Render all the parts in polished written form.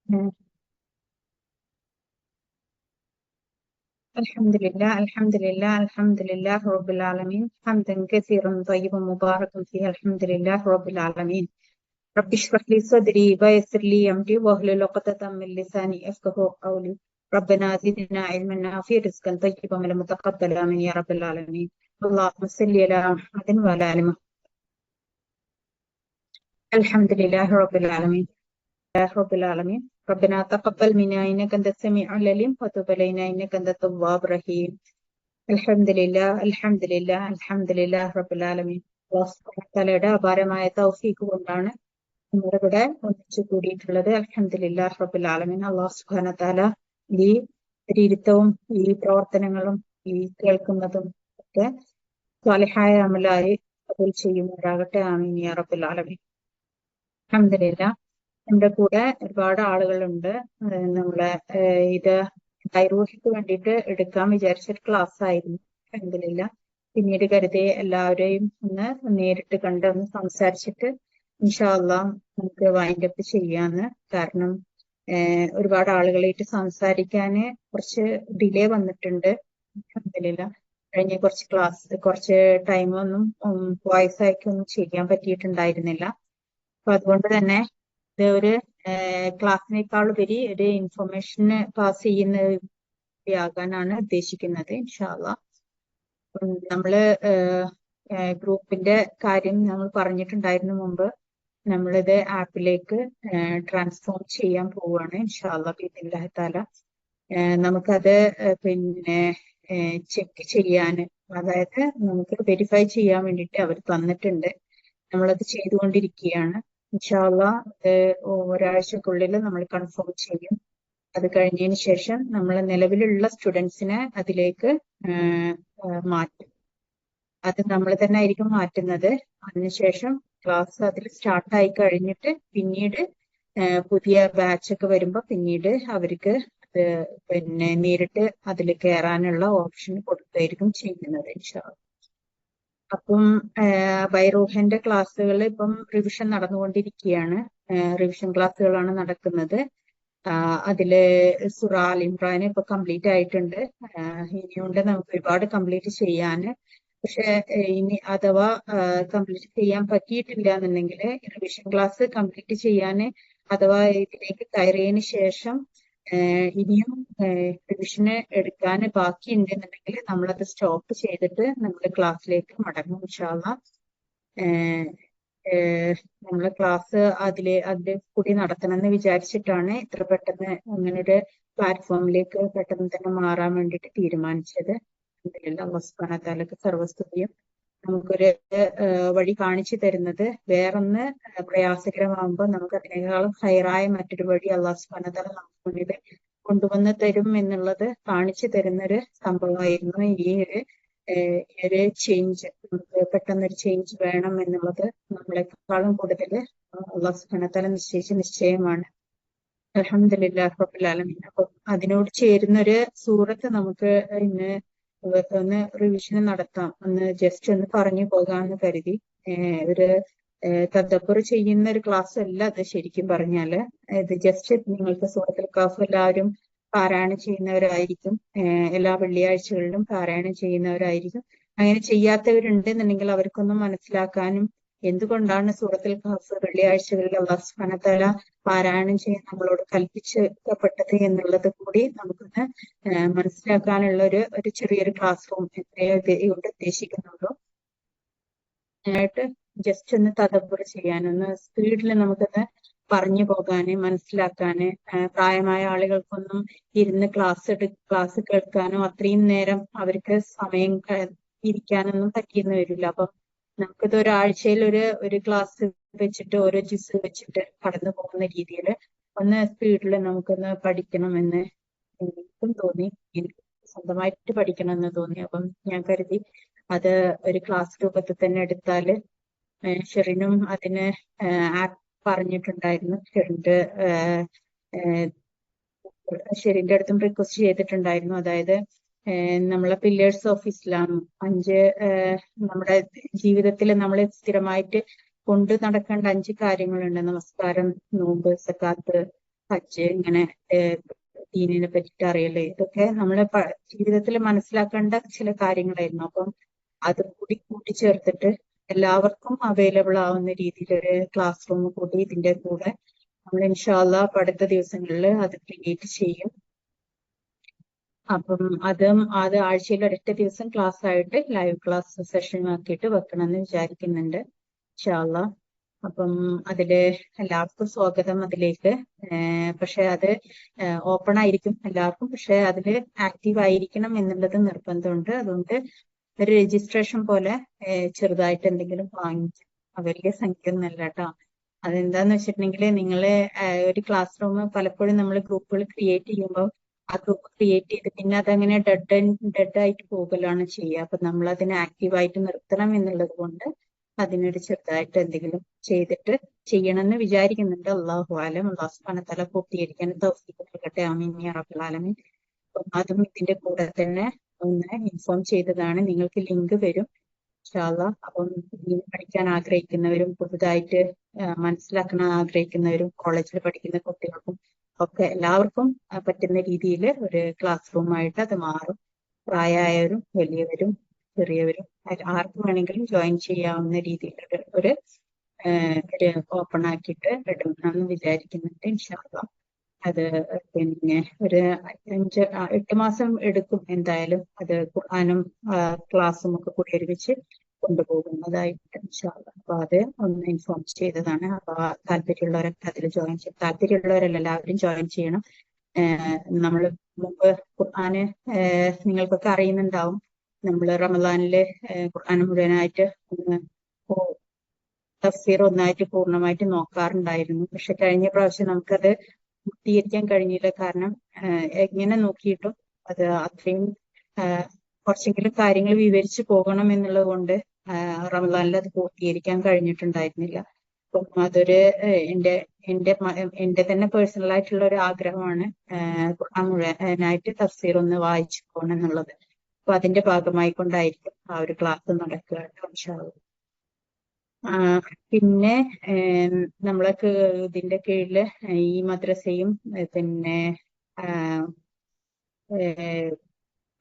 مم. الحمد لله رب العالمين، حمدا كثيرا طيبا مباركا فيه. الحمد لله رب العالمين. رب اشرح لي صدري ويسر لي أمري واحلل عقدة من لساني يفقهوا قولي. ربنا زدنا علما نافعا رزقا طيبا متقبلا آمين يا رب العالمين. اللهم صل على محمد وعلى آل محمد. الحمد لله رب العالمين. رب العالمين. ربنا تقبل منا إنك أنت السميع العليم وتب علينا إنك أنت التواب الرحيم. അൽഹംദുലില്ലാ റബ്ബിൽ ആലമീൻ. അല്ലാഹു സുബ്ഹാനഹു വ തആലയുടെ അപാരമായ തൗഫീഖ് കൊണ്ടാണ് നമ്മളിവിടെ ഒന്നിച്ചു കൂടിയിട്ടുള്ളത്. അൽഹംദുലില്ലാ റബ്ബിൽ ആലമീൻ. അല്ലാഹു സുബ്ഹാനഹു വ തആല ഈ ഇരുത്തവും ഈ പ്രവർത്തനങ്ങളും ഈ കേൾക്കുന്നതും ഒക്കെ സ്വാലിഹായ അമലായി കബൂൽ ചെയ്യുമാറാകട്ടെ. ആമീൻ യാ റബ്ബിൽ ആലമീൻ. അൽഹംദുലില്ലാ, നമ്മുടെ കൂടെ ഒരുപാട് ആളുകളുണ്ട്. നമ്മളെ ഇത് ബൈറൂഹിക്ക് വേണ്ടിയിട്ട് എടുക്കാൻ വിചാരിച്ചൊരു ക്ലാസ് ആയിരുന്നു. അൽഹംദുലില്ലാ, പിന്നീട് കരുതി എല്ലാവരെയും ഒന്ന് നേരിട്ട് കണ്ട് ഒന്ന് സംസാരിച്ചിട്ട് ഇൻഷാ അള്ളാഹ് നമുക്ക് വൈൻഡ് അപ്പ് ചെയ്യാന്ന്. കാരണം ഒരുപാട് ആളുകളായിട്ട് സംസാരിക്കാന് കുറച്ച് ഡിലേ വന്നിട്ടുണ്ട്. അൽഹംദുലില്ലാ, കഴിഞ്ഞ കുറച്ച് ടൈമൊന്നും വോയിസ് അയക്കൊന്നും ചെയ്യാൻ പറ്റിയിട്ടുണ്ടായിരുന്നില്ല. അപ്പൊ അതുകൊണ്ട് തന്നെ ഇത് ഒരു ക്ലാസ്സിനേക്കാൾ ഉപരി ഒരു ഇൻഫർമേഷന് പാസ് ചെയ്യുന്നതാകാനാണ് ഉദ്ദേശിക്കുന്നത്. ഇൻഷാ അള്ളാഹ് നമ്മള് ഗ്രൂപ്പിന്റെ കാര്യം നമ്മൾ പറഞ്ഞിട്ടുണ്ടായിരുന്നു മുമ്പ്. നമ്മളിത് ആപ്പിലേക്ക് ട്രാൻസ്ഫോം ചെയ്യാൻ പോവുകയാണ് ഇൻഷാ അള്ളാഹ് ബിഇദ്നില്ലാഹി തആല. നമുക്കത് പിന്നെ ചെക്ക് ചെയ്യാൻ, അതായത് നമുക്ക് വെരിഫൈ ചെയ്യാൻ വേണ്ടിയിട്ട് അവർ തന്നിട്ടുണ്ട്. നമ്മളത് ചെയ്തുകൊണ്ടിരിക്കുകയാണ്. ഇൻഷാ അള്ളാഹ് ഒരാഴ്ചക്കുള്ളിൽ നമ്മൾ കൺഫേം ചെയ്യും. അത് കഴിഞ്ഞതിന് ശേഷം നമ്മൾ നിലവിലുള്ള സ്റ്റുഡൻസിനെ അതിലേക്ക് മാറ്റും. അത് നമ്മൾ തന്നെ ആയിരിക്കും മാറ്റുന്നത്. അതിനുശേഷം ക്ലാസ് അതിൽ സ്റ്റാർട്ടായി കഴിഞ്ഞിട്ട് പിന്നീട് പുതിയ ബാച്ച് ഒക്കെ വരുമ്പോൾ പിന്നീട് അവർക്ക് പിന്നെ നേരിട്ട് അതിൽ കയറാനുള്ള ഓപ്ഷൻ കൊടുത്തായിരിക്കും ചെയ്യുന്നത് ഇൻഷാ അള്ളാഹ്. അപ്പം ബൈറൂഹിന്റെ ക്ലാസ്സുകൾ ഇപ്പം റിവിഷൻ നടന്നുകൊണ്ടിരിക്കുകയാണ്. റിവിഷൻ ക്ലാസ്സുകളാണ് നടക്കുന്നത്. അതില് സൂറ ആൽ ഇമ്രാൻ ഇപ്പൊ കംപ്ലീറ്റ് ആയിട്ടുണ്ട്. ഇനിയുണ്ട് നമുക്ക് ഒരുപാട് കംപ്ലീറ്റ് ചെയ്യാന്. പക്ഷെ ഇനി അഥവാ കംപ്ലീറ്റ് ചെയ്യാൻ പറ്റിയിട്ടില്ല എന്നുണ്ടെങ്കിൽ റിവിഷൻ ക്ലാസ് കംപ്ലീറ്റ് ചെയ്യാന് അഥവാ ഇതിലേക്ക് കയറിയതിന് ശേഷം ഇനിയും റിവിഷന് എടുക്കാൻ ബാക്കിയുണ്ട് എന്നുണ്ടെങ്കിൽ നമ്മളത് സ്റ്റോപ്പ് ചെയ്തിട്ട് നമ്മൾ ക്ലാസ്സിലേക്ക് മടങ്ങും ഇൻഷാ അള്ളാഹ്. നമ്മളെ ക്ലാസ് അതിലെ കൂടി നടത്തണമെന്ന് വിചാരിച്ചിട്ടാണ് ഇത്ര പെട്ടെന്ന് അങ്ങനെ ഒരു പ്ലാറ്റ്ഫോമിലേക്ക് പെട്ടെന്ന് തന്നെ മാറാൻ വേണ്ടിയിട്ട് തീരുമാനിച്ചത്. അല്ലാഹു സുബ്ഹാനഹു വ തആലക്ക് സർവ്വസ്തുതിയും. നമുക്കൊരു വഴി കാണിച്ചു തരുന്നത് വേറൊന്ന് പ്രയാസകരമാകുമ്പോൾ നമുക്ക് അതിനേക്കാളും ഹൈറായ മറ്റൊരു വഴി അല്ലാഹു സുബ്ഹാനഹു വ തആല നമുക്ക് മുന്നിൽ കൊണ്ടുവന്ന് തരും എന്നുള്ളത് കാണിച്ചു തരുന്നൊരു സംഭവമായിരുന്നു ഈ ഒരു ചേഞ്ച്. നമുക്ക് പെട്ടെന്നൊരു ചേഞ്ച് വേണം എന്നുള്ളത് നമ്മളെക്കാളും കൂടുതൽ അല്ലാഹു സുബ്ഹാനഹു വ തആല നിശ്ചയിച്ച നിശ്ചയമാണ്. അൽഹംദുലില്ലാഹി റബ്ബിൽ ആലമീൻ. അപ്പൊ അതിനോട് ചേരുന്നൊരു സൂറത്ത് നമുക്ക് ഇന്ന് ഒന്ന് റിവിഷൻ നടത്താം. ഒന്ന് ജസ്റ്റ് ഒന്ന് പറഞ്ഞു പോകാമെന്ന് കരുതി. ഒരു തദബ്ബുർ ചെയ്യുന്ന ഒരു ക്ലാസ് അല്ല അത് ശരിക്കും പറഞ്ഞാല്. ഇത് ജസ്റ്റ് നിങ്ങൾക്ക് സൂറത്തുൽ കഹ്ഫ് എല്ലാവരും പാരായണം ചെയ്യുന്നവരായിരിക്കും. എല്ലാ വെള്ളിയാഴ്ചകളിലും പാരായണം ചെയ്യുന്നവരായിരിക്കും. അങ്ങനെ ചെയ്യാത്തവരുണ്ടെന്നുണ്ടെങ്കിൽ അവർക്കൊന്നും മനസ്സിലാക്കാനും എന്തുകൊണ്ടാണ് സൂറത്തുൽ കഹ്ഫ് വെള്ളിയാഴ്ചകളിൽ അല്ലാഹു സുബ്ഹാനഹു വ തആല പാരായണം ചെയ്യാൻ നമ്മളോട് കൽപ്പിച്ചപ്പെട്ടത് എന്നുള്ളത് കൂടി നമുക്കൊന്ന് മനസ്സിലാക്കാനുള്ള ഒരു ചെറിയൊരു ക്ലാസ് റൂം കൊണ്ട് ഉദ്ദേശിക്കുന്നുള്ളൂ. ആയിട്ട് ജസ്റ്റ് ഒന്ന് തദബ്ബുർ ചെയ്യാനൊന്ന് സ്പീഡിൽ നമുക്കൊന്ന് പറഞ്ഞു പോകാന് മനസ്സിലാക്കാന്. പ്രായമായ ആളുകൾക്കൊന്നും ഇരുന്ന് ക്ലാസ് കേൾക്കാനോ അത്രയും നേരം അവർക്ക് സമയം ഇരിക്കാനൊന്നും പറ്റിയെന്ന് വരില്ല. അപ്പം നമുക്കിത് ഒരാഴ്ചയിൽ ഒരു ക്ലാസ് വെച്ചിട്ട് ഓരോ ജിസ് വെച്ചിട്ട് കടന്നു പോകുന്ന രീതിയിൽ ഒന്ന് സ്പീഡിൽ നമുക്കൊന്ന് പഠിക്കണമെന്ന് എനിക്കും തോന്നി. എനിക്ക് സ്വന്തമായിട്ട് പഠിക്കണമെന്ന് തോന്നി. അപ്പം ഞാൻ കരുതി അത് ഒരു ക്ലാസ് രൂപത്തിൽ തന്നെ എടുത്താല് ഷെറിനും അതിന് പറഞ്ഞിട്ടുണ്ടായിരുന്നു. ഷെറിന്റെ അടുത്തും റിക്വസ്റ്റ് ചെയ്തിട്ടുണ്ടായിരുന്നു. അതായത് നമ്മളെ പില്ലേഴ്സ് ഓഫ് ഇസ്ലാം 5 നമ്മുടെ ജീവിതത്തിൽ നമ്മൾ സ്ഥിരമായിട്ട് കൊണ്ടു നടക്കേണ്ട 5 കാര്യങ്ങളുണ്ട്. നമസ്കാരം, നോമ്പ്, സക്കാത്ത്, ഹജ്ജ് ഇങ്ങനെ ദീനിനെ പറ്റിയിട്ട് അറിയല്, ഇതൊക്കെ നമ്മളെ ജീവിതത്തിൽ മനസ്സിലാക്കേണ്ട ചില കാര്യങ്ങളായിരുന്നു. അപ്പം അത് കൂടി കൂട്ടിച്ചേർത്തിട്ട് എല്ലാവർക്കും അവൈലബിൾ ആവുന്ന രീതിയിൽ ഒരു ക്ലാസ് റൂം കൂടി ഇതിന്റെ കൂടെ നമ്മൾ ഇൻഷാല്ലാ അടുത്ത ദിവസങ്ങളിൽ അത് ക്രിയേറ്റ് ചെയ്യും. അപ്പം അത് ആഴ്ചയിൽ ഒരൊറ്റ ദിവസം ക്ലാസ് ആയിട്ട് ലൈവ് ക്ലാസ് സെഷൻ ആക്കിയിട്ട് വെക്കണമെന്ന് വിചാരിക്കുന്നുണ്ട് ഇൻഷാല്ലാ. അപ്പം അതില് എല്ലാവർക്കും സ്വാഗതം അതിലേക്ക്. പക്ഷെ അത് ഓപ്പൺ ആയിരിക്കും എല്ലാവർക്കും, പക്ഷെ അതില് ആക്റ്റീവ് ആയിരിക്കണം എന്നുള്ളത് നിർബന്ധമുണ്ട്. അതുകൊണ്ട് ഒരു രജിസ്ട്രേഷൻ പോലെ ചെറുതായിട്ട് എന്തെങ്കിലും വാങ്ങിക്കും. വലിയ സംഖ്യ ഒന്നല്ല കേട്ടോ. അതെന്താന്ന് വെച്ചിട്ടുണ്ടെങ്കിൽ നിങ്ങള് ഒരു ക്ലാസ് റൂം പലപ്പോഴും നമ്മൾ ഗ്രൂപ്പുകൾ ക്രിയേറ്റ് ചെയ്യുമ്പോൾ ആ ഗ്രൂപ്പ് ക്രിയേറ്റ് ചെയ്ത് പിന്നെ അതങ്ങനെ ഡെഡ് ആയിട്ട് പോകലാണ് ചെയ്യുക. അപ്പൊ നമ്മൾ അതിനെ ആക്റ്റീവായിട്ട് നിർത്തണം എന്നുള്ളത് കൊണ്ട് അതിനൊരു ചെറുതായിട്ട് എന്തെങ്കിലും ചെയ്തിട്ട് ചെയ്യണമെന്ന് വിചാരിക്കുന്നുണ്ട്. അള്ളാഹു ആലം. അള്ളാഹു സുബ്ഹാനഹു വ തആല പൂർത്തീകരിക്കാൻ തൗഫീഖ് നൽകട്ടെ. ആമീൻ യാ റബ്ബൽ ആലമീൻ. അപ്പം അതും ഇതിന്റെ കൂടെ തന്നെ ഒന്ന് ഇൻഫോം ചെയ്തതാണ്. നിങ്ങൾക്ക് ലിങ്ക് വരും ഇൻഷാല്ലാ. അപ്പം ദീൻ പഠിക്കാൻ ആഗ്രഹിക്കുന്നവരും പുതുതായിട്ട് മനസ്സിലാക്കാൻ ആഗ്രഹിക്കുന്നവരും കോളേജിൽ പഠിക്കുന്ന കുട്ടികൾക്കും ഒക്കെ എല്ലാവർക്കും പറ്റുന്ന രീതിയിൽ ഒരു ക്ലാസ് റൂമായിട്ട് അത് മാറും. പ്രായമായവരും വലിയവരും ചെറിയവരും ആർക്കും വേണമെങ്കിലും ജോയിൻ ചെയ്യാവുന്ന രീതിയിൽ ഒരു ഓപ്പൺ ആക്കിയിട്ട് ഇടണമെന്ന് വിചാരിക്കുന്നുണ്ട് ഇൻഷാല്ലാ. അത് പിന്നെ ഒരു 8 മാസം എടുക്കും എന്തായാലും. അത് ഖുർആനും ക്ലാസ്സും ഒക്കെ കൂടി ഒരുമിച്ച് കൊണ്ടുപോകുന്നതായിട്ട് ഇൻഷാല്ലാ. അപ്പൊ അത് ഒന്ന് ഇൻഫോം ചെയ്തതാണ്. അപ്പൊ താല്പര്യമുള്ളവരൊക്കെ അതിൽ ജോയിൻ ചെയ്യും. താല്പര്യമുള്ളവരല്ല, എല്ലാവരും ജോയിൻ ചെയ്യണം. നമ്മൾ മുമ്പ് ഖുർആന് നിങ്ങൾക്കൊക്കെ അറിയുന്നുണ്ടാവും. നമ്മൾ റമദാനില് ഖുർആൻ മുഴുവനായിട്ട് തഫ്സീർ ഒന്നായിട്ട് പൂർണ്ണമായിട്ട് നോക്കാറുണ്ടായിരുന്നു. പക്ഷെ കഴിഞ്ഞ പ്രാവശ്യം നമുക്കത് പൂർത്തീകരിക്കാൻ കഴിഞ്ഞില്ല. കാരണം എങ്ങനെ നോക്കിയിട്ടും അത് അത്രയും കുറച്ചെങ്കിലും കാര്യങ്ങൾ വിവരിച്ചു പോകണം എന്നുള്ളത് കൊണ്ട് റമദാനിൽ അത് പൂർത്തീകരിക്കാൻ കഴിഞ്ഞിട്ടുണ്ടായിരുന്നില്ല. അപ്പം അതൊരു എന്റെ തന്നെ പേഴ്സണൽ ആയിട്ടുള്ള ഒരു ആഗ്രഹമാണ് ഖുർആൻ മുഴുവനായിട്ട് തഫ്സീർ ഒന്ന് വായിച്ചു പോകണം എന്നുള്ളത്. അപ്പൊ അതിന്റെ ഭാഗമായി കൊണ്ടായിരിക്കും ആ ഒരു ക്ലാസ് നടക്കുക ഇൻഷാല്ലാ. പിന്നെ നമ്മളൊക്കെ ഇതിന്റെ കീഴില് ഈ മദ്രസയും പിന്നെ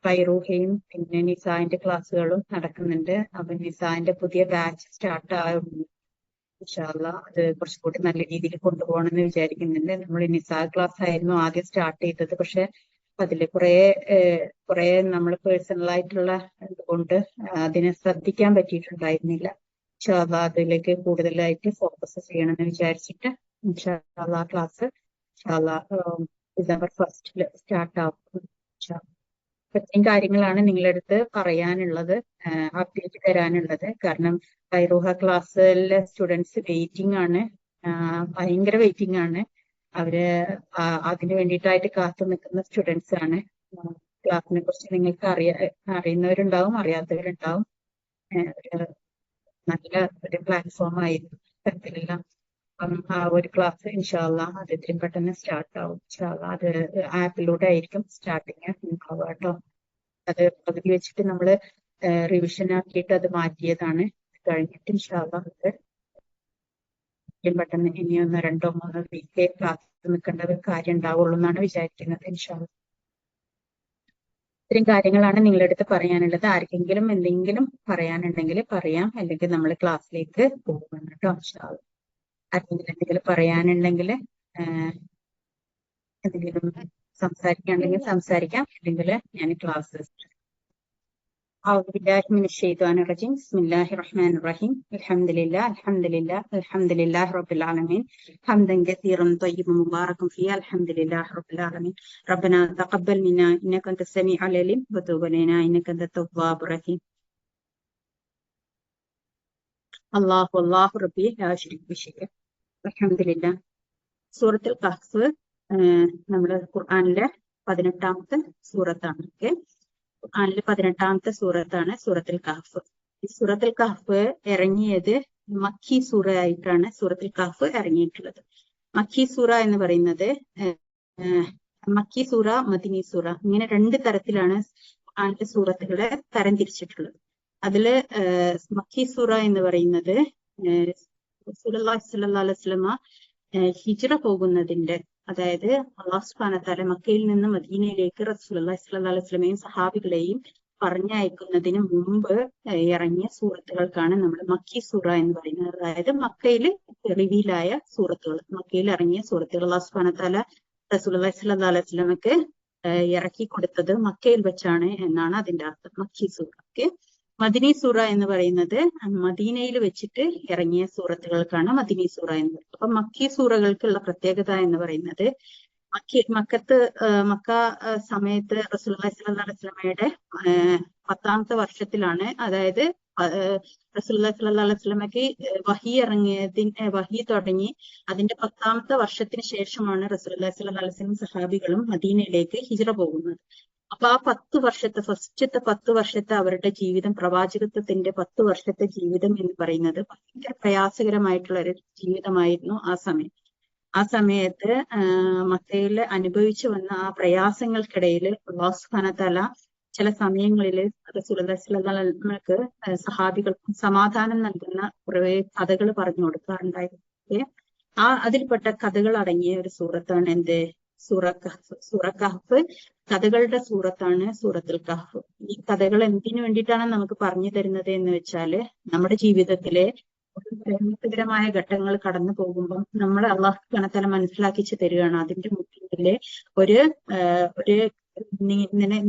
ഫൈറൂഹയും പിന്നെ നിസാന്റെ ക്ലാസ്സുകളും നടക്കുന്നുണ്ട്. അപ്പൊ നിസാന്റെ പുതിയ ബാച്ച് സ്റ്റാർട്ട് ആവുന്നു ഇൻഷാല്ലാ. അത് കുറച്ചുകൂടി നല്ല രീതിയിൽ കൊണ്ടുപോകണമെന്ന് വിചാരിക്കുന്നുണ്ട്. നമ്മൾ നിസാ ക്ലാസ് ആയിരുന്നു ആദ്യം സ്റ്റാർട്ട് ചെയ്തത്. പക്ഷെ അതില് കുറെ നമ്മൾ പേഴ്സണൽ ആയിട്ടുള്ള കൊണ്ട് അതിനെ ശ്രദ്ധിക്കാൻ പറ്റിയിട്ടുണ്ടായിരുന്നില്ല. ഇൻഷാല്ലാ അതിലേക്ക് കൂടുതലായിട്ട് ഫോക്കസ് ചെയ്യണമെന്ന് വിചാരിച്ചിട്ട് ഇൻഷാല്ലാ ക്ലാസ് ഇൻഷാല്ലാ ഡിസംബർ 1 സ്റ്റാർട്ട് ആവും. ഇത്രയും കാര്യങ്ങളാണ് നിങ്ങളുടെ അടുത്ത് പറയാനുള്ളത്, അപ്ഡേറ്റ് തരാനുള്ളത്. കാരണം ഫൈറൂഹ ക്ലാസ്സിലെ സ്റ്റുഡൻസ് വെയിറ്റിംഗ് ആണ്, ഭയങ്കര വെയിറ്റിംഗ് ആണ്. അവര് അതിന് വേണ്ടിയിട്ടായിട്ട് കാത്തു നിൽക്കുന്ന സ്റ്റുഡൻസ് ആണ്. ക്ലാസ്സിനെ കുറിച്ച് നിങ്ങൾക്ക് അറിയുന്നവരുണ്ടാവും, അറിയാത്തവരുണ്ടാവും. നല്ല ഒരു പ്ലാറ്റ്ഫോം ആയിരുന്നു തരത്തിലെല്ലാം. അപ്പം ആ ഒരു ക്ലാസ് ഇൻഷാല്ലാ അത് എത്രയും പെട്ടെന്ന് സ്റ്റാർട്ട് ആവും ഇൻഷാല്ലാ. അത് ആപ്പിലൂടെ ആയിരിക്കും സ്റ്റാർട്ടിങ് ഉണ്ടാവുക കേട്ടോ. അത് പകുതി വെച്ചിട്ട് നമ്മൾ റിവിഷൻ ആക്കിയിട്ട് അത് മാറ്റിയതാണ്. കഴിഞ്ഞിട്ട് ഇൻഷാല്ലാ അത് എത്രയും പെട്ടെന്ന് ഇനി 1-2-3 വീക്ക് ക്ലാസ് നിൽക്കേണ്ട ഒരു കാര്യം ഉണ്ടാവുള്ളൂ എന്നാണ് വിചാരിക്കുന്നത് ഇൻഷാല്ലാ. ഇത്രയും കാര്യങ്ങളാണ് നിങ്ങളുടെ അടുത്ത് പറയാനുള്ളത്. ആർക്കെങ്കിലും എന്തെങ്കിലും പറയാനുണ്ടെങ്കിൽ പറയാം, അല്ലെങ്കിൽ നമ്മൾ ക്ലാസ്സിലേക്ക് പോകും കേട്ടോ ഇൻഷാല്ലാ. ആർക്കെങ്കിലും എന്തെങ്കിലും പറയാനുണ്ടെങ്കിൽ എന്തെങ്കിലും സംസാരിക്കുകയാണെങ്കിൽ സംസാരിക്കാം, അല്ലെങ്കിൽ ഞാൻ ക്ലാസ് أعوذ بالله من الشيطان الرجيم بسم الله الرحمن الرحيم الحمد لله رب العالمين حمدا كثيرا طيبا مباركا فيه الحمد لله رب العالمين ربنا تقبل منا إنك أنت السميع العليم وتوب علينا إنك أنت التواب الرحيم الله ربي لا أشرك به شيئا الحمد لله. സൂറത്തുൽ കഹ്ഫ് നമ്മുടെ ഖുർആനിലെ 18ാമത്തെ സൂറത്താണ്. ഖുർആനിലെ 18ാമത്തെ സൂറത്താണ് സൂറത്തുൽ കഹ്ഫ്. ഈ സൂറത്തുൽ കഹ്ഫ് ഇറങ്ങിയത് മക്കി സൂറ ആയിട്ടാണ് സൂറത്തുൽ കഹ്ഫ് ഇറങ്ങിയിട്ടുള്ളത്. മക്കി സൂറ എന്ന് പറയുന്നത് മക്കി സൂറ, മദിനി സൂറ, ഇങ്ങനെ 2 തരത്തിലാണ് ഖുർആനിലെ സൂറത്തുകളെ തരംതിരിച്ചിട്ടുള്ളത്. അതില് മക്കി സൂറ എന്ന് പറയുന്നത് റസൂലുള്ളാഹി സ്വല്ലല്ലാഹു അലൈഹി വസല്ലമ ഹിജ്റ പോകുന്നതിന്റെ അതായത് അള്ളാഹു സുബ്ഹാനഹു വ തആല മക്കയിൽ നിന്ന് മദീനയിലേക്ക് റസൂലുള്ളാഹി സ്വല്ലല്ലാഹു അലൈഹി വസല്ലമയും സഹാബികളെയും പറഞ്ഞയക്കുന്നതിന് മുമ്പ് ഇറങ്ങിയ സൂറത്തുകൾക്കാണ് നമ്മൾ മക്കി സൂറ എന്ന് പറയുന്നത്. അതായത് മക്കയിൽ റിവീലായ സൂറത്തുകൾ, മക്കയിൽ ഇറങ്ങിയ സൂറത്തുകൾ. അള്ളാഹു സുബ്ഹാനഹു വ തആല റസൂലുള്ളാഹി സ്വല്ലല്ലാഹു അലൈഹി വസല്ലമക്ക് ഇറക്കി കൊടുത്തത് മക്കയിൽ വെച്ചാണ് എന്നാണ് അതിന്റെ അർത്ഥം. മക്കി സൂറ. മദിനി സൂറ എന്ന് പറയുന്നത് മദീനയിൽ വെച്ചിട്ട് ഇറങ്ങിയ സൂറത്തുകൾക്കാണ് മദിനി സൂറ എന്ന് പറയുന്നത്. അപ്പൊ മക്കി സൂറകൾക്കുള്ള പ്രത്യേകത എന്ന് പറയുന്നത് മക്ക സമയത്ത് റസൂലുള്ളാഹി സ്വല്ലല്ലാഹു അലൈഹി വസല്ലമയുടെ 10ാമത്തെ വർഷത്തിലാണ്, അതായത് റസൂലുള്ളാഹി സ്വല്ലല്ലാഹു അലൈഹി വസല്ലമയ്ക്ക് വഹി തുടങ്ങി അതിന്റെ 10ാമത്തെ വർഷത്തിന് ശേഷമാണ് റസൂലുള്ളാഹി സ്വല്ലല്ലാഹു അലൈഹി വസല്ലം സഹാബികളും മദീനയിലേക്ക് ഹിജ്റ പോകുന്നത്. അപ്പൊ ആ 10 വർഷത്തെ ഫസ്റ്റത്തെ 10 വർഷത്തെ അവരുടെ ജീവിതം, പ്രവാചകത്വത്തിന്റെ 10 വർഷത്തെ ജീവിതം എന്ന് പറയുന്നത് ഭയങ്കര പ്രയാസകരമായിട്ടുള്ള ഒരു ജീവിതമായിരുന്നു ആ സമയം. ആ സമയത്ത് മക്കയിൽ അനുഭവിച്ചു വന്ന ആ പ്രയാസങ്ങൾക്കിടയിൽ അല്ലാഹു സുബ്ഹാനഹു വ തആല ചില സമയങ്ങളിൽ റസൂലുള്ളാഹി സ്വല്ലല്ലാഹു അലൈഹി വസല്ലമക്ക് സഹാബികൾക്കും സമാധാനം നൽകുന്ന കുറെ കഥകൾ പറഞ്ഞു കൊടുക്കാറുണ്ടായിരുന്നു. അതിൽപ്പെട്ട കഥകൾ അടങ്ങിയ ഒരു സൂറത്താണ് എന്ത്? സൂറ കഹ്ഫ്. കഥകളുടെ സൂറത്താണ് സൂറത്തുൽ കഹ്ഫ്. ഈ കഥകൾ എന്തിനു വേണ്ടിയിട്ടാണ് നമുക്ക് പറഞ്ഞു തരുന്നത് എന്ന് വെച്ചാല്, നമ്മുടെ ജീവിതത്തിലെ പ്രയാസകരമായ ഘട്ടങ്ങൾ കടന്നു പോകുമ്പം നമ്മൾ അല്ലാഹു സുബ്ഹാനഹു വ തആല മനസ്സിലാക്കിച്ചു തരികയാണ്. അതിന്റെ മുന്നിലെ ഒരു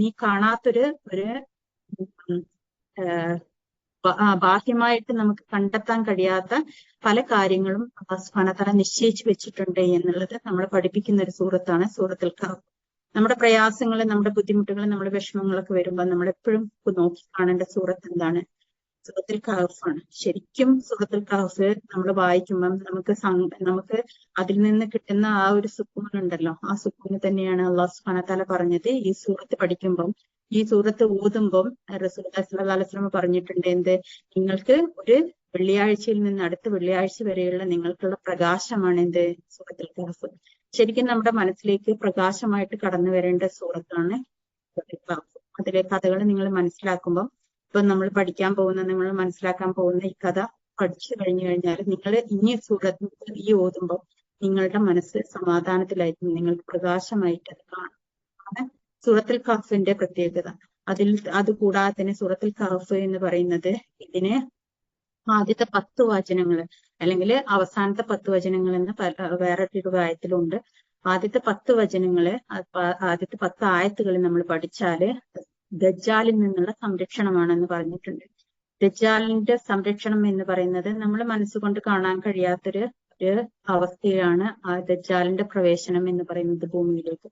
നീ കാണാത്തൊരു ബാഹ്യമായിട്ട് നമുക്ക് കണ്ടെത്താൻ കഴിയാത്ത പല കാര്യങ്ങളും അല്ലാഹു സുബ്ഹാനഹു വ തആല നിശ്ചയിച്ചു വെച്ചിട്ടുണ്ട് എന്നുള്ളത് നമ്മളെ പഠിപ്പിക്കുന്ന ഒരു സൂറത്താണ് സൂറത്തുൽ കഹ്ഫ്. നമ്മുടെ പ്രയാസങ്ങൾ, നമ്മുടെ ബുദ്ധിമുട്ടുകൾ, നമ്മുടെ വിഷമങ്ങളൊക്കെ വരുമ്പോൾ നമ്മൾ എപ്പോഴും നോക്കി കാണേണ്ട സൂറത്ത് എന്താണ്? സൂറത്തുൽ കഹ്ഫാണ്. ശരിക്കും സൂറത്തുൽ കഹ്ഫ് നമ്മൾ വായിക്കുമ്പം നമുക്ക് അതിൽ നിന്ന് കിട്ടുന്ന ആ ഒരു സുക്കൂൻ ഉണ്ടല്ലോ, ആ സുക്കൂന് തന്നെയാണ് അല്ലാഹു സുബ്ഹാനഹു വ തആല പറഞ്ഞത്. ഈ സൂറത്ത് പഠിക്കുമ്പം, ഈ സൂറത്ത് ഓതുമ്പം റസൂലുള്ളാഹി സ്വല്ലല്ലാഹു അലൈഹി വസല്ലം പറഞ്ഞിട്ടുണ്ട് എന്ത്? നിങ്ങൾക്ക് ഒരു വെള്ളിയാഴ്ചയിൽ നിന്ന് അടുത്ത വെള്ളിയാഴ്ച വരെയുള്ള നിങ്ങൾക്കുള്ള പ്രകാശമാണ് എന്ത്? സൂറത്തുൽ കഹ്ഫ്. ശരിക്കും നമ്മുടെ മനസ്സിലേക്ക് പ്രകാശമായിട്ട് കടന്നു വരേണ്ട സൂറത്താണ് സൂറത്തുൽ കഹ്ഫ്. അതിലെ കഥകൾ നിങ്ങൾ മനസ്സിലാക്കുമ്പം, ഇപ്പൊ നമ്മൾ നമ്മൾ മനസ്സിലാക്കാൻ പോകുന്ന ഈ കഥ പഠിച്ചു കഴിഞ്ഞു കഴിഞ്ഞാൽ നിങ്ങൾ ഇനി സൂറത്ത് ഈ ഓതുമ്പോൾ നിങ്ങളുടെ മനസ്സ് സമാധാനത്തിലായിരിക്കും, നിങ്ങൾക്ക് പ്രകാശമായിട്ട് അത് കാണും. സൂറത്തുൽ കഹ്ഫിന്റെ പ്രത്യേകത. അതുകൂടാതെ തന്നെ സൂറത്തുൽ കഹ്ഫ് എന്ന് പറയുന്നത്, ഇതിന് ആദ്യത്തെ 10 വചനങ്ങൾ അല്ലെങ്കിൽ അവസാനത്തെ 10 വചനങ്ങൾ എന്ന് വേറൊരു രൂപത്തിലുണ്ട്. ആദ്യത്തെ 10 വചനങ്ങള്, ആദ്യത്തെ 10 ആയത്തുകൾ നമ്മൾ പഠിച്ചാല് ദജ്ജാലിൽ നിന്നുള്ള സംരക്ഷണമാണെന്ന് പറഞ്ഞിട്ടുണ്ട്. ദജ്ജാലിന്റെ സംരക്ഷണം എന്ന് പറയുന്നത് നമ്മൾ മനസ്സുകൊണ്ട് കാണാൻ കഴിയാത്തൊരു അവസ്ഥയാണ് ആ ദജ്ജാലിന്റെ പ്രവേശനം എന്ന് പറയുന്നത് ഭൂമിയിലേക്ക്.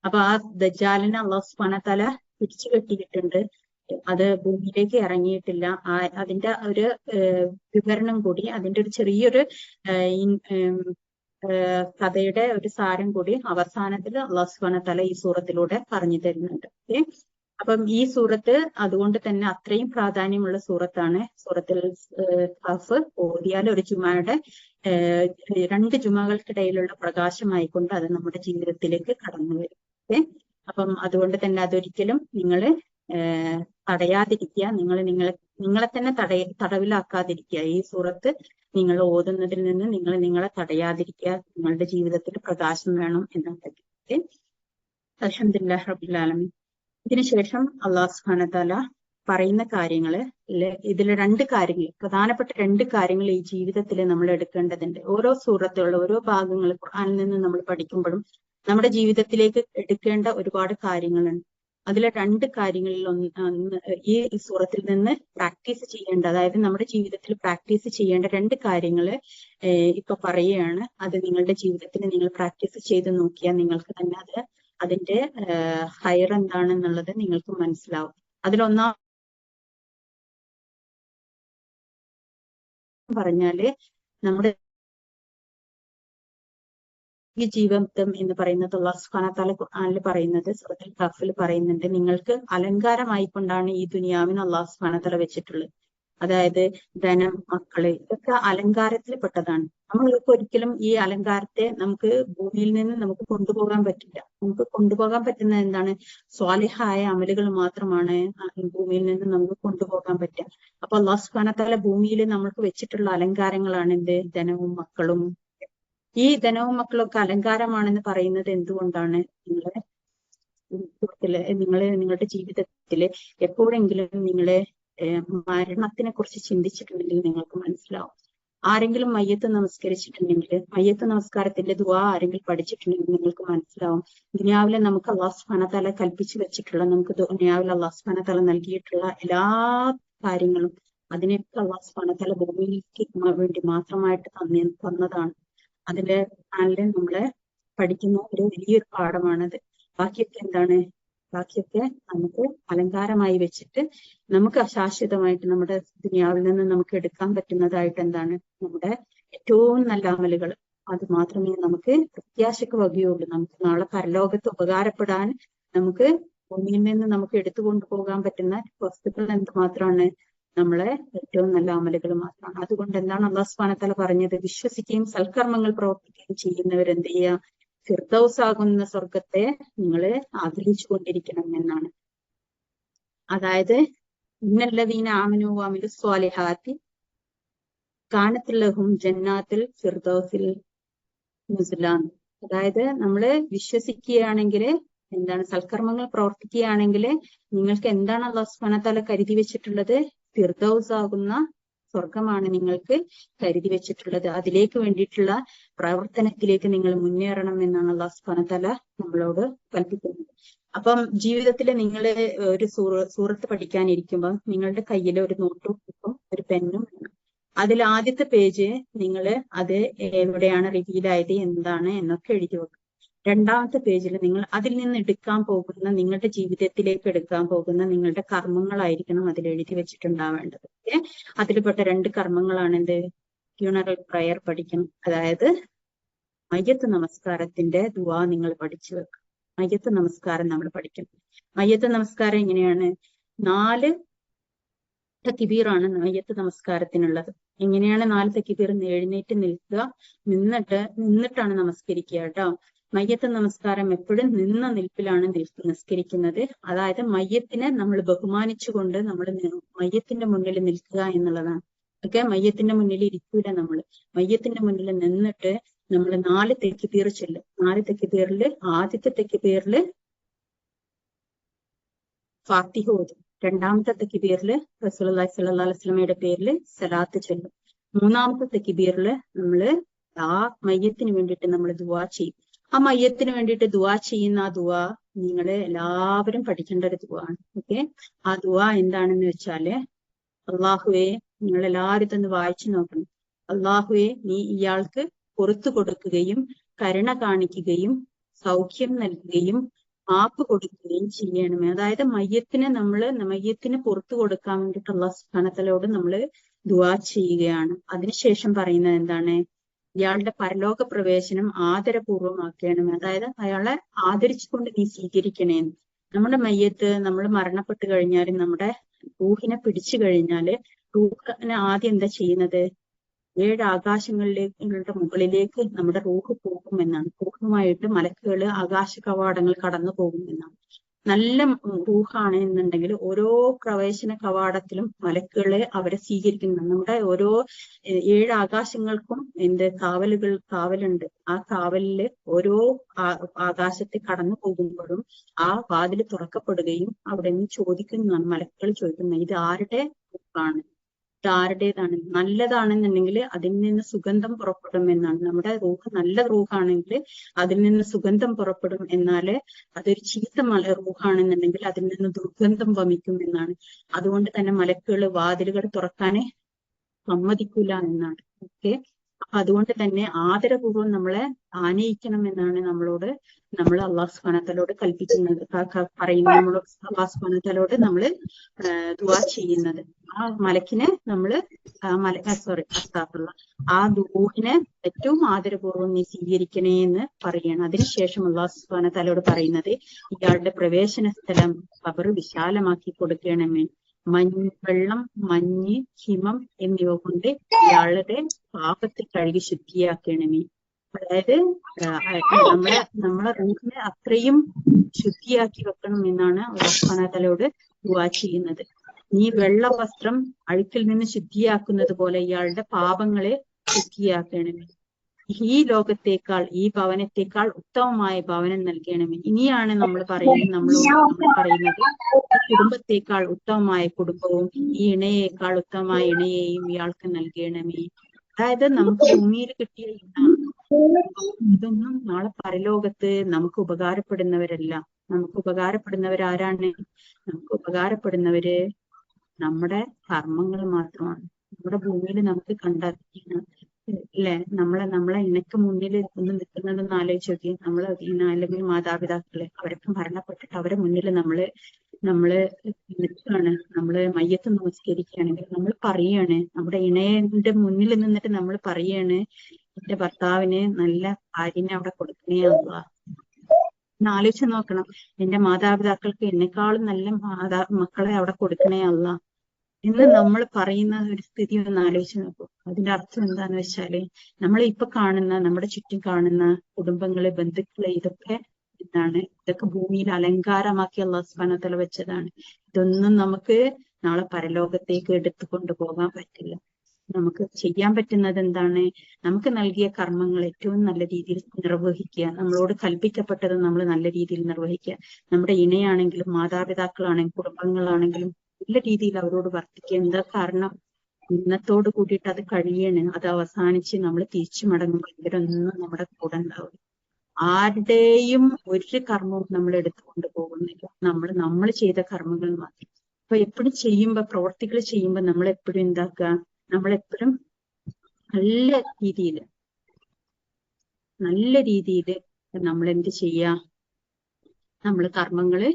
അപ്പൊ ആ ദജ്ജാലിനെ അല്ലാഹു സുബ്ഹാനഹു വ തആല പിടിച്ചു കെട്ടിയിട്ടുണ്ട്. അത് ഭൂമിയിലേക്ക് ഇറങ്ങിയിട്ടില്ല. അതിന്റെ ഒരു വിവരണം കൂടി, അതിന്റെ ഒരു ചെറിയൊരു കഥയുടെ ഒരു സാരം കൂടി അവസാനത്തിൽ അല്ലാഹു സുബ്ഹാനഹു വ തആല ഈ സൂറത്തിലൂടെ പറഞ്ഞു തരുന്നുണ്ട്. അപ്പം ഈ സൂറത്ത് അതുകൊണ്ട് തന്നെ അത്രയും പ്രാധാന്യമുള്ള സൂറത്താണ് സൂറത്തുൽ കഹ്ഫ്. ഓതിയാൽ ഒരു ജുമയുടെ 2 ജുമകൾക്കിടയിലുള്ള പ്രകാശമായിക്കൊണ്ട് അത് നമ്മുടെ ജീവിതത്തിലേക്ക് കടന്നു വരും. അപ്പം അതുകൊണ്ട് തന്നെ അതൊരിക്കലും നിങ്ങൾ തടയാതിരിക്കുക, നിങ്ങളെ തന്നെ തടവിലാക്കാതിരിക്കുക. ഈ സൂറത്ത് നിങ്ങൾ ഓതുന്നതിൽ നിന്ന് നിങ്ങളെ തടയാതിരിക്കുക. നിങ്ങളുടെ ജീവിതത്തിൽ പ്രകാശം വേണം എന്നുണ്ടെങ്കിൽ. അൽഹംദുലില്ലാഹി റബ്ബിൽ ആലമീൻ. ഇതിനുശേഷം അല്ലാഹു സുബ്ഹാനഹു വ തആല പറയുന്ന കാര്യങ്ങള്, ഇതിൽ 2 കാര്യങ്ങൾ, പ്രധാനപ്പെട്ട 2 കാര്യങ്ങൾ ഈ ജീവിതത്തിൽ നമ്മൾ എടുക്കേണ്ടതുണ്ട്. ഓരോ സൂറത്തുകൾ, ഓരോ ഭാഗങ്ങൾ ഖുർആനിൽ നിന്ന് നമ്മൾ പഠിക്കുമ്പോഴും നമ്മുടെ ജീവിതത്തിലേക്ക് എടുക്കേണ്ട ഒരുപാട് കാര്യങ്ങളുണ്ട്. അതിലെ 2 കാര്യങ്ങളിൽ ഒന്ന് ഈ സൂറത്തിൽ നിന്ന് പ്രാക്ടീസ് ചെയ്യേണ്ട, അതായത് നമ്മുടെ ജീവിതത്തിൽ പ്രാക്ടീസ് ചെയ്യേണ്ട 2 കാര്യങ്ങള് ഇപ്പൊ പറയുകയാണ്. അത് നിങ്ങളുടെ ജീവിതത്തിൽ നിങ്ങൾ പ്രാക്ടീസ് ചെയ്ത് നോക്കിയാൽ നിങ്ങൾക്ക് തന്നെ അതിന്റെ ഹൈർ എന്താണെന്നുള്ളത് നിങ്ങൾക്ക് മനസ്സിലാവും. അതിലൊന്നാം പറഞ്ഞാല്, നമ്മുടെ ഈ ജീവിതം എന്ന് പറയുന്നത് അല്ലാഹു സുബ്ഹാനഹു വ തആല ഖുർആനിൽ പറയുന്നത്, സൂറത്തുൽ കഹ്ഫിൽ പറയുന്നുണ്ട്, നിങ്ങൾക്ക് അലങ്കാരമായിക്കൊണ്ടാണ് ഈ ദുനിയാവിന് അല്ലാഹു സുബ്ഹാനഹു വ തആല വെച്ചിട്ടുള്ളത്. അതായത് ധനം, മക്കള്, ഇതൊക്കെ അലങ്കാരത്തിൽ പെട്ടതാണ്. നമ്മൾക്ക് ഒരിക്കലും ഈ അലങ്കാരത്തെ നമുക്ക് ഭൂമിയിൽ നിന്ന് നമുക്ക് കൊണ്ടുപോകാൻ പറ്റില്ല. നമുക്ക് കൊണ്ടുപോകാൻ പറ്റുന്ന എന്താണ്? സ്വാലിഹായ അമലുകൾ മാത്രമാണ് ഭൂമിയിൽ നിന്ന് നമുക്ക് കൊണ്ടുപോകാൻ പറ്റുക. അപ്പൊ അല്ലാഹു സുബ്ഹാനഹു വ തആല ഭൂമിയിൽ നമ്മൾക്ക് വെച്ചിട്ടുള്ള അലങ്കാരങ്ങളാണ് എന്ത്? ധനവും മക്കളും. ഈ ധനവും മക്കളൊക്കെ അലങ്കാരമാണെന്ന് പറയുന്നത് എന്തുകൊണ്ടാണ്? നിങ്ങളുടെ ജീവിതത്തില് എപ്പോഴെങ്കിലും മരണത്തിനെ കുറിച്ച് ചിന്തിച്ചിട്ടുണ്ടെങ്കിൽ നിങ്ങൾക്ക് മനസ്സിലാവും. ആരെങ്കിലും മയ്യത്ത് നമസ്കരിച്ചിട്ടുണ്ടെങ്കിൽ, മയ്യത്ത് നമസ്കാരത്തിന്റെ ദുആ ആരെങ്കിലും പഠിച്ചിട്ടുണ്ടെങ്കിൽ നിങ്ങൾക്ക് മനസ്സിലാവും. ദുനിയാവിലെ നമുക്ക് അല്ലാഹു സുബ്ഹാനഹു വ തആല കൽപ്പിച്ചു വെച്ചിട്ടുള്ള, നമുക്ക് ദുനിയാവിൽ അല്ലാഹു സുബ്ഹാനഹു വ തആല നൽകിയിട്ടുള്ള എല്ലാ കാര്യങ്ങളും അതിനെയൊക്കെ അല്ലാഹു സുബ്ഹാനഹു വ തആല ഭൂമിയിലേക്ക് വേണ്ടി മാത്രമായിട്ട് തന്നതാണ്. അതിന്റെ നമ്മളെ പഠിക്കുന്ന ഒരു വലിയൊരു പാഠമാണത്. ബാക്കിയൊക്കെ എന്താണ്? ബാക്കിയൊക്കെ നമുക്ക് അലങ്കാരമായി വെച്ചിട്ട് നമുക്ക് ശാശ്വതമായിട്ട് നമ്മുടെ ദുനിയാവിൽ നിന്ന് നമുക്ക് എടുക്കാൻ പറ്റുന്നതായിട്ട് എന്താണ്? നമ്മുടെ ഏറ്റവും നല്ല അമലുകൾ. അത് മാത്രമേ നമുക്ക് പ്രത്യാശക്ക് വകയുള്ളൂ. നമുക്ക് നാളെ പരലോകത്ത് ഉപകാരപ്പെടാൻ നമുക്ക് ഭൂമിയിൽ നിന്ന് നമുക്ക് എടുത്തുകൊണ്ടു പോകാൻ പറ്റുന്ന വസ്തുക്കൾ എന്തുമാത്രമാണ്? നമ്മളെ ഏറ്റവും നല്ല അമലുകൾ മാത്രമാണ്. അതുകൊണ്ട് എന്താണ് അല്ലാഹു സുബ്ഹാനഹു വ തആല പറഞ്ഞത്? വിശ്വസിക്കുകയും സൽക്കർമ്മങ്ങൾ പ്രവർത്തിക്കുകയും ചെയ്യുന്നവർ എന്ത് ചെയ്യുക? ഫിർദൗസ് ആകുന്ന സ്വർഗത്തെ നിങ്ങൾ ആഗ്രഹിച്ചു കൊണ്ടിരിക്കണം എന്നാണ്. അതായത് ഇന്നല്ലദീന ആമനൂ വഅമിലു സ്വാലിഹാത്തി കാനത് ലഹും ജന്നാത്തുൽ ഫിർദൗസിൽ നുസുലാ. അതായത് നമ്മൾ വിശ്വസിക്കുകയാണെങ്കിൽ എന്താണ്? സൽക്കർമ്മങ്ങൾ പ്രവർത്തിക്കുകയാണെങ്കിൽ നിങ്ങൾക്ക് എന്താണ് അല്ലാഹു സുബ്ഹാനഹു വ തആല കരുതി വെച്ചിട്ടുള്ളത്? ഫിർദൗസ് ആകുന്ന സ്വർഗമാണ് നിങ്ങൾക്ക് കരുതി വെച്ചിട്ടുള്ളത്. അതിലേക്ക് വേണ്ടിയിട്ടുള്ള പ്രവർത്തനത്തിലേക്ക് നിങ്ങൾ മുന്നേറണം എന്നാണ് അല്ലാഹു സുബ്ഹാനഹു വ തആല നമ്മളോട് കൽപ്പിക്കുന്നത്. അപ്പം ജീവിതത്തിൽ നിങ്ങൾ ഒരു സൂറത്ത് പഠിക്കാനിരിക്കുമ്പോൾ നിങ്ങളുടെ കയ്യിൽ ഒരു നോട്ടും ബുക്കും ഒരു പെന്നും വേണം. അതിൽ ആദ്യത്തെ പേജ് നിങ്ങൾ അത് എവിടെയാണ് റിവീലായത്, എന്താണ് എന്നൊക്കെ എഴുതി വെക്കും. രണ്ടാമത്തെ പേജിൽ നിങ്ങൾ അതിൽ നിന്ന് എടുക്കാൻ പോകുന്ന, നിങ്ങളുടെ ജീവിതത്തിലേക്ക് എടുക്കാൻ പോകുന്ന നിങ്ങളുടെ കർമ്മങ്ങളായിരിക്കണം അതിൽ എഴുതി വെച്ചിട്ടുണ്ടാവേണ്ടത്. അതിൽപ്പെട്ട 2 കർമ്മങ്ങളാണ് എന്ത്? ഫ്യൂണറൽ പ്രയർ പഠിക്കണം. അതായത് മയ്യത്ത് നമസ്കാരത്തിന്റെ ദുആ നിങ്ങൾ പഠിച്ചു വെക്കണം. മയ്യത്ത് നമസ്കാരം നമ്മൾ പഠിക്കണം. മയ്യത്ത് നമസ്കാരം എങ്ങനെയാണ്? 4 തക്ബീറാണ് മയ്യത്ത് നമസ്കാരത്തിനുള്ളത്. എങ്ങനെയാണ് 4 തക്ബീർ? എഴുന്നേറ്റ് നിൽക്കുക, നിന്നിട്ടാണ് നമസ്കരിക്കുക കേട്ടോ. മയ്യത്ത് നമസ്കാരം എപ്പോഴും നിന്ന നിൽപ്പിലാണ് നിസ്കരിക്കുന്നത്. അതായത് മയ്യത്തിനെ നമ്മൾ ബഹുമാനിച്ചുകൊണ്ട് നമ്മൾ മയ്യത്തിന്റെ മുന്നിൽ നിൽക്കുക എന്നുള്ളതാണ്. ഓക്കെ, മയ്യത്തിന്റെ മുന്നിൽ ഇരിക്കൂല. നമ്മൾ മയ്യത്തിന്റെ മുന്നിൽ നിന്നിട്ട് നമ്മൾ 4 തക്ബീർ ചൊല്ലും. 4 തക്ബീറിൽ ആദ്യത്തെ തക്ബീറിൽ ഫാത്തിഹ ഓതും. രണ്ടാമത്തെ തക്ബീറിൽ റസൂലുള്ളാഹി സ്വല്ലല്ലാഹു അലൈഹി വസല്ലമയുടെ പേരിൽ സലാത്ത് ചൊല്ലും. മൂന്നാമത്തെ തക്ബീറിൽ നമ്മൾ ആ മയ്യത്തിന് വേണ്ടിയിട്ട് നമ്മൾ ദുആ ചെയ്യും. ആ മയ്യത്തിന് വേണ്ടിയിട്ട് ദുആ ചെയ്യുന്ന ആ ദുആ നിങ്ങൾ എല്ലാവരും പഠിക്കേണ്ട ഒരു ദുആ ആണ്. ഓക്കെ, ആ ദുആ എന്താണെന്ന് വെച്ചാല്, അള്ളാഹുവേ, നിങ്ങൾ എല്ലാവരും ഇതൊന്ന് വായിച്ചു നോക്കണം. അള്ളാഹുവേ, നീ ഇയാൾക്ക് പുറത്തു കൊടുക്കുകയും കരുണ കാണിക്കുകയും സൗഖ്യം നൽകുകയും മാപ്പ് കൊടുക്കുകയും ചെയ്യണമേ. അതായത് മയ്യത്തിന് പുറത്തു കൊടുക്കാൻ വേണ്ടിയിട്ട് അല്ലാഹു സുബ്ഹാനഹു വ തആലയോട് നമ്മൾ ദുആ ചെയ്യുകയാണ്. അതിനുശേഷം പറയുന്നത് എന്താണ്? ഇയാളുടെ പരലോക പ്രവേശനം ആദരപൂർവ്വമാക്കണമേ. അതായത് അയാളെ ആദരിച്ചുകൊണ്ട് നീ സ്വീകരിക്കണേന്ന്. നമ്മുടെ മയ്യത്ത് നമ്മൾ മരണപ്പെട്ട് കഴിഞ്ഞാലും നമ്മുടെ റൂഹിനെ പിടിച്ചു കഴിഞ്ഞാല് റൂഹിനെ ആദ്യം എന്താ ചെയ്യുന്നത്? 7 ആകാശങ്ങളുടെ മുകളിലേക്ക് നമ്മുടെ റൂഹ് പോകുമെന്നാണ്. റൂഹുമായിട്ട് മലക്കുകൾ ആകാശ കവാടങ്ങൾ കടന്നു പോകുമെന്നാണ്. നല്ല റൂഹാണ് എന്നുണ്ടെങ്കിൽ ഓരോ പ്രവേശന കവാടത്തിലും മലക്കുകളെ അവരെ സ്വീകരിക്കുന്നു. നമ്മുടെ ഓരോ 7 ആകാശങ്ങൾക്കും കാവലുണ്ട്. ആ കാവലില് ഓരോ ആകാശത്തെ കടന്നു പോകുമ്പോഴും ആ വാതിൽ തുറക്കപ്പെടുകയും അവിടെ നിന്ന് ചോദിക്കുന്നതാണ്, മലക്കുകൾ ചോദിക്കുന്നത്, ഇത് ആരുടെ റൂഹാണ്, ആരുടേതാണ്? നല്ലതാണെന്നുണ്ടെങ്കിൽ അതിൽ നിന്ന് സുഗന്ധം പുറപ്പെടും എന്നാണ്. നമ്മുടെ റൂഹ് നല്ല റൂഹാണെങ്കിൽ അതിൽ നിന്ന് സുഗന്ധം പുറപ്പെടും. എന്നാല് അതൊരു ചീത്ത റൂഹാണെന്നുണ്ടെങ്കിൽ അതിൽ നിന്ന് ദുർഗന്ധം വമിക്കും എന്നാണ്. അതുകൊണ്ട് തന്നെ മലക്കുകൾ വാതിലുകൾ തുറക്കാനേ സമ്മതിക്കൂല എന്നാണ്. ഓക്കെ, അപ്പൊ അതുകൊണ്ട് തന്നെ ആദരപൂർവ്വം നമ്മളെ ആനയിക്കണം എന്നാണ് നമ്മൾ അല്ലാഹു സുബ്ഹാനഹു വ തആലയോട് കൽപ്പിക്കുന്നത്, പറയുന്നത്. നമ്മൾ അല്ലാഹു സുബ്ഹാനഹു വ തആലയോട് നമ്മൾ ദുആ ചെയ്യുന്നത്. ആ മലക്കിനെ ആ റൂഹിനെ ഏറ്റവും ആദരപൂർവ്വം നീ സ്വീകരിക്കണേ എന്ന് പറയണം. അതിനുശേഷം അല്ലാഹു സുബ്ഹാനഹു വ തആലയോട് പറയുന്നത്, ഇയാളുടെ പ്രവേശന സ്ഥലം ഖബർ വിശാലമാക്കി കൊടുക്കണമേ. വെള്ളം, മഞ്ഞ്, ഹിമം എന്നിവ കൊണ്ട് ഇയാളുടെ പാപത്തെ കഴുകി ശുദ്ധിയാക്കണമേ. അതായത് നമ്മളെ റൂഹിനെ അത്രയും ശുദ്ധിയാക്കി വെക്കണം എന്നാണ് അല്ലാഹു സുബ്ഹാനഹു വ തആലയോട് ദുആ ചെയ്യുന്നത്. നീ വെള്ള വസ്ത്രം അഴുക്കിൽ നിന്ന് ശുദ്ധിയാക്കുന്നത് പോലെ ഇയാളുടെ പാപങ്ങളെ ശുദ്ധിയാക്കണമേ. ഈ ലോകത്തേക്കാൾ, ഈ ഭവനത്തേക്കാൾ ഉത്തമമായ ഭവനം നൽകണമേ. ഇനിയാണ് നമ്മൾ പറയുന്നത് ഈ കുടുംബത്തേക്കാൾ ഉത്തമമായ കുടുംബവും ഈ ഇണയേക്കാൾ ഉത്തമമായ ഇണയെയും ഇയാൾക്ക് നൽകണമേ. അതായത് നമുക്ക് ഭൂമിയിൽ കിട്ടിയ ഇതൊന്നും നാളെ പരലോകത്ത് നമുക്ക് ഉപകാരപ്പെടുന്നവരല്ല. നമുക്ക് ഉപകാരപ്പെടുന്നവരാരാണ്? നമുക്ക് ഉപകാരപ്പെടുന്നവര് നമ്മുടെ കർമ്മങ്ങൾ മാത്രമാണ്. നമ്മുടെ ഭൂമിയിൽ നമുക്ക് കണ്ടെത്തിക്കണം അല്ലെ? നമ്മളെ ഇണക്ക് മുന്നിൽ ഒന്ന് നിൽക്കുന്നതെന്ന് ആലോചിച്ച് നോക്കി. നമ്മള് അല്ലെങ്കിൽ മാതാപിതാക്കള് അവരൊക്കെ മരണപ്പെട്ടിട്ട് അവരെ മുന്നിൽ നമ്മള് നിൽക്കുകയാണ്, നമ്മള് മയ്യത്ത് നമസ്കരിക്കുകയാണെങ്കിൽ നമ്മൾ പറയാണ്, നമ്മുടെ ഇണയന്റെ മുന്നിൽ നിന്നിട്ട് നമ്മൾ പറയാണ്, എന്റെ ഭർത്താവിന് നല്ല ഭാര്യനെ അവിടെ കൊടുക്കണേ അല്ലാ. ആലോചിച്ച് നോക്കണം, എന്റെ മാതാപിതാക്കൾക്ക് എന്നെക്കാളും നല്ല മക്കളെ അവിടെ കൊടുക്കണേ അല്ലാ എന്ന് നമ്മൾ പറയുന്ന ഒരു സ്ഥിതി ഒന്ന് ആലോചിച്ച് നോക്കൂ. അതിന്റെ അർത്ഥം എന്താന്ന് വെച്ചാല് നമ്മൾ ഇപ്പൊ കാണുന്ന, നമ്മുടെ ചുറ്റും കാണുന്ന കുടുംബങ്ങള്, ബന്ധുക്കള്, ഇതൊക്കെ ഇതൊക്കെ ഭൂമിയിൽ അലങ്കാരമാക്കി അല്ലാഹു സുബ്ഹാനഹു വ തആല വെച്ചതാണ്. ഇതൊന്നും നമുക്ക് നാളെ പരലോകത്തേക്ക് എടുത്തു കൊണ്ടുപോകാൻ പറ്റില്ല. നമുക്ക് ചെയ്യാൻ പറ്റുന്നത് എന്താണ്? നമുക്ക് നൽകിയ കർമ്മങ്ങൾ ഏറ്റവും നല്ല രീതിയിൽ നിർവഹിക്കുക, നമ്മളോട് കൽപ്പിക്കപ്പെട്ടത് നമ്മൾ നല്ല രീതിയിൽ നിർവഹിക്കുക. നമ്മുടെ ഇണയാണെങ്കിലും മാതാപിതാക്കളാണെങ്കിലും കുടുംബങ്ങളാണെങ്കിലും നല്ല രീതിയിൽ അവരോട് വർത്തിക്കുക. എന്താ കാരണം? ഇന്നത്തോട് കൂടിയിട്ട് അത് കഴിയണ്, അത് അവസാനിച്ച് നമ്മൾ തിരിച്ചു മടങ്ങുമ്പോൾ ഇവരൊന്നും നമ്മുടെ കൂടെ ഉണ്ടാവില്ല. ആരുടെയും ഒരു കർമ്മവും നമ്മൾ എടുത്തുകൊണ്ട് പോകുന്നില്ല. നമ്മൾ ചെയ്ത കർമ്മങ്ങൾ മാത്രം. അപ്പൊ എപ്പോഴും ചെയ്യുമ്പോ, പ്രവർത്തികൾ ചെയ്യുമ്പോ നമ്മൾ എപ്പോഴും എന്താക്കുക? നമ്മളെപ്പോഴും നല്ല രീതിയിൽ നമ്മൾ എന്ത് ചെയ്യാ? നമ്മൾ കർമ്മങ്ങള്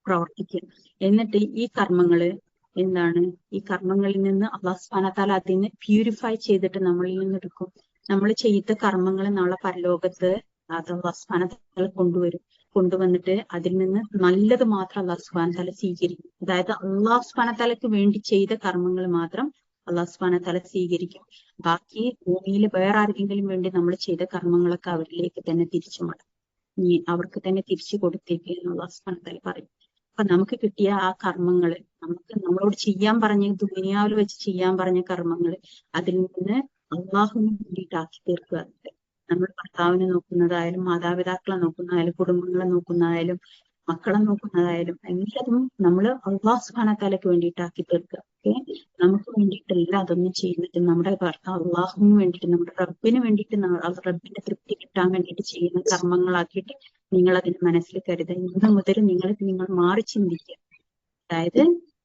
പ്രവർത്തിക്കുക. എന്നിട്ട് ഈ കർമ്മങ്ങള് എന്താണ്? ഈ കർമ്മങ്ങളിൽ നിന്ന് അല്ലാഹു സുബ്ഹാനഹു വ തആല അതിനെ പ്യൂരിഫൈ ചെയ്തിട്ട് നമ്മളിൽ നിന്ന് എടുക്കും. നമ്മൾ ചെയ്ത കർമ്മങ്ങൾ നാളെ പരലോകത്ത് അത് അല്ലാഹു സുബ്ഹാനഹു വ തആല കൊണ്ടുവന്നിട്ട് അതിൽ നിന്ന് നല്ലത് മാത്രം അല്ലാഹു സുബ്ഹാനഹു വ തആല സ്വീകരിക്കും. അതായത് അല്ലാഹു സുബ്ഹാനഹു വ തആലക്ക് വേണ്ടി ചെയ്ത കർമ്മങ്ങൾ മാത്രം അല്ലാഹു സുബ്ഹാനഹു വ തആല സ്വീകരിക്കും. ബാക്കി ഭൂമിയിൽ വേറെ ആർക്കെങ്കിലും വേണ്ടി നമ്മൾ ചെയ്ത കർമ്മങ്ങളൊക്കെ അവരിലേക്ക് തന്നെ തിരിച്ചു മടങ്ങും. അവർക്ക് തന്നെ തിരിച്ചു കൊടുത്തേക്ക് എന്ന് അല്ലാഹു സുബ്ഹാനഹു വ തആല പറയും. അപ്പൊ നമുക്ക് കിട്ടിയ ആ കർമ്മങ്ങള്, നമ്മളോട് ചെയ്യാൻ പറഞ്ഞ, ദുനിയാവിൽ വെച്ച് ചെയ്യാൻ പറഞ്ഞ കർമ്മങ്ങള്, അതിൽ നിന്ന് അള്ളാഹുവിന് വേണ്ടിയിട്ടാക്കി തീർക്കുക. നമ്മൾ ഭർത്താവിനെ നോക്കുന്നതായാലും മാതാപിതാക്കളെ നോക്കുന്നതായാലും കുടുംബങ്ങളെ നോക്കുന്നതായാലും മക്കളെ നോക്കുന്നതായാലും എല്ലാതും നമ്മൾ അല്ലാഹു സുബ്ഹാനഹു വ തആലക്ക് വേണ്ടിയിട്ടാക്കി തീർക്കുക. നമുക്ക് വേണ്ടിയിട്ടല്ല അതൊന്നും ചെയ്യുന്നത്. നമ്മുടെ അള്ളാഹുവിന് വേണ്ടിയിട്ട്, നമ്മുടെ റബ്ബിന് വേണ്ടിയിട്ട്, റബ്ബിന്റെ തൃപ്തി കിട്ടാൻ വേണ്ടിയിട്ട് ചെയ്യുന്ന കർമ്മങ്ങളാക്കിയിട്ട് നിങ്ങൾ അതിന് മനസ്സിൽ കരുതുക. ഇന്ന് മുതൽ നിങ്ങൾ മാറി ചിന്തിക്കുക. അതായത്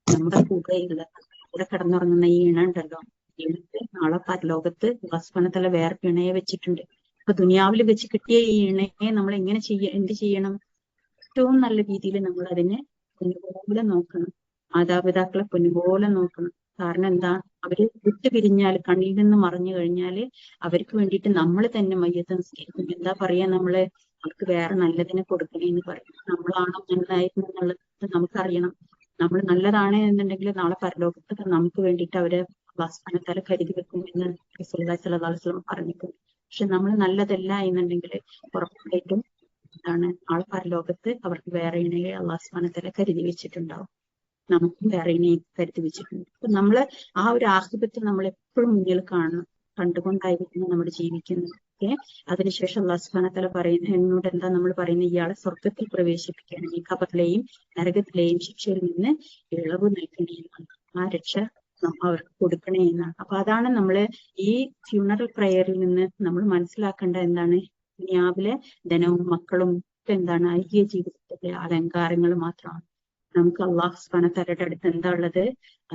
നമ്മുടെ കൂടെ കിടന്നുറങ്ങുന്ന ഈ ഇണ ഉണ്ടല്ലോ, ഇണക്ക് നാളെ പരലോകത്ത് അല്ലാഹു സുബ്ഹാനഹു വ തആല വേറെ ഇണയെ വെച്ചിട്ടുണ്ട്. അപ്പൊ ദുനിയാവിൽ വെച്ച് കിട്ടിയ ഈ ഇണയെ നമ്മൾ എങ്ങനെ എന്ത് ചെയ്യണം? ഏറ്റവും നല്ല രീതിയിൽ നമ്മൾ അതിനെ പൊന്നുപോലെ നോക്കണം. മാതാപിതാക്കളെ പൊന്നുപോലെ നോക്കണം. കാരണം എന്താ? അവര് വിട്ടുപിരിഞ്ഞാൽ, കണ്ണിൽ നിന്ന് മറഞ്ഞു കഴിഞ്ഞാല് അവർക്ക് വേണ്ടിയിട്ട് നമ്മൾ തന്നെ മയ്യത്ത് നിസ്കരിക്കും. എന്താ പറയാ? അവർക്ക് വേറെ നല്ലതിനെ കൊടുക്കണേന്ന് പറയും. നമ്മളാണോ നല്ലതായിരുന്നു എന്നുള്ളത് നമുക്കറിയണം. നമ്മൾ നല്ലതാണ് എന്നുണ്ടെങ്കിൽ നാളെ പരലോകത്ത് നമുക്ക് വേണ്ടിയിട്ട് അവരെ അല്ലാഹു സുബ്ഹാനഹു വ തആല കരുതി വെക്കും എന്ന് റസൂലുള്ളാഹി സ്വല്ലല്ലാഹു അലൈഹി വസല്ലം പറഞ്ഞിട്ടുണ്ട്. പക്ഷെ നമ്മൾ നല്ലതല്ല എന്നുണ്ടെങ്കിൽ ഉറപ്പായിട്ടും നാളെ പരലോകത്ത് അവർക്ക് വേറെ ഇണയെ അല്ലാഹു സുബ്ഹാനഹു വ തആല കരുതി വെച്ചിട്ടുണ്ടാവും. നമുക്ക് വേറെ ഇണയെ കരുതി വെച്ചിട്ടുണ്ട്. അപ്പൊ നമ്മള് ആ ഒരു ആഖിബത്ത് നമ്മൾ എപ്പോഴും മുന്നിൽ കണ്ടുകൊണ്ടായിരിക്കണം നമ്മൾ ജീവിക്കുന്നത്. അതിനുശേഷം അല്ലാഹു സുബ്ഹാനഹു വ തആല പറയുന്നത്, എന്നോട് എന്താ നമ്മൾ പറയുന്നത്? ഇയാളെ സ്വർഗത്തിൽ പ്രവേശിപ്പിക്കണം, ഈ ഖബറിലെയും നരകത്തിലെയും ശിക്ഷയിൽ നിന്ന് ഇളവ് നൽകണേ എന്നാണ്. ആ രക്ഷ അവർക്ക് കൊടുക്കണേ എന്നാണ്. അപ്പൊ അതാണ് നമ്മള് ഈ ഫ്യൂണറൽ പ്രയറിൽ നിന്ന് നമ്മൾ മനസ്സിലാക്കേണ്ട എന്താണ്? ദുനിയാവിലെ ധനവും മക്കളും ഒക്കെ എന്താണ്? ഐഹിക ജീവിതത്തിലെ അലങ്കാരങ്ങൾ മാത്രമാണ്. നമുക്ക് അല്ലാഹു സുബ്ഹാനഹു വ തആലയുടെ അടുത്ത് എന്താ ഉള്ളത്?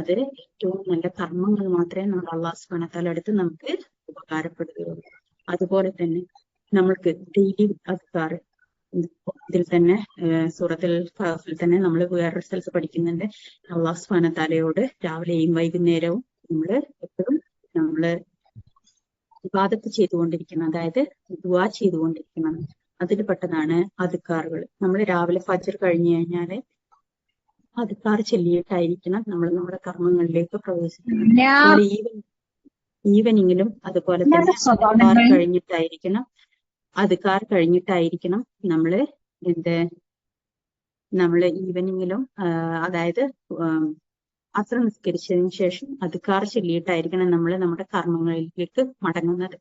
അത് ഏറ്റവും നല്ല കർമ്മങ്ങൾ മാത്രമേ നമ്മുടെ അല്ലാഹു സുബ്ഹാനഹു വ തആലയുടെ അടുത്ത് നമുക്ക് ഉപകാരപ്പെടുകയുള്ളൂ. അതുപോലെ തന്നെ നമ്മൾക്ക് ഡെയിലി അസ്കാർ, ഇതിൽ തന്നെ സൂറത്തുൽ കഹ്ഫിൽ തന്നെ നമ്മൾ വേറൊരു സ്ഥലത്ത് പഠിക്കുന്നുണ്ട്, അല്ലാഹു സുബ്ഹാനഹു വ തആലയോട് രാവിലെയും വൈകുന്നേരവും നമ്മൾ എപ്പോഴും ഇബാദത്ത് ചെയ്തുകൊണ്ടിരിക്കണം. അതായത് ദുആ ചെയ്തുകൊണ്ടിരിക്കണം. അതിൽ പെട്ടതാണ് അദ്കാറുകൾ. നമ്മൾ രാവിലെ ഫജ്ർ കഴിഞ്ഞു കഴിഞ്ഞാല് അദ്കാർ ചൊല്ലിയിട്ടായിരിക്കണം നമ്മൾ നമ്മുടെ കർമ്മങ്ങളിലേക്ക് പ്രവേശിക്കുന്നത്. ഈവനിങ്ങിലും അതുപോലെ തന്നെ അദ്കാർ കഴിഞ്ഞിട്ടായിരിക്കണം നമ്മള് ഈവനിങ്ങിലും, അതായത് അസ്ർ നിസ്കരിച്ചതിന് ശേഷം അദ്കാർ ചൊല്ലിയിട്ടായിരിക്കണം നമ്മൾ നമ്മുടെ കർമ്മങ്ങളിലേക്ക് മടങ്ങുന്നത്.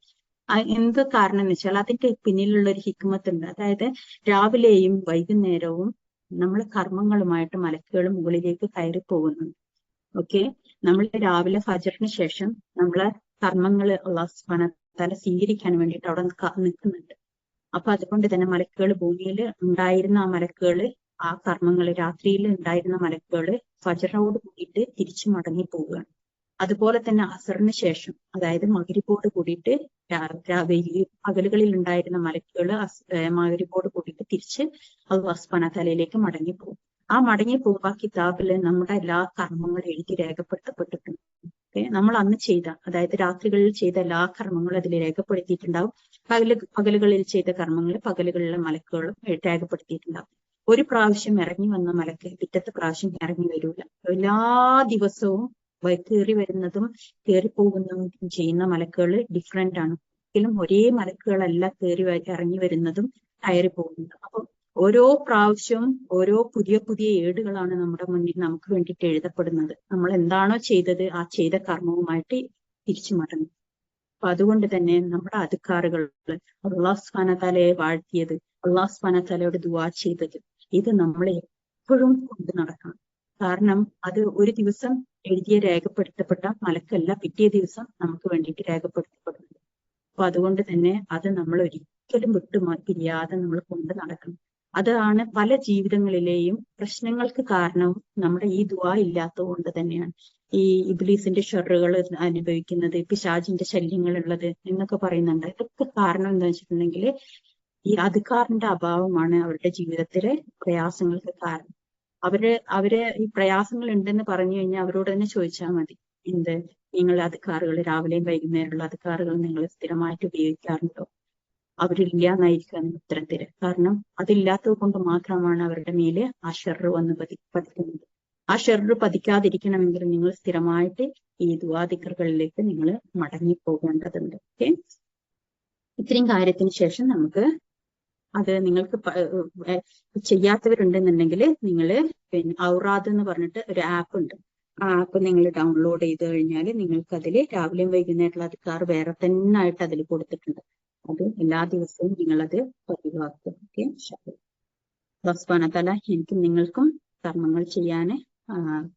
എന്ത് കാരണം എന്ന് വെച്ചാൽ അതിന്റെ പിന്നിലുള്ള ഒരു ഹിക്മത്ത് ഉണ്ട്. അതായത് രാവിലെയും വൈകുന്നേരവും നമ്മൾ കർമ്മങ്ങളുമായിട്ട് മലക്കുകൾ മുകളിലേക്ക് കയറി പോകുന്നുണ്ട്. ഓക്കെ, നമ്മൾ രാവിലെ ഫജറിന് ശേഷം നമ്മളെ കർമ്മങ്ങൾ അല്ലാഹു സുബ്ഹാനഹു വ തആല സ്വീകരിക്കാൻ വേണ്ടിയിട്ട് അവിടെ നിൽക്കുന്നുണ്ട്. അപ്പൊ അതുകൊണ്ട് തന്നെ മലക്കുകൾ ഭൂമിയിൽ ഉണ്ടായിരുന്ന ആ മലക്കുകൾ ആ കർമ്മങ്ങൾ രാത്രിയിൽ ഉണ്ടായിരുന്ന മലക്കുകൾ ഫജറോട് കൂടിയിട്ട് തിരിച്ചു മടങ്ങി പോവുകയാണ്. അതുപോലെ തന്നെ അസറിന് ശേഷം അതായത് മഗ്രിബോട് കൂടിയിട്ട് പകലുകളിൽ ഉണ്ടായിരുന്ന മലക്കുകൾ മഗ്രിബോട് കൂടിയിട്ട് തിരിച്ച് അല്ലാഹു സുബ്ഹാനഹു വ തആലയിലേക്ക് മടങ്ങി പോകും. ആ മടങ്ങി പോകുമ്പോൾ കിതാബില് നമ്മുടെ എല്ലാ കർമ്മങ്ങളും എഴുതി രേഖപ്പെടുത്തപ്പെട്ടിട്ടുണ്ട്. നമ്മൾ അന്ന് ചെയ്ത, അതായത് രാത്രികളിൽ ചെയ്ത എല്ലാ കർമ്മങ്ങളും അതിൽ രേഖപ്പെടുത്തിയിട്ടുണ്ടാവും. പകലുകളിൽ ചെയ്ത കർമ്മങ്ങൾ പകലുകളിലെ മലക്കുകളും രേഖപ്പെടുത്തിയിട്ടുണ്ടാവും. ഒരു പ്രാവശ്യം ഇറങ്ങി വന്ന മലക്ക് പിറ്റത്തെ പ്രാവശ്യം ഇറങ്ങി വരൂല. എല്ലാ ദിവസവും കയറി വരുന്നതും കയറിപ്പോകുന്നതും ചെയ്യുന്ന മലക്കുകൾ ഡിഫറെന്റ് ആണ്. ഒരിക്കലും ഒരേ മലക്കുകളല്ല ഇറങ്ങി വരുന്നതും കയറി പോകുന്നതും. അപ്പൊ ഓരോ പ്രാവശ്യവും ഓരോ പുതിയ പുതിയ ഏടുകളാണ് നമ്മുടെ മുന്നിൽ നമുക്ക് വേണ്ടിയിട്ട് എഴുതപ്പെടുന്നത്. നമ്മൾ എന്താണോ ചെയ്തത് ആ ചെയ്ത കർമ്മവുമായിട്ട് തിരിച്ചു മടങ്ങും. അപ്പൊ അതുകൊണ്ട് തന്നെ നമ്മുടെ അദ്കാറുകൾ, അല്ലാഹു സുബ്ഹാനഹു വ തആലയെ വാഴ്ത്തിയത്, അല്ലാഹു സുബ്ഹാനഹു വ തആലയോട് ദുആ ചെയ്തത്, ഇത് നമ്മൾ എപ്പോഴും കൊണ്ട് നടക്കണം. കാരണം അത് ഒരു ദിവസം രേഖപ്പെടുത്തപ്പെട്ട മലക്കല്ല പിറ്റേ ദിവസം നമുക്ക് വേണ്ടിയിട്ട് രേഖപ്പെടുത്തപ്പെടുന്നത്. അപ്പൊ അതുകൊണ്ട് തന്നെ അത് നമ്മൾ ഒരിക്കലും പിരിയാതെ നമ്മൾ കൊണ്ട് നടക്കണം. അതാണ് പല ജീവിതങ്ങളിലെയും പ്രശ്നങ്ങൾക്ക് കാരണവും നമ്മുടെ ഈ ദുആ ഇല്ലാത്തത് കൊണ്ട് തന്നെയാണ്. ഈ ഇബ്ലീസിന്റെ ഷർറുകൾ അനുഭവിക്കുന്നത്, പിശാചിന്റെ ശല്യങ്ങൾ ഉള്ളത് എന്നൊക്കെ പറയുന്നുണ്ട്. ഇതൊക്കെ കാരണം എന്താ വെച്ചിട്ടുണ്ടെങ്കിൽ ഈ അദ്കാറിന്റെ അഭാവമാണ് അവരുടെ ജീവിതത്തിലെ പ്രയാസങ്ങൾക്ക് കാരണം. അവര് ഈ പ്രയാസങ്ങൾ ഉണ്ടെന്ന് പറഞ്ഞു കഴിഞ്ഞാൽ അവരോട് തന്നെ ചോദിച്ചാൽ മതി, നിങ്ങൾ അദ്കാറുകൾ രാവിലെയും വൈകുന്നേരമുള്ള അദ്കാറുകൾ നിങ്ങൾ സ്ഥിരമായിട്ട് ഉപയോഗിക്കാറുണ്ടോ? അവരില്ല എന്നായിരിക്കും ഉത്തരത്തില്. കാരണം അതില്ലാത്തത് കൊണ്ട് മാത്രമാണ് അവരുടെ മേല് ആ ഷർറ് വന്ന് പതിക്കുന്നത്. ആ ഷർറ് പതിക്കാതിരിക്കണമെങ്കിൽ നിങ്ങൾ സ്ഥിരമായിട്ട് ഈ ദുആ ദിക്റുകളിലേക്ക് നിങ്ങൾ മടങ്ങി പോകേണ്ടതുണ്ട്. ഓക്കെ, ഇത്രയും കാര്യത്തിന് ശേഷം നമുക്ക് അത് നിങ്ങൾക്ക് ചെയ്യാത്തവരുണ്ടെന്നുണ്ടെങ്കിൽ നിങ്ങൾ പിന്നെ ഔറാദ് എന്ന് പറഞ്ഞിട്ട് ഒരു ആപ്പ് ഉണ്ട്. ആ ആപ്പ് നിങ്ങൾ ഡൗൺലോഡ് ചെയ്ത് കഴിഞ്ഞാൽ നിങ്ങൾക്ക് അതിൽ രാവിലെയും വൈകുന്നേരമുള്ള അദ്കാർ വേറെ തന്നെ ആയിട്ട് അതിൽ കൊടുത്തിട്ടുണ്ട്. അത് എല്ലാ ദിവസവും നിങ്ങളത് പതിവാക്കും. ഓക്കെ, അല്ലാഹു സുബ്ഹാനഹു വ തആല എനിക്കും നിങ്ങൾക്കും കർമ്മങ്ങൾ ചെയ്യാന്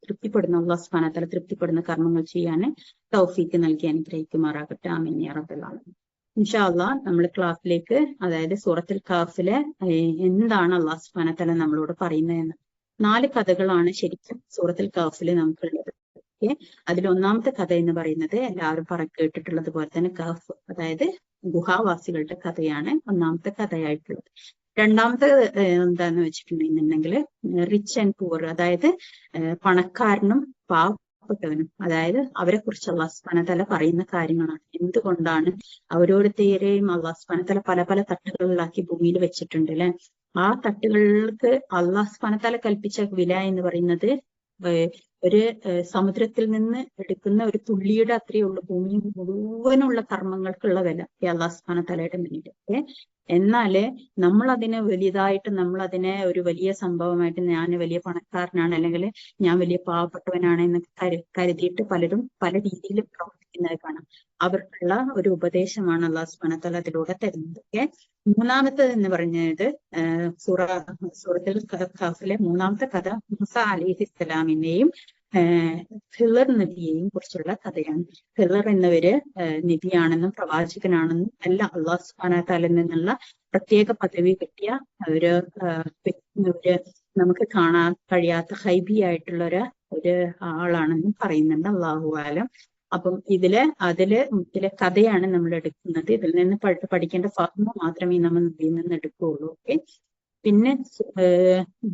തൃപ്തിപ്പെടുന്ന, അല്ലാഹു സുബ്ഹാനഹു വ തആല തൃപ്തിപ്പെടുന്ന കർമ്മങ്ങൾ ചെയ്യാന് തൗഫീക്ക് നൽകി അനുഗ്രഹിക്കുമാറാകട്ടെ. ആമീൻ യാ റബ്ബൽ ആലമീൻ. ഇൻഷാ അല്ലാഹ് നമ്മൾ ക്ലാസ്സിലേക്ക്, അതായത് സൂറത്തുൽ കഹ്ഫിലെ എന്താണ് അല്ലാഹു സുബ്ഹാനഹു വ തആല നമ്മളോട് പറയുന്നതെന്ന് 4 കഥകളാണ് ശരിക്കും സൂറത്തുൽ കഹ്ഫിൽ നമുക്കുള്ളത്. ഓക്കെ, അതിൽ ഒന്നാമത്തെ കഥ എന്ന് പറയുന്നത് എല്ലാവരും കേട്ടിട്ടുള്ളത് പോലെ തന്നെ കഹ്ഫ്, അതായത് ഗുഹാവാസികളുടെ കഥയാണ് ഒന്നാമത്തെ കഥയായിട്ടുള്ളത്. രണ്ടാമത്തെ എന്താന്ന് വെച്ചിട്ടുണ്ടെന്നുണ്ടെങ്കിൽ റിച്ച് ആൻഡ് പുവർ, അതായത് പണക്കാരനും പാവപ്പെട്ടവനും, അതായത് അവരെ കുറിച്ച് അല്ലാഹു സുബ്ഹാനഹു വ തആല പറയുന്ന കാര്യങ്ങളാണ്. എന്തുകൊണ്ടാണ് ഓരോരുത്തരെയും അല്ലാഹു സുബ്ഹാനഹു വ തആല പല പല തട്ടുകളിലാക്കി ഭൂമിയിൽ വെച്ചിട്ടുണ്ട് അല്ലെ. ആ തട്ടുകൾക്ക് അല്ലാഹു സുബ്ഹാനഹു വ തആല കൽപ്പിച്ച വില എന്ന് പറയുന്നത് ഒരു സമുദ്രത്തിൽ നിന്ന് എടുക്കുന്ന ഒരു തുള്ളിയുടെ അത്രയേ ഉള്ളൂ ഭൂമി മുഴുവനുള്ള കർമ്മങ്ങൾക്കുള്ള വില അല്ലാഹു സുബ്ഹാനഹു വ തആലയുടെ മുന്നിൽ. എന്നാല് നമ്മൾ അതിനെ വലുതായിട്ട്, നമ്മൾ അതിനെ ഒരു വലിയ സംഭവമായിട്ട്, ഞാൻ വലിയ പണക്കാരനാണ് അല്ലെങ്കിൽ ഞാൻ വലിയ പാവപ്പെട്ടവനാണ് എന്നൊക്കെ കരുതിയിട്ട് പലരും പല രീതിയിൽ പ്രവർത്തിക്കുന്നത് കാണാം. അവർക്കുള്ള ഒരു ഉപദേശമാണ് അല്ലാഹു സുബ്ഹാനഹു വ തആല അതിലൂടെ തരുന്നത്. ഓക്കെ, മൂന്നാമത്തെ എന്ന് പറഞ്ഞത് സൂറത്തുൽ കഹ്ഫിലെ മൂന്നാമത്തെ കഥ മൂസ അലൈഹിസ്സലാമിനെയും ഖിളർ നബിയെയും കുറിച്ചുള്ള കഥയാണ്. ഖിളർ എന്നവര് നബിയാണെന്നും പ്രവാചകനാണെന്നും എല്ലാം അല്ലാഹു സുബ്ഹാനഹു വ തആലയിൽ നിന്നുള്ള പ്രത്യേക പദവി കിട്ടിയ ഒരു നമുക്ക് കാണാൻ കഴിയാത്ത ഹൈബി ആയിട്ടുള്ള ഒരു ആളാണെന്നും പറയുന്നുണ്ട്. അല്ലാഹു ആലം. അപ്പം അതിലെ കഥയാണ് നമ്മൾ എടുക്കുന്നത്. ഇതിൽ നിന്ന് പഠിക്കേണ്ട ഫഹ്മ് മാത്രമേ നമ്മൾ ഇതിൽ നിന്ന് എടുക്കുകയുള്ളൂ. ഓക്കെ, പിന്നെ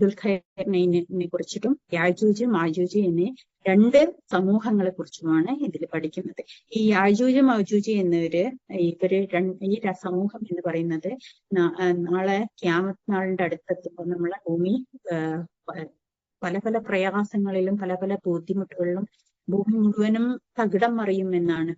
ദുൽഖൈനൈനെ കുറിച്ചിട്ടും യാജൂജ് മാജൂജ് എന്നീ 2 സമൂഹങ്ങളെ കുറിച്ചുമാണ് ഇതിൽ പഠിക്കുന്നത്. ഈ യാജൂജ് മൗജൂജ് എന്നിവര് ഈ സമൂഹം എന്ന് പറയുന്നത് നാളെ ഖിയാമത്ത് നാളിന്റെ അടുത്തെത്തുമ്പോൾ നമ്മളെ ഭൂമി പല പല പ്രയാസങ്ങളിലും പല പല ബുദ്ധിമുട്ടുകളിലും ഭൂമി മുഴുവനും തകിടം മറിയുമെന്നാണ്.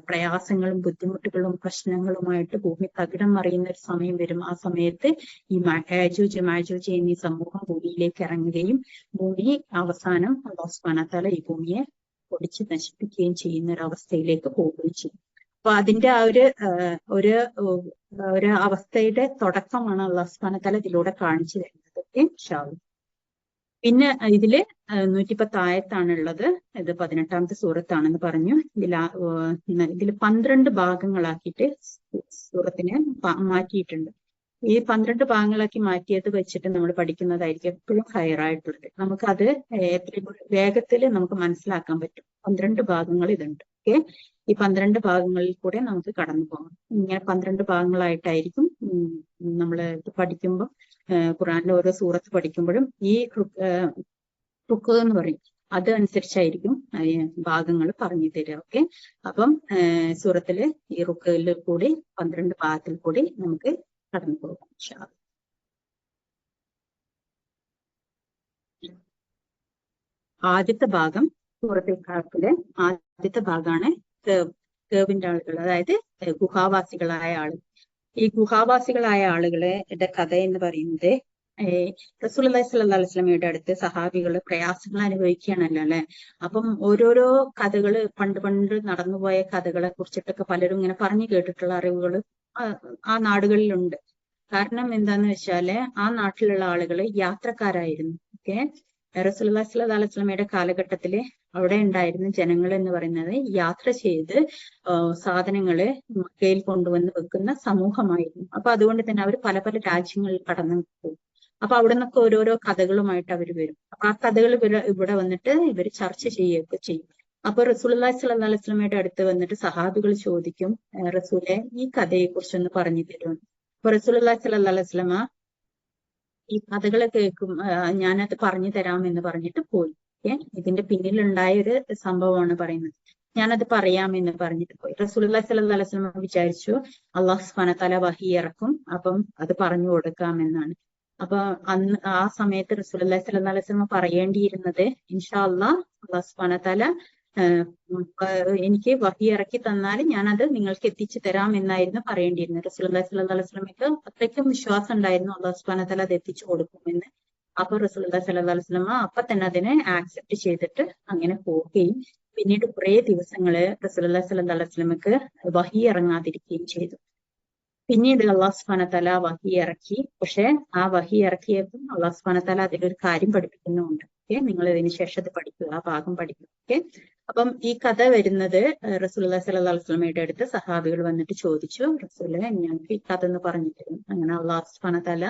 പ്രയാസങ്ങളും ബുദ്ധിമുട്ടുകളും പ്രശ്നങ്ങളുമായിട്ട് ഭൂമി തകിടം മറിയുന്ന ഒരു സമയം വരും. ആ സമയത്ത് ഈ ഹാജൂജ് മാജൂജ് എന്നീ സമൂഹം ഭൂമിയിലേക്ക് ഇറങ്ങുകയും ഭൂമി അവസാനം അല്ലാഹു സുബ്ഹാനഹു വ തആല ഈ ഭൂമിയെ പൊടിച്ച് നശിപ്പിക്കുകയും ചെയ്യുന്ന ഒരു അവസ്ഥയിലേക്ക് പോവുകയും ചെയ്യും. അപ്പൊ അതിന്റെ ആ ഒരു ഒരു അവസ്ഥയുടെ തുടക്കമാണ് അല്ലാഹു സുബ്ഹാനഹു വ തആല ഇതിലൂടെ കാണിച്ചു തരുന്നത്. ഇൻഷാ അല്ലാഹ്. പിന്നെ ഇതില് 110 ആയത്താണുള്ളത്. ഇത് 18ാമത്തെ സൂറത്താണെന്ന് പറഞ്ഞു. ഇതിൽ 12 ഭാഗങ്ങളാക്കിയിട്ട് സൂറത്തിനെ മാറ്റിയിട്ടുണ്ട്. ഈ 12 ഭാഗങ്ങളാക്കി മാറ്റിയത് വെച്ചിട്ട് നമ്മൾ പഠിക്കുന്നതായിരിക്കും എപ്പോഴും ഹയറായിട്ടുള്ളത്. നമുക്കത് എത്രയും വേഗത്തിൽ നമുക്ക് മനസ്സിലാക്കാൻ പറ്റും. 12 ഭാഗങ്ങൾ ഇതുണ്ട്. ഓക്കെ, ഈ 12 ഭാഗങ്ങളിൽ കൂടെ നമുക്ക് കടന്നു പോകാം. ഇങ്ങനെ 12 ഭാഗങ്ങളായിട്ടായിരിക്കും നമ്മൾ പഠിക്കുമ്പോൾ ഖുർആനിലെ ഓരോ സൂറത്ത് പഠിക്കുമ്പോഴും ഈ റുക്ക് എന്ന് പറയും, അത് അനുസരിച്ചായിരിക്കും ഭാഗങ്ങൾ പറഞ്ഞു തരിക. ഓക്കെ, അപ്പം സൂറത്തില് ഈ റുക്കിൽ കൂടി 12 ഭാഗത്തിൽ കൂടി നമുക്ക് കടന്നു പോകാം. ആദ്യത്തെ ഭാഗം സൂറത്തുൽ കഹ്ഫിലെ ആദ്യത്തെ ഭാഗമാണ് കേവിന്റെ ആളുകൾ, അതായത് ഗുഹാവാസികളായ ആളുകൾ. ഈ ഗുഹാവാസികളായ ആളുകളുടെ കഥ എന്ന് പറയുന്നത് റസൂലുള്ളാഹി സ്വല്ലല്ലാഹു അലൈഹി വസല്ലമയുടെ അടുത്ത് സഹാബികൾ പ്രയാസങ്ങൾ അനുഭവിക്കുകയാണല്ലോ അല്ലെ. അപ്പം ഓരോരോ കഥകള് പണ്ട് നടന്നുപോയ കഥകളെ കുറിച്ചിട്ടൊക്കെ പലരും ഇങ്ങനെ പറഞ്ഞു കേട്ടിട്ടുള്ള അറിവുകൾ ആ നാടുകളിലുണ്ട്. കാരണം എന്താന്ന് വെച്ചാല് ആ നാട്ടിലുള്ള ആളുകള് യാത്രക്കാരായിരുന്നു. ഓക്കെ, റസൂലുള്ളാഹി സ്വല്ലല്ലാഹു അലൈഹി വസല്ലമയുടെ കാലഘട്ടത്തില് അവിടെ ഉണ്ടായിരുന്ന ജനങ്ങൾ എന്ന് പറയുന്നത് യാത്ര ചെയ്ത് സാധനങ്ങള് മക്കയിൽ കൊണ്ടുവന്ന് വെക്കുന്ന സമൂഹമായിരുന്നു. അപ്പൊ അതുകൊണ്ട് തന്നെ അവർ പല പല രാജ്യങ്ങളിൽ കടന്നു പോകും. അപ്പൊ അവിടെ നിന്നൊക്കെ ഓരോരോ കഥകളുമായിട്ട് അവർ വരും. അപ്പൊ ആ കഥകൾ ഇവിടെ വന്നിട്ട് ഇവർ ചർച്ച ചെയ്യുകയൊക്കെ ചെയ്യും. അപ്പൊ റസൂലുള്ളാഹി സ്വല്ലല്ലാഹു അലൈഹി വസല്ലമയുടെ അടുത്ത് വന്നിട്ട് സഹാബികൾ ചോദിക്കും, റസൂലെ ഈ കഥയെ കുറിച്ചൊന്ന് പറഞ്ഞു തരുമോ? അപ്പൊ റസൂലുള്ളാഹി സ്വല്ലല്ലാഹു അലൈഹി വസല്ലമ ഈ കഥകൾ കേൾക്കും, ഞാനത് പറഞ്ഞു തരാമെന്ന് പറഞ്ഞിട്ട് പോയി. ഇതിന്റെ പിന്നിലുണ്ടായ ഒരു സംഭവമാണ് പറയുന്നത്. ഞാനത് പറയാമെന്ന് പറഞ്ഞിട്ട് പോയി. റസൂലുള്ളാഹി സ്വല്ലല്ലാഹു അലൈഹി വസല്ലം വിചാരിച്ചു അല്ലാഹു സുബ്ഹാനഹു വ തആല വഹി ഇറക്കും, അപ്പം അത് പറഞ്ഞു കൊടുക്കാമെന്നാണ്. അപ്പൊ അന്ന് ആ സമയത്ത് റസൂലുള്ളാഹി സ്വല്ലല്ലാഹു അലൈഹി വസല്ലം പറയേണ്ടിയിരുന്നത് ഇൻഷാ അല്ലാഹ് അല്ലാഹു സുബ്ഹാനഹു വ തആല എനിക്ക് വഹി ഇറക്കി തന്നാൽ ഞാനത് നിങ്ങൾക്ക് എത്തിച്ചു തരാം എന്നായിരുന്നു പറയേണ്ടിയിരുന്നത്. റസൂലുള്ളാഹി സ്വല്ലല്ലാഹു അലൈഹി വസല്ലമയ്ക്ക് അത്രയ്ക്കും വിശ്വാസം ഉണ്ടായിരുന്നു അല്ലാഹു സുബ്ഹാനഹു വ തആല അത് എത്തിച്ചു കൊടുക്കുമെന്ന്. അപ്പൊ റസൂലുള്ളാഹി സ്വല്ലല്ലാഹു അലൈഹി വസല്ലമ അപ്പൊ തന്നെ അതിനെ ആക്സെപ്റ്റ് ചെയ്തിട്ട് അങ്ങനെ പോവുകയും പിന്നീട് കുറെ ദിവസങ്ങള് റസൂലുള്ളാഹി സ്വല്ലല്ലാഹു അലൈഹി വസല്ലമക്ക് വഹി ഇറങ്ങാതിരിക്കുകയും ചെയ്തു. പിന്നീട് അല്ലാഹു സുബ്ഹാനഹു വ തആല വഹി ഇറക്കി. പക്ഷെ ആ വഹി ഇറക്കിയപ്പോൾ അല്ലാഹു സുബ്ഹാനഹു വ തആല അതിലൊരു കാര്യം പഠിപ്പിക്കുന്നുണ്ട്. ഓക്കെ, നിങ്ങൾ ഇതിന് ശേഷം അത് പഠിക്കുക, ആ ഭാഗം പഠിക്കുക. ഓക്കെ, അപ്പം ഈ കഥ വരുന്നത് റസൂലുള്ളാഹി സ്വല്ലല്ലാഹു അലൈഹി വസല്ലമയുടെ അടുത്ത് സഹാബികൾ വന്നിട്ട് ചോദിച്ചു, റസൂലെ ഞങ്ങൾക്ക് ഈ കഥ ഒന്ന് പറഞ്ഞു തരും. അങ്ങനെ അല്ലാഹു സുബ്ഹാനഹു വ തആല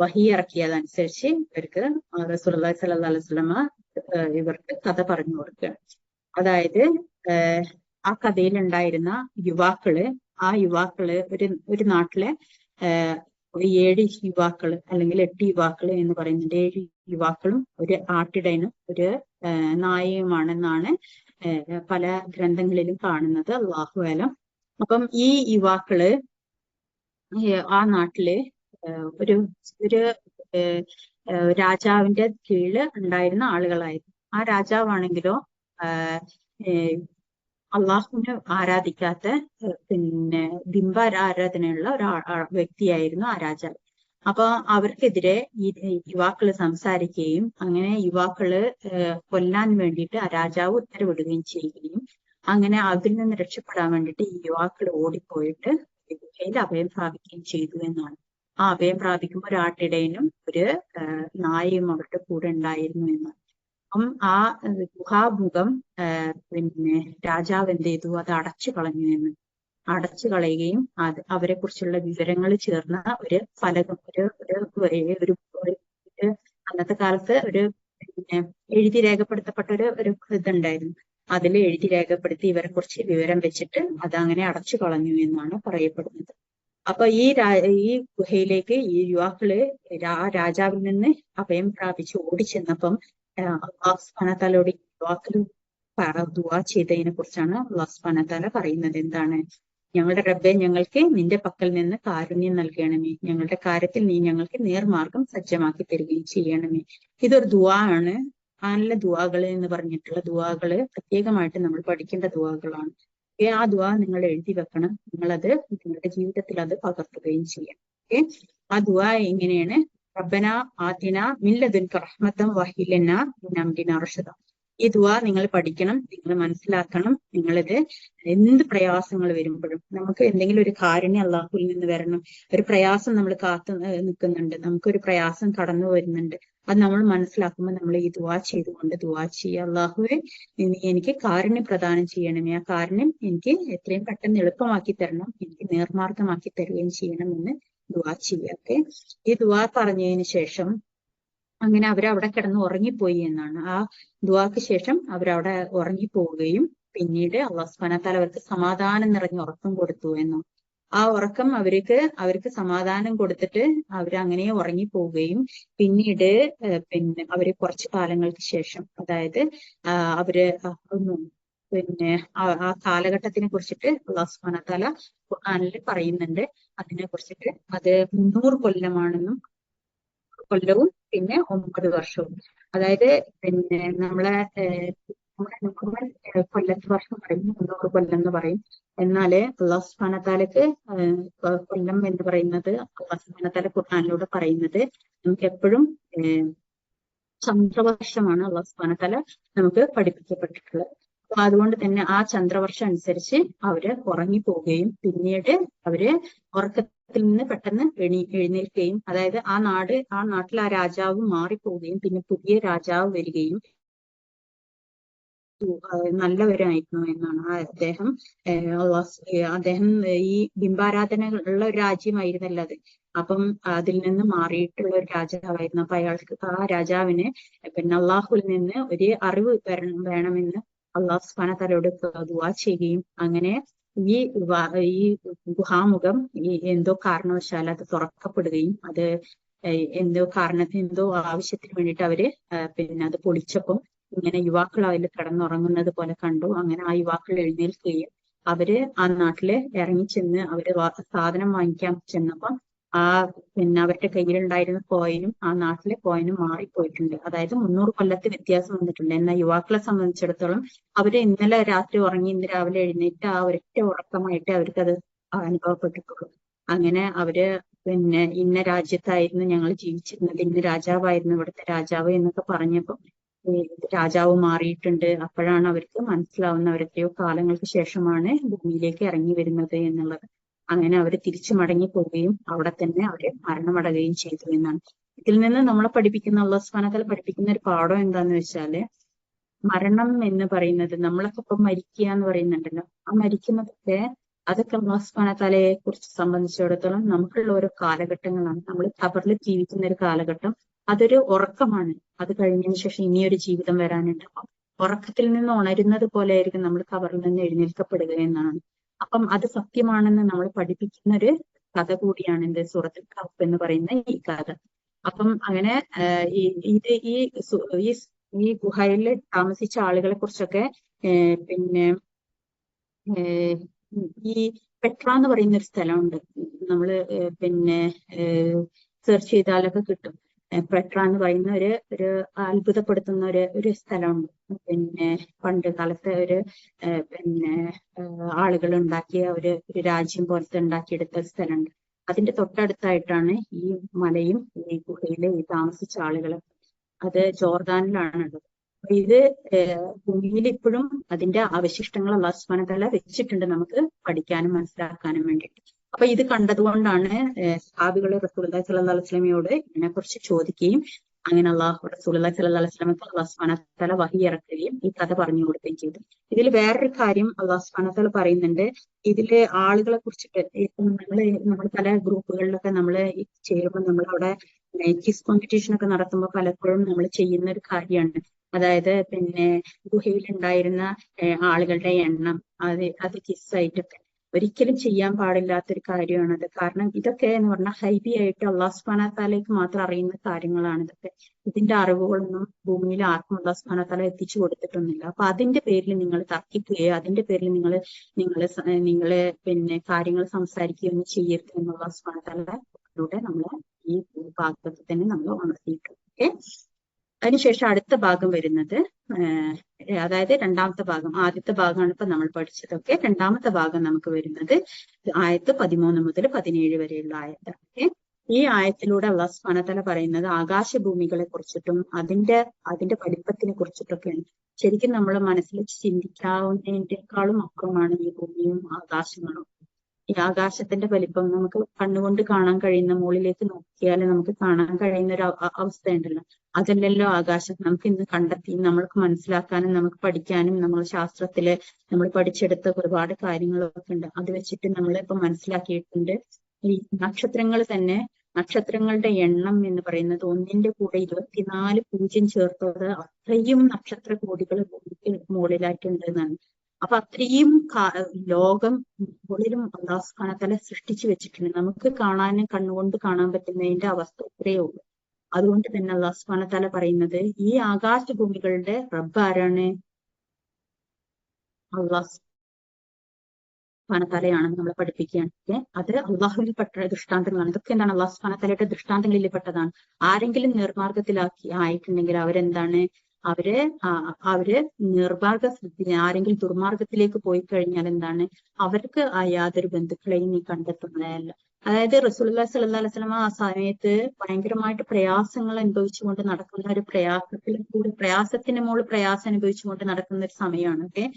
വഹി ഇറക്കിയതനുസരിച്ച് ഇവർക്ക് റസൂലുള്ളാഹി സ്വല്ലല്ലാഹു അലൈഹി വസല്ലമ ഇവർക്ക് കഥ പറഞ്ഞു കൊടുക്കുകയാണ്. അതായത് ആ കഥയിൽ ഉണ്ടായിരുന്ന യുവാക്കള്, ആ യുവാക്കള് ഒരു നാട്ടിലെ 7 യുവാക്കള് അല്ലെങ്കിൽ 8 യുവാക്കള് എന്ന് പറയുന്നുണ്ട്. 7 യുവാക്കളും ഒരു ആട്ടിടയനും ഒരു നായയുമാണെന്നാണ് പല ഗ്രന്ഥങ്ങളിലും കാണുന്നത്. അല്ലാഹു അലം. അപ്പം ഈ യുവാക്കള് ആ നാട്ടില് ഒരു രാജാവിന്റെ കീഴില് ഉണ്ടായിരുന്ന ആളുകളായിരുന്നു. ആ രാജാവാണെങ്കിലോ അള്ളാഹുവിനെ ആരാധിക്കാത്ത പിന്നെ ബിംബാരാധനയുള്ള ഒരു വ്യക്തിയായിരുന്നു ആ രാജാവ്. അപ്പൊ അവർക്കെതിരെ ഈ യുവാക്കള് സംസാരിക്കുകയും അങ്ങനെ യുവാക്കള് കൊല്ലാൻ വേണ്ടിയിട്ട് ആ രാജാവ് ഉത്തരവിടുകയും ചെയ്യുകയും അങ്ങനെ അതിൽ നിന്ന് രക്ഷപ്പെടാൻ വേണ്ടിയിട്ട് ഈ യുവാക്കൾ ഓടിപ്പോയിട്ട് ഗുഹയിൽ അഭയം പ്രാപിക്കുകയും ചെയ്തു എന്നാണ്. ആ അഭയം പ്രാപിക്കുമ്പോൾ ഒരു ആട്ടിടയനും ഒരു നായയും അവരുടെ കൂടെ ഉണ്ടായിരുന്നു എന്നാണ്. അപ്പം ആ ഗുഹാമുഖം പിന്നെ രാജാവ് എന്ത് ചെയ്തു, അത് അടച്ചു കളഞ്ഞു എന്ന്. അടച്ചു കളയുകയും അവരെ കുറിച്ചുള്ള വിവരങ്ങൾ ചേർന്ന ഒരു ഫലകം, ഒരു അന്നത്തെ കാലത്ത് ഒരു പിന്നെ എഴുതി രേഖപ്പെടുത്തപ്പെട്ട ഒരു ഇതുണ്ടായിരുന്നു. അതിൽ എഴുതി രേഖപ്പെടുത്തി ഇവരെ കുറിച്ച് വിവരം വെച്ചിട്ട് അതങ്ങനെ അടച്ചു കളഞ്ഞു എന്നാണ് പറയപ്പെടുന്നത്. അപ്പൊ ഈ ഗുഹയിലേക്ക് ഈ യുവാക്കള് രാജാവിൽ നിന്ന് അഭയം പ്രാപിച്ച് ഓടിച്ചെന്നപ്പം അല്ലാഹു സുബ്ഹാനഹു വ തആലയോട് യുവാക്കള് ദുആ ചെയ്തതിനെ കുറിച്ചാണ് അല്ലാഹു സുബ്ഹാനഹു വ തആല പറയുന്നത്. എന്താണ്? ഞങ്ങളുടെ റബ്ബേ, ഞങ്ങൾക്ക് നിന്റെ പക്കൽ നിന്ന് കാരുണ്യം നൽകണമേ, ഞങ്ങളുടെ കാര്യത്തിൽ നീ ഞങ്ങൾക്ക് നേർമാർഗം സജ്ജമാക്കി തരികയും ചെയ്യണമേ. ഇതൊരു ദുആ ആണ്. ഖുർആനിലെ ദുആകൾ എന്ന് പറഞ്ഞിട്ടുള്ള ദുആകള് പ്രത്യേകമായിട്ട് നമ്മൾ പഠിക്കേണ്ട ദുആകളാണ്. ആ ദുആ നിങ്ങൾ എഴുതി വെക്കണം. നിങ്ങളത് നിങ്ങളുടെ ജീവിതത്തിൽ അത് പകർത്തുകയും ചെയ്യാം. ഓക്കെ, ആ ദുആ എങ്ങനെയാണ്? റബ്ബന ആതിന മിൻ ലദുൻക റഹ്മത്തൻ വഹയ്യിൻ ലനാ മിൻ അംരിനാ റഷദ. ഈ ദുആ നിങ്ങൾ പഠിക്കണം, നിങ്ങൾ മനസ്സിലാക്കണം. നിങ്ങളിത് എന്ത് പ്രയാസങ്ങൾ വരുമ്പോഴും, നമുക്ക് എന്തെങ്കിലും ഒരു കാരുണ്യം അള്ളാഹുവിൽ നിന്ന് വരണം, ഒരു പ്രയാസം നമ്മൾ കാത്തു നിൽക്കുന്നുണ്ട്, നമുക്കൊരു പ്രയാസം കടന്നു വരുന്നുണ്ട്, അത് നമ്മൾ മനസ്സിലാക്കുമ്പോൾ നമ്മൾ ഈ ദുആ ചെയ്തുകൊണ്ട് ദുആ ചെയ്യുക. അള്ളാഹുവെ, നീ എനിക്ക് കാരുണ്യം പ്രദാനം ചെയ്യണമേ, ആ കാരുണ്യം എനിക്ക് എത്രയും പെട്ടെന്ന് എളുപ്പമാക്കി തരണം, എനിക്ക് നേർമാർഗമാക്കി തരുകയും ചെയ്യണം എന്ന് ദുആ ചെയ്യുക. ഓക്കെ, ഈ ദുആ പറഞ്ഞതിന് ശേഷം അങ്ങനെ അവരവിടെ കിടന്ന് ഉറങ്ങിപ്പോയി എന്നാണ്. ആ ദുആക്ക് ശേഷം അവരവിടെ ഉറങ്ങിപ്പോവുകയും പിന്നീട് അല്ലാഹു സുബ്ഹാനഹു വ തആല അവർക്ക് സമാധാനം നിറഞ്ഞ ഉറക്കം കൊടുത്തു എന്നും, ആ ഉറക്കം അവർക്ക് സമാധാനം കൊടുത്തിട്ട് അവരങ്ങനെ ഉറങ്ങിപ്പോവുകയും പിന്നീട് അവര് കുറച്ചു കാലങ്ങൾക്ക് ശേഷം, അതായത് അവര് പിന്നെ ആ കാലഘട്ടത്തിനെ കുറിച്ചിട്ട് അല്ലാഹു സുബ്ഹാനഹു വ തആല ഖുർആനിൽ പറയുന്നുണ്ട്. അതിനെ കുറിച്ചിട്ട് അത് 300 കൊല്ലമാണെന്നും, കൊല്ലവും പിന്നെ 9 വർഷവും. അതായത് നമ്മളെ നോർമൽ കൊല്ലത്ത് വർഷം പറയും 300 കൊല്ലം എന്ന് പറയും. എന്നാല് അല്ലാഹു സുബ്ഹാനഹു വ തആലക്ക് കൊല്ലം എന്ന് പറയുന്നത്, അല്ലാഹു സുബ്ഹാനഹു വ തആല ഖുർആനിലൂടെ പറയുന്നത് നമുക്ക് എപ്പോഴും ചന്ദ്രവർഷമാണ് അല്ലാഹു സുബ്ഹാനഹു വ തആല നമുക്ക് പഠിപ്പിക്കപ്പെട്ടിട്ടുള്ളത്. അപ്പൊ അതുകൊണ്ട് തന്നെ ആ ചന്ദ്രവർഷം അനുസരിച്ച് അവര് ഉറങ്ങിപ്പോവുകയും പിന്നീട് അവര് ഉറക്കത്തിൽ നിന്ന് പെട്ടെന്ന് എഴുന്നേൽക്കുകയും, അതായത് ആ നാട്ടിൽ ആ രാജാവ് മാറിപ്പോവുകയും പിന്നെ പുതിയ രാജാവ് വരികയും നല്ലവരായിരുന്നു എന്നാണ്. അദ്ദേഹം ഈ ബിംബാരാധന ഉള്ള ഒരു രാജ്യമായിരുന്നല്ലോ അത്. അപ്പം അതിൽ നിന്ന് മാറിയിട്ടുള്ള ഒരു രാജാവായിരുന്നു. അപ്പൊ ആ രാജാവിന് അള്ളാഹുവിൽ നിന്ന് ഒരു അറിവ് വേണമെന്ന് അള്ളാഹു സുബ്ഹാനഹു വ തആലയോട് ദുആ ചെയ്യുകയും, അങ്ങനെ ഈ ഗുഹാമുഖം എന്തോ കാരണവശാൽ അത് തുറക്കപ്പെടുകയും, അത് എന്തോ ആവശ്യത്തിന് വേണ്ടിയിട്ട് അവര് അത് പൊളിച്ചപ്പം ഇങ്ങനെ യുവാക്കൾ അതിൽ കിടന്നുറങ്ങുന്നത് പോലെ കണ്ടു. അങ്ങനെ ആ യുവാക്കൾ എഴുന്നേൽക്കുകയും അവര് ആ നാട്ടില് ഇറങ്ങിച്ചെന്ന് അവര് സാധനം വാങ്ങിക്കാൻ ചെന്നപ്പം അവരുടെ കയ്യിലുണ്ടായിരുന്ന കോയിനും ആ നാട്ടിലെ കോയിനും മാറിപ്പോയിട്ടുണ്ട്. അതായത് 300 കൊല്ലത്തെ വ്യത്യാസം വന്നിട്ടുണ്ട്. എന്നാൽ യുവാക്കളെ സംബന്ധിച്ചിടത്തോളം അവര് ഇന്നലെ രാത്രി ഉറങ്ങി ഇന്ന് രാവിലെ എഴുന്നേറ്റ് ആ ഒരൊറ്റ ഉറക്കമായിട്ട് അവർക്കത് അനുഭവപ്പെട്ടിട്ടുള്ളൂ. അങ്ങനെ അവര് ഇന്ന രാജ്യത്തായിരുന്നു ഞങ്ങൾ ജീവിച്ചിരുന്നത്, ഇന്ന രാജാവായിരുന്നു ഇവിടുത്തെ രാജാവ് എന്നൊക്കെ പറഞ്ഞപ്പോൾ രാജാവ് മാറിയിട്ടുണ്ട്. അപ്പോഴാണ് അവർക്ക് മനസ്സിലാവുന്ന, അവരെത്രയോ കാലങ്ങൾക്ക് ശേഷമാണ് ഭൂമിയിലേക്ക് ഇറങ്ങി വരുന്നത് എന്നുള്ളത്. അങ്ങനെ അവർ തിരിച്ചു മടങ്ങി പോവുകയും അവിടെ തന്നെ അവര് മരണമടയുകയും ചെയ്തു എന്നാണ്. ഇതിൽ നിന്ന് നമ്മളെ പഠിപ്പിക്കുന്ന, അല്ലാഹു സുബ്ഹാനഹു വ തആല പഠിപ്പിക്കുന്ന ഒരു പാഠം എന്താന്ന് വെച്ചാല്, മരണം എന്ന് പറയുന്നത്, നമ്മളൊക്കെ ഇപ്പം മരിക്കുക എന്ന് പറയുന്നുണ്ടല്ലോ, ആ മരിക്കുന്നതൊക്കെ അതൊക്കെ അല്ലാഹു സുബ്ഹാനഹു വ തആലയെ കുറിച്ച് സംബന്ധിച്ചിടത്തോളം നമുക്കുള്ള ഓരോ കാലഘട്ടങ്ങളാണ്. നമ്മൾ ഖബറിൽ ജീവിക്കുന്ന ഒരു കാലഘട്ടം, അതൊരു ഉറക്കമാണ്. അത് കഴിഞ്ഞതിന് ശേഷം ഇനിയൊരു ജീവിതം വരാനുണ്ട്. അപ്പം ഉറക്കത്തിൽ നിന്ന് ഉണരുന്നത് പോലെ ആയിരിക്കും നമ്മൾ ഖബറിൽ നിന്ന് എഴുന്നേൽക്കപ്പെടുക എന്നാണ്. അപ്പം അത് സത്യമാണെന്ന് നമ്മൾ പഠിപ്പിക്കുന്ന ഒരു കഥ കൂടിയാണ് എന്ത് സൂറത്തുൽ കഹ്ഫ് എന്ന് പറയുന്ന ഈ കഥ. അപ്പം അങ്ങനെ ഈ ഗുഹയിൽ താമസിച്ച ആളുകളെ കുറിച്ചൊക്കെ ഈ പെട്ര എന്ന് പറയുന്ന ഒരു സ്ഥലമുണ്ട്. നമ്മള് സെർച്ച് ചെയ്താലൊക്കെ കിട്ടും. പെട്ര എന്ന് പറയുന്ന ഒരു അത്ഭുതപ്പെടുത്തുന്ന ഒരു സ്ഥലമുണ്ട്. പണ്ട് കാലത്തെ ആളുകൾ ഉണ്ടാക്കിയ ഒരു രാജ്യം പോലത്തെ ഉണ്ടാക്കിയെടുത്ത സ്ഥലമുണ്ട്. അതിന്റെ തൊട്ടടുത്തായിട്ടാണ് ഈ മലയും ഈ ഗുഹയിലെ ഈ താമസിച്ച ആളുകൾ. അത് ജോർദാനിലാണുള്ളത്. ഇത് ഭൂമിയിൽ ഇപ്പോഴും അതിന്റെ അവശിഷ്ടങ്ങൾ അല്ലാഹു സുബ്ഹാനഹു വ തആല വെച്ചിട്ടുണ്ട് നമുക്ക് പഠിക്കാനും മനസ്സിലാക്കാനും വേണ്ടിയിട്ട്. അപ്പൊ ഇത് കണ്ടതുകൊണ്ടാണ് സഹാബികൾ റസൂലുള്ളാഹി സ്വല്ലല്ലാഹു അലൈഹി വസല്ലമയോട് ഇതിനെക്കുറിച്ച് ചോദിക്കുകയും അങ്ങനെ റസൂലുള്ളാഹി സ്വല്ലല്ലാഹു അലൈഹി വസല്ലമക്ക് അല്ലാഹു സുബ്ഹാനഹു വ തആല വഹി ഇറക്കുകയും ഈ കഥ പറഞ്ഞു കൊടുക്കുകയും ചെയ്തു. ഇതിൽ വേറൊരു കാര്യം അല്ലാഹു സുബ്ഹാനഹു വ തആല പറയുന്നുണ്ട്. ഇതില് ആളുകളെ കുറിച്ചിട്ട് നമ്മൾ പല ഗ്രൂപ്പുകളിലൊക്കെ നമ്മൾ ചേരുമ്പോൾ നമ്മളവിടെ ക്വിസ് കോമ്പറ്റീഷൻ ഒക്കെ നടത്തുമ്പോൾ പലപ്പോഴും നമ്മൾ ചെയ്യുന്ന ഒരു കാര്യമാണ്. അതായത് ഗുഹയിൽ ഉണ്ടായിരുന്ന ആളുകളുടെ എണ്ണം അത് ക്വിസായിട്ടൊക്കെ ഒരിക്കലും ചെയ്യാൻ പാടില്ലാത്തൊരു കാര്യമാണത്. കാരണം ഇതൊക്കെ എന്ന് പറഞ്ഞാൽ ഹൈബി ആയിട്ട് അല്ലാഹു സുബ്ഹാനഹു വ തആലയ്ക്ക് മാത്രം അറിയുന്ന കാര്യങ്ങളാണ് ഇതൊക്കെ. ഇതിന്റെ അറിവുകളൊന്നും ഭൂമിയിൽ ആർക്കും അല്ലാഹു സുബ്ഹാനഹു വ തആല എത്തിച്ചു കൊടുത്തിട്ടൊന്നുമില്ല. അപ്പൊ അതിന്റെ പേരിൽ നിങ്ങൾ തർക്കിക്കുകയോ അതിന്റെ പേരിൽ നിങ്ങള് കാര്യങ്ങൾ സംസാരിക്കുകയോ ഒന്നും ചെയ്യരുത് എന്ന് അല്ലാഹു സുബ്ഹാനഹു വ തആലയിലൂടെ നമ്മൾ ഈ ഭാഗത്ത് തന്നെ നമ്മൾ ഉണർത്തിയിട്ടുണ്ട്. ഓക്കെ, അതിനുശേഷം അടുത്ത ഭാഗം വരുന്നത് അതായത് രണ്ടാമത്തെ ഭാഗം. ആദ്യത്തെ ഭാഗമാണ് ഇപ്പൊ നമ്മൾ പഠിച്ചതൊക്കെ. രണ്ടാമത്തെ ഭാഗം നമുക്ക് വരുന്നത് ആയത്ത് 13 മുതൽ 17 വരെയുള്ള ആയത്താണ്. ഈ ആയത്തിലൂടെ അല്ലാഹു സുബ്ഹാനഹു വ തആല പറയുന്നത് ആകാശഭൂമികളെ കുറിച്ചിട്ടും അതിന്റെ വലിപ്പത്തിനെ കുറിച്ചിട്ടൊക്കെയാണ്. ശരിക്കും നമ്മളെ മനസ്സിൽ ചിന്തിക്കാവുന്നതിനേക്കാളും അപ്പുറമാണ് ഈ ഭൂമിയും ആകാശങ്ങളും. ഈ ആകാശത്തിന്റെ വലിപ്പം നമുക്ക് കണ്ണുകൊണ്ട് കാണാൻ കഴിയുന്ന, മുകളിലേക്ക് നോക്കിയാൽ നമുക്ക് കാണാൻ കഴിയുന്ന ഒരു അവസ്ഥയുണ്ടല്ലോ. അതല്ലല്ലോ ആകാശം. നമുക്ക് ഇന്ന് കണ്ടെത്തി നമ്മൾക്ക് മനസ്സിലാക്കാനും നമുക്ക് പഠിക്കാനും നമ്മൾ ശാസ്ത്രത്തില് നമ്മൾ പഠിച്ചെടുത്ത ഒരുപാട് കാര്യങ്ങളൊക്കെ ഉണ്ട്. അത് വെച്ചിട്ട് നമ്മളിപ്പോ മനസ്സിലാക്കിയിട്ടുണ്ട്. ഈ നക്ഷത്രങ്ങൾ തന്നെ, നക്ഷത്രങ്ങളുടെ എണ്ണം എന്ന് പറയുന്നത് 1ന്റെ കൂടെ 24 പൂജ്യം ചേർത്തത് അത്രയും നക്ഷത്ര കോടികൾ ഭൂമിക്ക് മുകളിലായിട്ടുണ്ട് എന്നാണ്. അപ്പൊ അത്രയും ലോകം മുകളിലും അല്ലാഹു സുബ്ഹാനഹു വ തആല സൃഷ്ടിച്ചു വെച്ചിട്ടുണ്ട്. നമുക്ക് കണ്ണുകൊണ്ട് കാണാൻ പറ്റുന്നതിന്റെ അവസ്ഥ ഇത്രയേ ഉള്ളൂ. അതുകൊണ്ട് തന്നെ അല്ലാഹു സുബ്ഹാനഹു വ തആല പറയുന്നത് ഈ ആകാശഭൂമികളുടെ റബ്ബ് ആരാണ്? അല്ലാഹു സുബ്ഹാനഹു വ തആലയാണ് നമ്മളെ പഠിപ്പിക്കുകയാണ്. അത് അള്ളാഹുവിൽപ്പെട്ട ദൃഷ്ടാന്തങ്ങളാണ്. ഇതൊക്കെ എന്താണ്? അല്ലാഹു സുബ്ഹാനഹു വ തആലയുടെ ദൃഷ്ടാന്തങ്ങളിൽ പെട്ടതാണ്. ആരെങ്കിലും ആയിട്ടുണ്ടെങ്കിൽ അവരെന്താണ്? അവര് നിർമാർഗ, ആരെങ്കിലും ദുർമാർഗത്തിലേക്ക് പോയി കഴിഞ്ഞാൽ എന്താണ്? അവർക്ക് യാതൊരു ബന്ധുക്കളെയും നീ കണ്ടെത്തുന്നതല്ല. അതായത് റസൂലുള്ളാഹി സ്വല്ലല്ലാഹു അലൈഹി വസല്ലം ആ സമയത്ത് ഭയങ്കരമായിട്ട് പ്രയാസങ്ങൾ അനുഭവിച്ചുകൊണ്ട് നടക്കുന്ന ഒരു പ്രയാസത്തിന് മുകളിൽ പ്രയാസം അനുഭവിച്ചുകൊണ്ട് നടക്കുന്ന ഒരു സമയമാണ്. ഓക്കെ,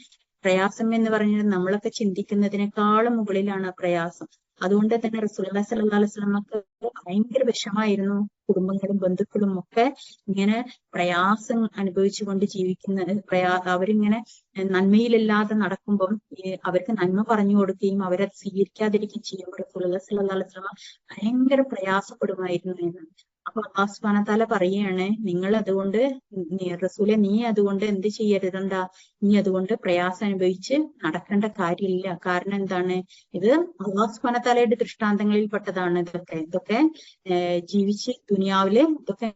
പ്രയാസം എന്ന് പറഞ്ഞാൽ നമ്മളൊക്കെ ചിന്തിക്കുന്നതിനേക്കാളും മുകളിലാണ് പ്രയാസം. അതുകൊണ്ട് തന്നെ റസൂലുള്ളാഹി സ്വല്ലല്ലാഹു അലൈഹി വസല്ലമക്ക് ഭയങ്കര വിഷമായിരുന്നു. കുടുംബങ്ങളും ബന്ധുക്കളും ഒക്കെ ഇങ്ങനെ പ്രയാസം അനുഭവിച്ചുകൊണ്ട് അവരിങ്ങനെ നന്മയിലില്ലാതെ നടക്കുമ്പം അവർക്ക് നന്മ പറഞ്ഞു കൊടുക്കുകയും അവരെ സ്വീകരിക്കാതിരിക്കുകയും ചെയ്യുമ്പോൾ റസൂലുള്ളാഹി സ്വല്ലല്ലാഹു അലൈഹി വസല്ലം ഭയങ്കര പ്രയാസപ്പെടുമായിരുന്നു എന്നാണ്. അപ്പൊ അല്ലാഹു സുബ്ഹാനഹു വ തആല പറയുകയാണ്, നിങ്ങൾ അതുകൊണ്ട് റസൂലെ നീ അതുകൊണ്ട് എന്ത് ചെയ്യരുതെന്താ? നീ അതുകൊണ്ട് പ്രയാസം അനുഭവിച്ച് നടക്കേണ്ട കാര്യമില്ല. കാരണം എന്താണ്? ഇത് അല്ലാഹു സുബ്ഹാനഹു വ തആലയുടെ ദൃഷ്ടാന്തങ്ങളിൽ പെട്ടതാണ്. ഇതൊക്കെ ജീവിച്ച് ദുനിയാവില് ഇതൊക്കെ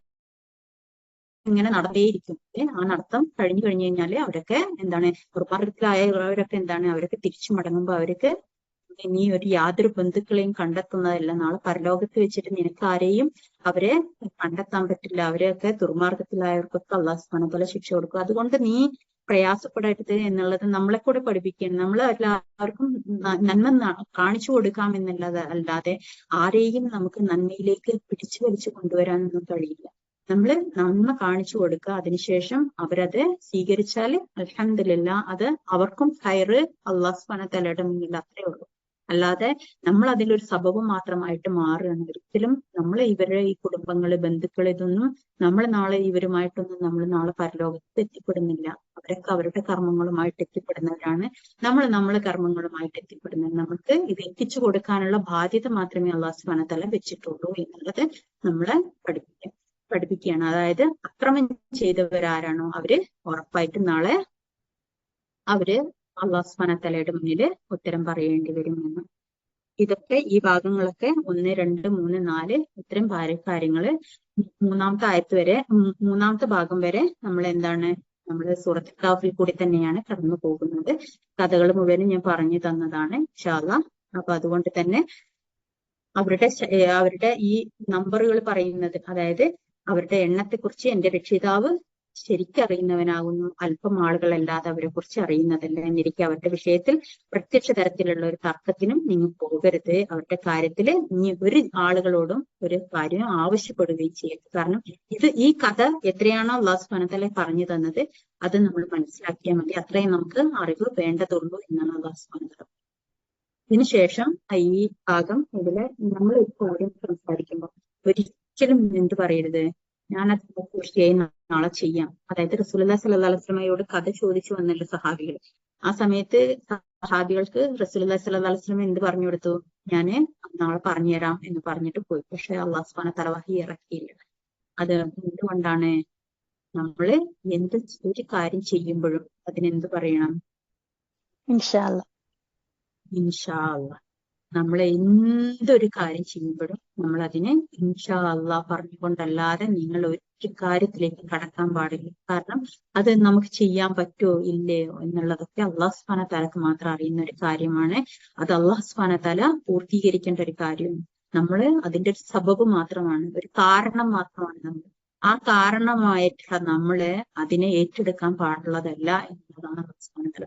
ഇങ്ങനെ നടന്നേയിരിക്കും. ആ നടത്തം കഴിഞ്ഞു കഴിഞ്ഞാല് അവരൊക്കെ എന്താണ്? ദുർമാർഗത്തിലായവരൊക്കെ എന്താണ്? അവരൊക്കെ തിരിച്ചു മടങ്ങുമ്പോ അവർക്ക് നീ യാതൊരു ബന്ധുക്കളെയും കണ്ടെത്തുന്നതല്ല. നാളെ പരലോകത്ത് വെച്ചിട്ട് നിനക്ക് ആരെയും അവരെ കണ്ടെത്താൻ പറ്റില്ല. അവരെയൊക്കെ ദുർമാർഗത്തിലായവർക്കൊക്കെ അല്ലാഹു സുബ്ഹാനഹു വ തആല ശിക്ഷ കൊടുക്കും. അതുകൊണ്ട് നീ പ്രയാസപ്പെടരുത് എന്നുള്ളത് നമ്മളെ കൂടെ പഠിപ്പിക്കുകയാണ്. നമ്മൾ എല്ലാവർക്കും നന്മ കാണിച്ചു കൊടുക്കാം അല്ലാതെ ആരെയും നമുക്ക് നന്മയിലേക്ക് പിടിച്ചു വലിച്ചു കൊണ്ടുവരാനൊന്നും കഴിയില്ല. നമ്മള് നന്മ കാണിച്ചു കൊടുക്കുക. അതിനുശേഷം അവരത് സ്വീകരിച്ചാൽ അൽഹംദുലില്ലാഹ്, അത് അവർക്കും ഖൈറ് അല്ലാഹു സുബ്ഹാനഹു വ തആലയുടെ മുന്നിൽ. അത്രേ ഉള്ളൂ. അല്ലാതെ നമ്മൾ അതിലൊരു സബബ് മാത്രമായിട്ട് മാറുകയാണ്. ഒരിക്കലും നമ്മൾ ഇവരുടെ ഈ കുടുംബങ്ങള്, ബന്ധുക്കൾ, ഇതൊന്നും നമ്മൾ നാളെ ഇവരുമായിട്ടൊന്നും നമ്മൾ നാളെ പരലോകത്ത് എത്തിപ്പെടുന്നില്ല. അവരൊക്കെ അവരുടെ കർമ്മങ്ങളുമായിട്ട് എത്തിപ്പെടുന്നവരാണ്. നമ്മളെ കർമ്മങ്ങളുമായിട്ട് എത്തിപ്പെടുന്നത്. നമുക്ക് ഇത് എത്തിച്ചു കൊടുക്കാനുള്ള ബാധ്യത മാത്രമേ അല്ലാഹു സുബ്ഹാനഹു വ തആല വെച്ചിട്ടുള്ളൂ എന്നുള്ളത് നമ്മളെ പഠിപ്പിക്കുകയാണ്. അതായത് അക്രമം ചെയ്തവരാരാണോ അവര് ഉറപ്പായിട്ടും നാളെ അവര് അല്ലാഹു സുബ്ഹാനഹു വ തആലയുടെ മുന്നിൽ ഉത്തരം പറയേണ്ടി വരും എന്ന്. ഇതൊക്കെ ഈ ഭാഗങ്ങളൊക്കെ 1, 2, 3, 4 ഇത്തരം കാര്യങ്ങള് മൂന്നാമത്തെ ആയത്ത് വരെ, മൂന്നാമത്തെ ഭാഗം വരെ നമ്മൾ എന്താണ്? നമ്മൾ സൂറത്തുൽ കഹ്ഫിൽ കൂടി തന്നെയാണ് കടന്നു പോകുന്നത്. കഥകൾ മുഴുവനും ഞാൻ പറഞ്ഞു തന്നതാണ് ഇൻഷാ അല്ലാഹ്. അപ്പൊ അതുകൊണ്ട് തന്നെ അവരുടെ ഈ നമ്പറുകൾ പറയുന്നത്, അതായത് അവരുടെ എണ്ണത്തെക്കുറിച്ച് എന്റെ രക്ഷിതാവ് ശരിക്കറിയുന്നവനാകുന്നു, അല്പം ആളുകളല്ലാതെ അവരെ കുറിച്ച് അറിയുന്നതല്ല എന്നിരിക്കെ അവരുടെ വിഷയത്തിൽ പ്രത്യക്ഷ തരത്തിലുള്ള ഒരു തർക്കത്തിനും നിങ്ങൾ പോകരുത്. അവരുടെ കാര്യത്തില് ഇനി ഒരു ആളുകളോടും ഒരു കാര്യം ആവശ്യപ്പെടുകയും ചെയ്യരുത്. കാരണം ഈ കഥ എത്രയാണോ അല്ലാഹു സുബ്ഹാനഹു വ തആല പറഞ്ഞു തന്നത് അത് നമ്മൾ മനസ്സിലാക്കിയാൽ മതി. അത്രയും നമുക്ക് അറിവ് വേണ്ടതുള്ളൂ എന്നാണ് അല്ലാഹു സുബ്ഹാനഹു വ തആല. ഇതിനുശേഷം ഈ ഭാഗം ഇതില് നമ്മൾ ഇപ്പോൾ സംസാരിക്കുമ്പോൾ ഒരിക്കലും എന്ത് പറയരുത്, ഞാനത് തീർച്ചയായും നാളെ ചെയ്യാം. അതായത് റസൂലുള്ളാഹി സ്വല്ലല്ലാഹു അലൈഹി വസല്ലമയോട് കഥ ചോദിച്ചു വന്നല്ലോ സഹാബികൾ. ആ സമയത്ത് സഹാബികൾക്ക് റസൂലുള്ളാഹി സ്വല്ലല്ലാഹു അലൈഹി വസല്ലം എന്ത് പറഞ്ഞു കൊടുത്തു? ഞാന് നാളെ പറഞ്ഞുതരാം എന്ന് പറഞ്ഞിട്ട് പോയി. പക്ഷെ അല്ലാഹു സുബ്ഹാനഹു വ തആല വഹി ഇറക്കിയില്ല. അത് എന്തുകൊണ്ടാണ്? നമ്മള് ഒരു കാര്യം ചെയ്യുമ്പോഴും അതിനെന്ത് പറയണം? ഇൻഷാ അല്ലാഹ്. ഇൻഷാ അല്ലാഹ്. നമ്മൾ എന്തൊരു കാര്യം ചെയ്യുമ്പോഴും നമ്മൾ അതിനെ ഇൻഷാ അല്ലാഹ് പറഞ്ഞുകൊണ്ടല്ലാതെ നിങ്ങൾ ഒരു കാര്യത്തിലേക്ക് കടക്കാൻ പാടില്ല. കാരണം അത് നമുക്ക് ചെയ്യാൻ പറ്റുമോ ഇല്ലയോ എന്നുള്ളതൊക്കെ അല്ലാഹു സുബ്ഹാനഹു വ തആലക്ക് മാത്രം അറിയുന്ന ഒരു കാര്യമാണ്. അത് അല്ലാഹു സുബ്ഹാനഹു വ തആല പൂർത്തീകരിക്കേണ്ട ഒരു കാര്യമാണ്. നമ്മള് അതിന്റെ ഒരു സബബ് മാത്രമാണ്, ഒരു കാരണം മാത്രമാണ് നമ്മൾ. ആ കാരണമായിട്ടുള്ള നമ്മള് അതിനെ ഏറ്റെടുക്കാൻ പാടുള്ളതല്ല എന്നുള്ളതാണ് അല്ലാഹു സുബ്ഹാനഹു വ തആല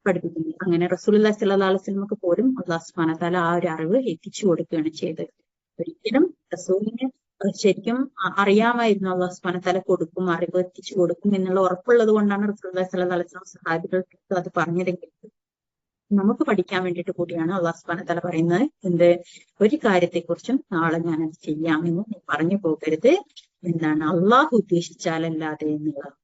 പഠിപ്പിക്കുന്നത്. അങ്ങനെ റസൂലുള്ളാഹി സ്വല്ലല്ലാഹു അലൈഹി വസല്ലമക്ക് പോലും അല്ലാഹു സുബ്ഹാനഹു വ തആല ആ ഒരു അറിവ് എത്തിച്ചു കൊടുക്കുകയാണ് ചെയ്തത്. ഒരിക്കലും റസൂലിന് ശരിക്കും അറിയാമായിരുന്നു അല്ലാഹു സുബ്ഹാനഹു വ തആല കൊടുക്കും, അറിവ് എത്തിച്ചു കൊടുക്കും എന്നുള്ള ഉറപ്പുള്ളത് കൊണ്ടാണ് റസൂലുള്ളാഹി സ്വല്ലല്ലാഹു അലൈഹി വസല്ലം സഹാബികൾക്ക് അത് പറഞ്ഞതെങ്കിൽ നമുക്ക് പഠിക്കാൻ വേണ്ടിയിട്ട് കൂടിയാണ് അല്ലാഹു സുബ്ഹാനഹു വ തആല പറയുന്നത്, എന്ത് ഒരു കാര്യത്തെക്കുറിച്ചും നാളെ ഞാൻ അത് ചെയ്യാമെന്ന് നീ പറഞ്ഞു പോകരുത്, എന്താണ് അള്ളാഹു ഉദ്ദേശിച്ചാലല്ലാതെ എന്നുള്ളത്.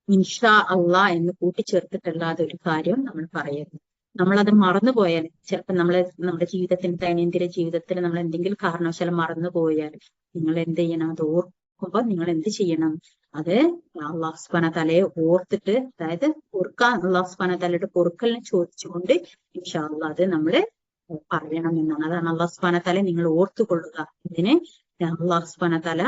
ഇൻഷാ അള്ളാ എന്ന് കൂട്ടിച്ചേർത്തിട്ടല്ലാതെ ഒരു കാര്യം നമ്മൾ പറയരുത്. നമ്മളത് മറന്നുപോയാൽ, ചിലപ്പോൾ നമ്മുടെ ജീവിതത്തിന് ദൈനംദിന ജീവിതത്തിൽ നമ്മൾ എന്തെങ്കിലും കാരണവശാലും മറന്നുപോയാൽ നിങ്ങൾ എന്ത് ചെയ്യണം? അത് ഓർക്കുമ്പോൾ നിങ്ങൾ എന്ത് ചെയ്യണം? അത് അല്ലാഹു സുബ്ഹാനഹു വ തആലയെ ഓർത്തിട്ട്, അതായത് അല്ലാഹു സുബ്ഹാനഹു വ തആലയുടെ പൊറുക്കലിനെ ചോദിച്ചുകൊണ്ട് ഇൻഷാ അള്ളാ അത് നമ്മള് പറയണം എന്നാണ്. അതാണ് അല്ലാഹു സുബ്ഹാനഹു വ തആല നിങ്ങൾ ഓർത്തുകൊള്ളുക, ഇതിനെ അല്ലാഹു സുബ്ഹാനഹു വ തആല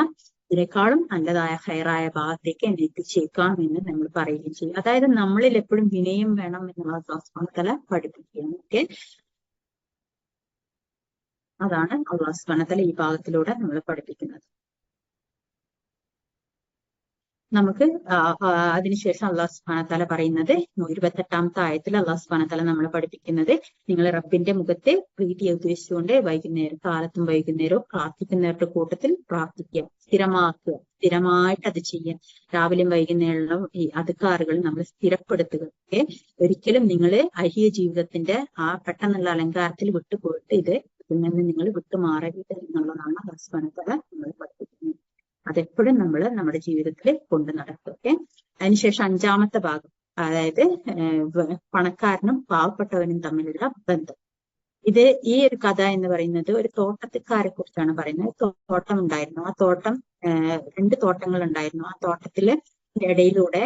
ഇതിനേക്കാളും നല്ലതായ ഹൈറായ ഭാഗത്തേക്ക് എന്നെ എത്തിച്ചേക്കാം എന്ന് നമ്മൾ പറയുകയും ചെയ്യും. അതായത് നമ്മളിൽ എപ്പോഴും വിനയം വേണം എന്നുള്ള അല്ലാഹു സുബ്ഹാനഹു വ തആല പഠിപ്പിക്കുകയാണ്. ഓക്കെ, അതാണ് അല്ലാഹു സുബ്ഹാനഹു വ തആല ഈ ഭാഗത്തിലൂടെ നമ്മൾ പഠിപ്പിക്കുന്നത്. നമുക്ക് അതിനുശേഷം അല്ലാഹു സുബ്ഹാനഹു വ തആല പറയുന്നത് 28ാമത്തെ ആയത്തിൽ അല്ലാഹു സുബ്ഹാനഹു വ തആല നമ്മളെ പഠിപ്പിക്കുന്നത്, നിങ്ങൾ റബ്ബിന്റെ മുഖത്തെ പ്രീതിയെ ഉദ്ദേശിച്ചുകൊണ്ട് കാലത്തും വൈകുന്നേരവും പ്രാർത്ഥിക്കുന്നവരുടെ കൂട്ടത്തിൽ പ്രാർത്ഥിക്കുക, സ്ഥിരമായിട്ട് അത് ചെയ്യാൻ. രാവിലെയും വൈകുന്നേരവും ഈ അദ്കാറുകൾ നമ്മൾ സ്ഥിരപ്പെടുത്തുക. ഓക്കെ, ഒരിക്കലും നിങ്ങൾ ഐഹിക ജീവിതത്തിന്റെ ആ പെട്ടെന്നുള്ള അലങ്കാരത്തിൽ വിട്ടുപോയിട്ട് ഇതിൽ നിന്ന് നിങ്ങൾ വിട്ടുമാറരുത് എന്നുള്ളതാണ് അല്ലാഹു സുബ്ഹാനഹു വ തആല നമ്മൾ പഠിപ്പിക്കുന്നത്. അതെപ്പോഴും നമ്മൾ നമ്മുടെ ജീവിതത്തിൽ കൊണ്ടു നടക്കും. ഓക്കെ, അതിനുശേഷം 5ാമത്തെ ഭാഗം, അതായത് പണക്കാരനും പാവപ്പെട്ടവനും തമ്മിലുള്ള ബന്ധം. ഈ ഒരു കഥ എന്ന് പറയുന്നത് ഒരു തോട്ടക്കാരെ കുറിച്ചാണ് പറയുന്നത്. തോട്ടം ഉണ്ടായിരുന്നു, ആ തോട്ടം 2 തോട്ടങ്ങൾ ഉണ്ടായിരുന്നു. ആ തോട്ടത്തില് ഇടയിലൂടെ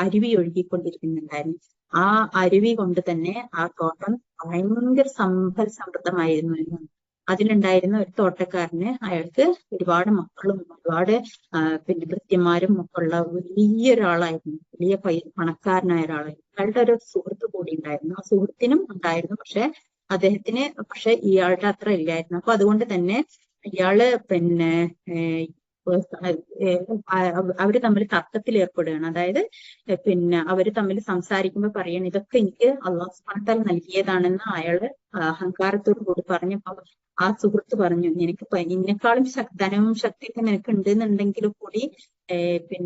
അരുവി ഒഴുകിക്കൊണ്ടിരിക്കുന്നുണ്ടായിരുന്നു. ആ അരുവി കൊണ്ട് തന്നെ ആ തോട്ടം ഭയങ്കര സമൃദ്ധമായിരുന്നു എന്ന്. അതിലുണ്ടായിരുന്ന ഒരു തോട്ടക്കാരന്, അയാൾക്ക് ഒരുപാട് മക്കളും ഒരുപാട് ഭൃത്യന്മാരും ഒക്കെ ഉള്ള വലിയൊരാളായിരുന്നു, വലിയ പണക്കാരനായ ഒരാളായിരുന്നു. അയാളുടെ ഒരു സുഹൃത്ത് കൂടി ഉണ്ടായിരുന്നു. ആ സുഹൃത്തിനും ഉണ്ടായിരുന്നു, പക്ഷെ ഇയാളുടെ അത്ര ഇല്ലായിരുന്നു. അപ്പൊ അതുകൊണ്ട് തന്നെ ഇയാള് അവര് തമ്മിൽ തർക്കത്തിൽ ഏർപ്പെടുകയാണ്. അതായത് അവര് തമ്മിൽ സംസാരിക്കുമ്പോൾ പറയണം, ഇതൊക്കെ എനിക്ക് അല്ലാഹു സുബ്ഹാനഹു വ തആല നൽകിയതാണെന്ന് അയാള് അഹങ്കാരത്തോടു കൂടി പറഞ്ഞപ്പോ ആ സുഹൃത്ത് പറഞ്ഞു, നിനക്ക് ഇതിനേക്കാളും ധനവും ശക്തിയൊക്കെ നിനക്ക് ഉണ്ടെന്നുണ്ടെങ്കിലും കൂടി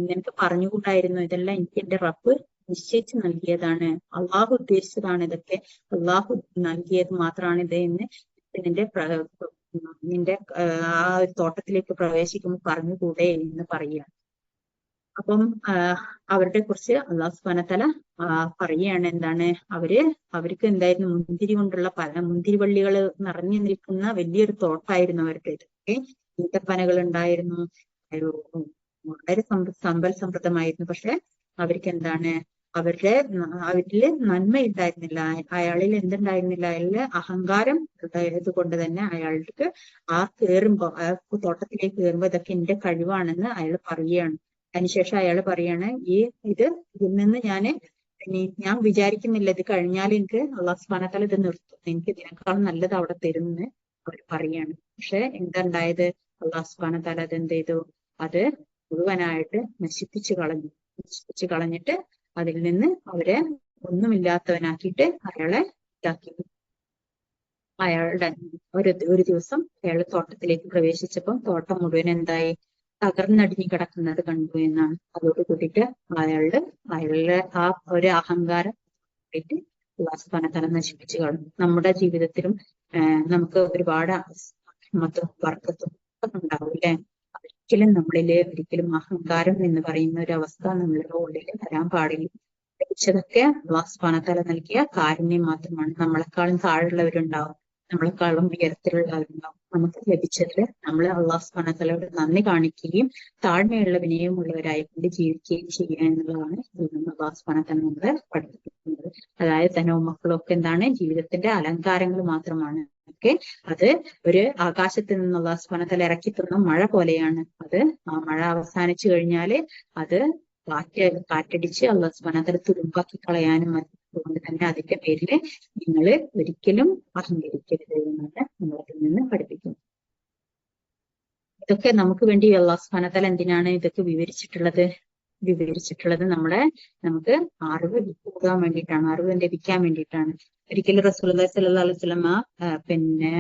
നിനക്ക് പറഞ്ഞുകൂടായിരുന്നു, ഇതെല്ലാം എനിക്ക് എന്റെ റബ്ബ് നിശ്ചയിച്ച് നൽകിയതാണ്, അള്ളാഹു ഉദ്ദേശിച്ചതാണ്, ഇതൊക്കെ അള്ളാഹു നൽകിയത് മാത്രമാണ് ഇത് എന്ന് നിന്റെ ആ ഒരു തോട്ടത്തിലേക്ക് പ്രവേശിക്കുമ്പോൾ പറഞ്ഞുകൂടെ എന്ന് പറയുകയാണ്. അപ്പം അവരുടെ കുറിച്ച് അല്ലാഹു സുബ്ഹാനഹു വ തആല പറയുകയാണ്, എന്താണ് അവർക്ക് എന്തായിരുന്നു, മുന്തിരിവള്ളികൾ നിറഞ്ഞു നിൽക്കുന്ന വലിയൊരു തോട്ടമായിരുന്നു അവരുടെ. ഇതൊക്കെ ഈത്തപ്പനകൾ ഉണ്ടായിരുന്നു, വളരെ സമ്പൽ സമൃദ്ധമായിരുന്നു. പക്ഷെ അവർക്ക് എന്താണ്, അവരില് നന്മയുണ്ടായിരുന്നില്ല. അയാളിൽ എന്തുണ്ടായിരുന്നില്ല, അയാളില് അഹങ്കാരം ഉണ്ടായത് കൊണ്ട് തന്നെ അയാൾക്ക് തോട്ടത്തിലേക്ക് കയറുമ്പോ ഇതൊക്കെ എന്റെ കഴിവാണെന്ന് അയാൾ പറയുകയാണ്. അതിനുശേഷം അയാൾ പറയാണ്, ഇതിൽ നിന്ന് ഞാൻ വിചാരിക്കുന്നില്ല ഇത് കഴിഞ്ഞാൽ എനിക്ക് അല്ലാഹു സുബ്ഹാനഹു വ തആല ഇത് നിർത്തും, എനിക്ക് ഇതിനേക്കാളും നല്ലത് അവിടെ തരുമെന്ന് അവർ പറയാണ്. പക്ഷെ എന്തുണ്ടായത്, അല്ലാഹു സുബ്ഹാനഹു വ തആല അത് എന്ത് ചെയ്തു, അത് മുഴുവനായിട്ട് നശിപ്പിച്ചു കളഞ്ഞിട്ട് അതിൽ നിന്ന് അവരെ ഒന്നുമില്ലാത്തവനാക്കിയിട്ട് അയാളെ ഇതാക്കി. അയാളുടെ ഒരു ദിവസം അയാൾ തോട്ടത്തിലേക്ക് പ്രവേശിച്ചപ്പോൾ തോട്ടം മുഴുവൻ എന്തായി, തകർന്നടിഞ്ഞു കിടക്കുന്നത് കണ്ടു എന്നാണ്. അതോട് കൂടിയിട്ട് അയാളുടെ ആ ഒരു അഹങ്കാരം കൂടിയിട്ട് അല്ലാഹു സുബ്ഹാനഹു വ തആല നശിപ്പിച്ചു കളഞ്ഞു. നമ്മുടെ ജീവിതത്തിലും നമുക്ക് ഒരുപാട് വർക്കത്തും ഉണ്ടാവും അല്ലെ. ഒരിക്കലും അഹങ്കാരം എന്ന് പറയുന്ന ഒരു അവസ്ഥ നമ്മളുടെ ഉള്ളിൽ വരാൻ പാടില്ല. ലഭിച്ചതൊക്കെ അല്ലാഹു സുബ്ഹാനഹു വ തആല നൽകിയ കാരുണ്യം മാത്രമാണ്. നമ്മളെക്കാളും താഴെയുള്ളവരുണ്ടാവും, നമ്മളെക്കാളും ഉയരത്തിലുള്ളവരുണ്ടാവും. നമുക്ക് ലഭിച്ചതിൽ നമ്മൾ അല്ലാഹു സുബ്ഹാനഹു വ തആലയോട് നന്ദി കാണിക്കുകയും താഴ്മയുള്ള വിനയമുള്ളവരായിക്കൊണ്ട് ജീവിക്കുകയും ചെയ്യുക എന്നുള്ളതാണ് ഇതിൽ നിന്ന് അല്ലാഹു സുബ്ഹാനഹു വ തആല നമ്മളെ പഠിപ്പിക്കുന്നത്. അതായത് ധനവും മക്കളും ഒക്കെ എന്താണ്, ജീവിതത്തിന്റെ അലങ്കാരങ്ങൾ മാത്രമാണ്. ഒക്കെ അത് ഒരു ആകാശത്ത് നിന്ന് അല്ലാഹു സുബ്ഹാനഹു വ തആല ഇറക്കി തന്ന മഴ പോലെയാണ്. അത് ആ മഴ അവസാനിച്ചു കഴിഞ്ഞാല് അത് കാറ്റടിച്ച് അല്ലാഹു സുബ്ഹാനഹു വ തആല തുരുമ്പാക്കി കളയാനും മറ്റും. അതുകൊണ്ട് തന്നെ അതിന്റെ പേരില് നിങ്ങൾ ഒരിക്കലും അഹങ്കരിക്കരുത് എന്നാണ് നമ്മളതിൽ നിന്ന് പഠിപ്പിക്കുന്നത്. ഇതൊക്കെ നമുക്ക് വേണ്ടി അല്ലാഹു സുബ്ഹാനഹു വ തആല എന്തിനാണ് ഇതൊക്കെ വിവരിച്ചിട്ടുള്ളത് നമുക്ക് അറിവ് കൂടാൻ വേണ്ടിയിട്ടാണ്, അറിവ് ലഭിക്കാൻ വേണ്ടിയിട്ടാണ്. ഒരിക്കലും റസൂലുള്ളാഹി സ്വല്ലല്ലാഹു അലൈഹി വസല്ലമ പിന്നെ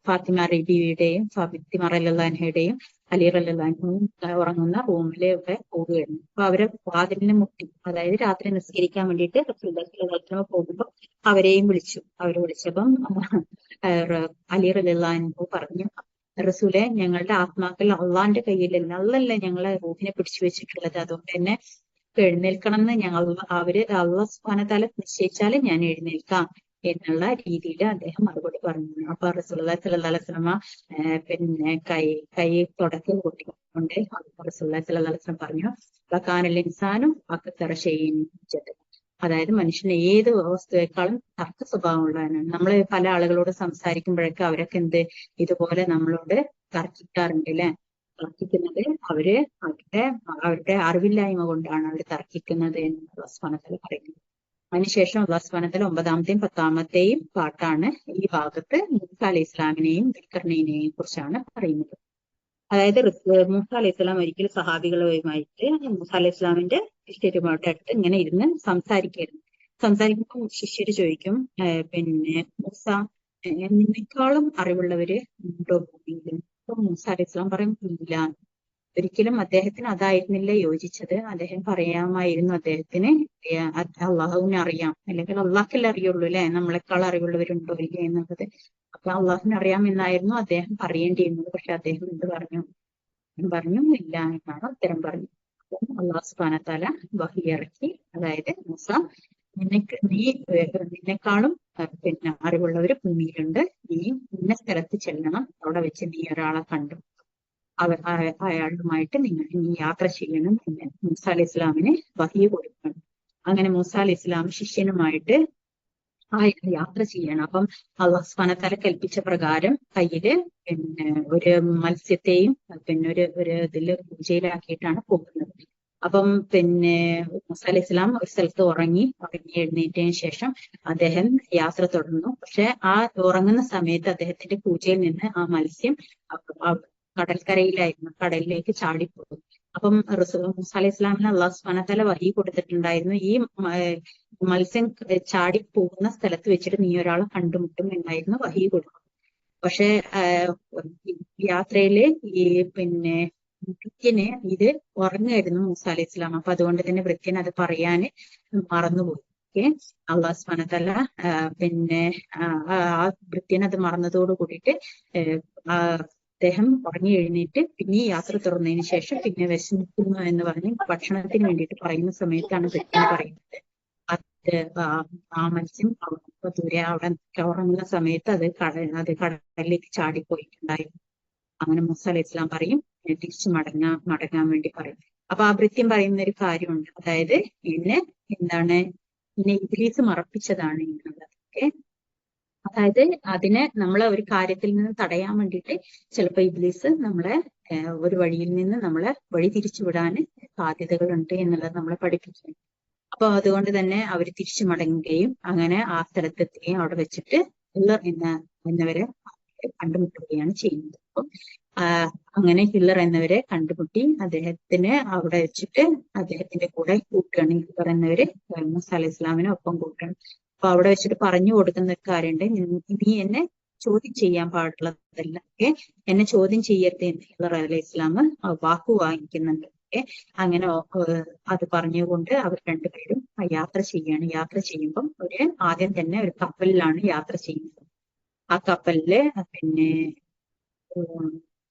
ഫാത്തിമ ബീവിയുടെയും ഫാത്തിമ റളിയല്ലാഹു അൻഹയുടെയും അലി റളിയല്ലാഹു അൻഹുവും ഉറങ്ങുന്ന റൂമിലൂടെ പോവുകയായിരുന്നു. അപ്പൊ അവരെ വാതിലിനെ മുട്ടി, അതായത് രാത്രി നിസ്കരിക്കാൻ വേണ്ടിയിട്ട് റസൂലുള്ളാഹി സ്വല്ലല്ലാഹു അലൈഹി വസല്ലമ പോകുമ്പോൾ അവരെയും വിളിച്ചപ്പം അലി റളിയല്ലാഹു അൻഹു പറഞ്ഞു, റസൂലെ, ഞങ്ങളുടെ ആത്മാക്കൾ അള്ളാന്റെ കയ്യിലല്ല, അള്ളല്ലേ ഞങ്ങളെ റൂഹിനെ പിടിച്ചു വെച്ചിട്ടുള്ളത്, അതുകൊണ്ട് തന്നെ എഴുന്നേൽക്കണം എന്ന് അള്ളാഹു സുബ്ഹാനഹു വ തആല നിശ്ചയിച്ചാൽ ഞാൻ എഴുന്നേൽക്കാം എന്നുള്ള രീതിയിൽ അദ്ദേഹം മറുപടി പറഞ്ഞു. അപ്പൊ റസൂലുള്ളാഹി സ്വല്ലല്ലാഹു അലൈഹി വസല്ലമ പിന്നെ കൈ തുടക്കൽ കൂട്ടിക്കൊണ്ട് റസൂലുള്ളാഹി സ്വല്ലല്ലാഹു അലൈഹി വസല്ലം പറഞ്ഞു, വകാനൽ ഇൻസാനും അക്തറ ശൈഇൻ ജദൽ. അതായത് മനുഷ്യന് ഏത് വസ്തുവേക്കാളും തർക്ക സ്വഭാവമുള്ളവനാണ്. നമ്മൾ പല ആളുകളോട് സംസാരിക്കുമ്പോഴൊക്കെ അവരൊക്കെ ഇതുപോലെ നമ്മളോട് തർക്കിക്കാറുണ്ട് അല്ലെ. തർക്കിക്കുന്നത് അവരുടെ അറിവില്ലായ്മ കൊണ്ടാണ് അവർ തർക്കിക്കുന്നത് എന്ന് അല്ലാഹു സുബ്ഹാനഹു വ തആല പറയുന്നത്. അതിനുശേഷം അല്ലാഹു സുബ്ഹാനഹു വ തആല 9-ാമത്തെയും 10-ാമത്തെയും പാട്ടാണ് ഈ ഭാഗത്ത് മൂസ അലൈഹി ഇസ്ലാമിനെയും ദുൽഖർനൈനെയും കുറിച്ചാണ് പറയുന്നത്. അതായത് മൂസ അലൈഹി സ്വലാം ഒരിക്കലും സഹാബികളുമായിട്ട് മൂസ അലൈഹി സ്വലാമിന്റെ ശിഷ്യരുമായിട്ട് അടുത്ത് ഇങ്ങനെ ഇരുന്ന് സംസാരിക്കുമ്പോൾ ശിഷ്യര് ചോദിക്കും, പിന്നെ മൂസ, നിന്നെക്കാളും അറിവുള്ളവര് ഉണ്ടോ ഭൂമിയിൽ? അപ്പൊ മൂസ അലൈഹി സ്വലാം പറയും, ഇല്ല. ഒരിക്കലും അദ്ദേഹത്തിന് അതായിരുന്നില്ല യോജിച്ചത്. അദ്ദേഹം പറയാമായിരുന്നു അദ്ദേഹത്തിന് അള്ളാഹുവിനെ അറിയാം, അല്ലെങ്കിൽ അള്ളാഹ്ക്കല്ലേ അറിയുള്ളൂ അല്ലെ, നമ്മളെക്കാൾ അറിവുള്ളവരുണ്ടോ ഇല്ലേ എന്നുള്ളത്. അപ്പൊ അള്ളാഹുവിനെ അറിയാം എന്നായിരുന്നു അദ്ദേഹം പറയേണ്ടിയിരുന്നത്. പക്ഷെ അദ്ദേഹം എന്ത് പറഞ്ഞു? ഇല്ല എന്നാണ് ഉത്തരം പറഞ്ഞു. അപ്പം അല്ലാഹു സുബ്ഹാനഹു വ തആല വഹി ഇറക്കി, അതായത് മൂസ, നിന്നെക്കാളും പിന്നെ അറിവുള്ളവര് ഭൂമിയിലുണ്ട്, നീ ഇന്ന സ്ഥലത്ത് ചെല്ലണം, അവിടെ വെച്ച് നീ ഒരാളെ കണ്ടു, അയാളുമായിട്ട് നീ യാത്ര ചെയ്യണം എന്ന് മൂസ അലൈഹി ഇസ്ലാമിന് വഹി കൊടുക്കണം. അങ്ങനെ മൂസ അലൈഹി ഇസ്ലാം ശിഷ്യനുമായിട്ട് യാത്ര ചെയ്യണം. അപ്പം അല്ലാഹു സുബ്ഹാനഹു വ തആല കൽപ്പിച്ച പ്രകാരം കയ്യില് പിന്നെ ഒരു മത്സ്യത്തെയും പിന്നെ ഒരു ഇതില് പൂജയിലാക്കിയിട്ടാണ് പോകുന്നത്. അപ്പം പിന്നെ മൂസ അലൈഹി ഇസ്ലാം ഒരു സ്ഥലത്ത് ഉറങ്ങി എഴുന്നേറ്റതിന് ശേഷം അദ്ദേഹം യാത്ര തുടർന്നു. പക്ഷെ ആ ഉറങ്ങുന്ന സമയത്ത് അദ്ദേഹത്തിന്റെ പൂജയിൽ നിന്ന് ആ മത്സ്യം കടലിലേക്ക് ചാടിപ്പോകും. അപ്പം മൂസ അലൈഹി ഇസ്ലാമിന് അല്ലാഹു സുബ്ഹാനഹു വ തആല വഹി കൊടുത്തിട്ടുണ്ടായിരുന്നു, ഈ മത്സ്യം ചാടിപ്പോകുന്ന സ്ഥലത്ത് വെച്ചിട്ട് നീ ഒരാളെ കണ്ടുമുട്ടും എന്നായിരുന്നു വഹി കൊടുക്കുന്നത്. പക്ഷെ യാത്രയില് ഈ പിന്നെ ഭൃത്യന് ഇത് ഉറങ്ങായിരുന്നു മൂസ അലൈഹി ഇസ്ലാം. അപ്പൊ അതുകൊണ്ട് തന്നെ ഭൃത്യൻ അത് പറയാന് മറന്നുപോയി. അല്ലാഹു സുബ്ഹാനഹു വ തആല പിന്നെ ആ ഭൃത്യൻ അത് മറന്നതോട് കൂടിയിട്ട് അദ്ദേഹം ഉറങ്ങി എഴുന്നേറ്റ് പിന്നെ ഈ യാത്ര തുറന്നതിന് ശേഷം പിന്നെ വിശന്നിരിക്കുന്നു എന്ന് പറഞ്ഞ് ഭക്ഷണത്തിന് വേണ്ടിയിട്ട് പറയുന്ന സമയത്താണ് ഭൃത്യൻ പറയുന്നത്, ആ മത്സ്യം ദൂരെ അവിടെ ഉറങ്ങുന്ന സമയത്ത് അത് കടലിലേക്ക് ചാടിപ്പോയിട്ടുണ്ടായിരുന്നു. അങ്ങനെ മൂസ അലൈഹി ഇസ്ലാം പറയും, തിരിച്ചു മടങ്ങാൻ വേണ്ടി പറയും. അപ്പൊ ആ ഭൃത്യൻ പറയുന്ന ഒരു കാര്യമുണ്ട്, അതായത് എന്നെ ഇബ്ലീസ് മറപ്പിച്ചതാണ് എന്നുള്ളത്. അതായത് അതിനെ നമ്മളെ ഒരു കാര്യത്തിൽ നിന്ന് തടയാൻ വേണ്ടിയിട്ട് ചിലപ്പോൾ ഇബ്ലീസ് നമ്മളെ ഒരു വഴിയിൽ നിന്ന് നമ്മളെ വഴി തിരിച്ചുവിടാൻ സാധ്യതകളുണ്ട് എന്നുള്ളത് നമ്മളെ പഠിപ്പിക്കുന്നു. അപ്പൊ അതുകൊണ്ട് തന്നെ അവർ തിരിച്ചു മടങ്ങുകയും അങ്ങനെ ആ സ്ഥലത്തെത്തുകയും അവിടെ വെച്ചിട്ട് എന്നവരെ കണ്ടുമുട്ടുകയാണ് ചെയ്യുന്നത്. അപ്പം അങ്ങനെ ഹില്ലർ എന്നവരെ കണ്ടുമുട്ടി അദ്ദേഹത്തിന് അവിടെ വെച്ചിട്ട് അദ്ദേഹത്തിന്റെ കൂടെ കൂട്ടുകയാണ്. ഹില്ലർ എന്നവര് മൂസ അലൈഹി ഇസ്ലാമിനെ ഒപ്പം കൂട്ടുകയാണ്. അപ്പൊ അവിടെ വെച്ചിട്ട് പറഞ്ഞു കൊടുക്കുന്ന ഒരു കാര്യമുണ്ട്, നീ എന്നെ ചോദ്യം ചെയ്യാൻ പാടുള്ളതല്ല, എന്നെ ചോദ്യം ചെയ്യരുത് എന്ന് ഹില്ലർ അലൈഹി ഇസ്ലാം വാക്കു വാങ്ങിക്കുന്നുണ്ട്. അങ്ങനെ അത് പറഞ്ഞുകൊണ്ട് അവർ രണ്ടുപേരും യാത്ര ചെയ്യാണ്. യാത്ര ചെയ്യുമ്പം ആദ്യം തന്നെ ഒരു കപ്പലിലാണ് യാത്ര ചെയ്യുന്നത്. ആ കപ്പലില് പിന്നെ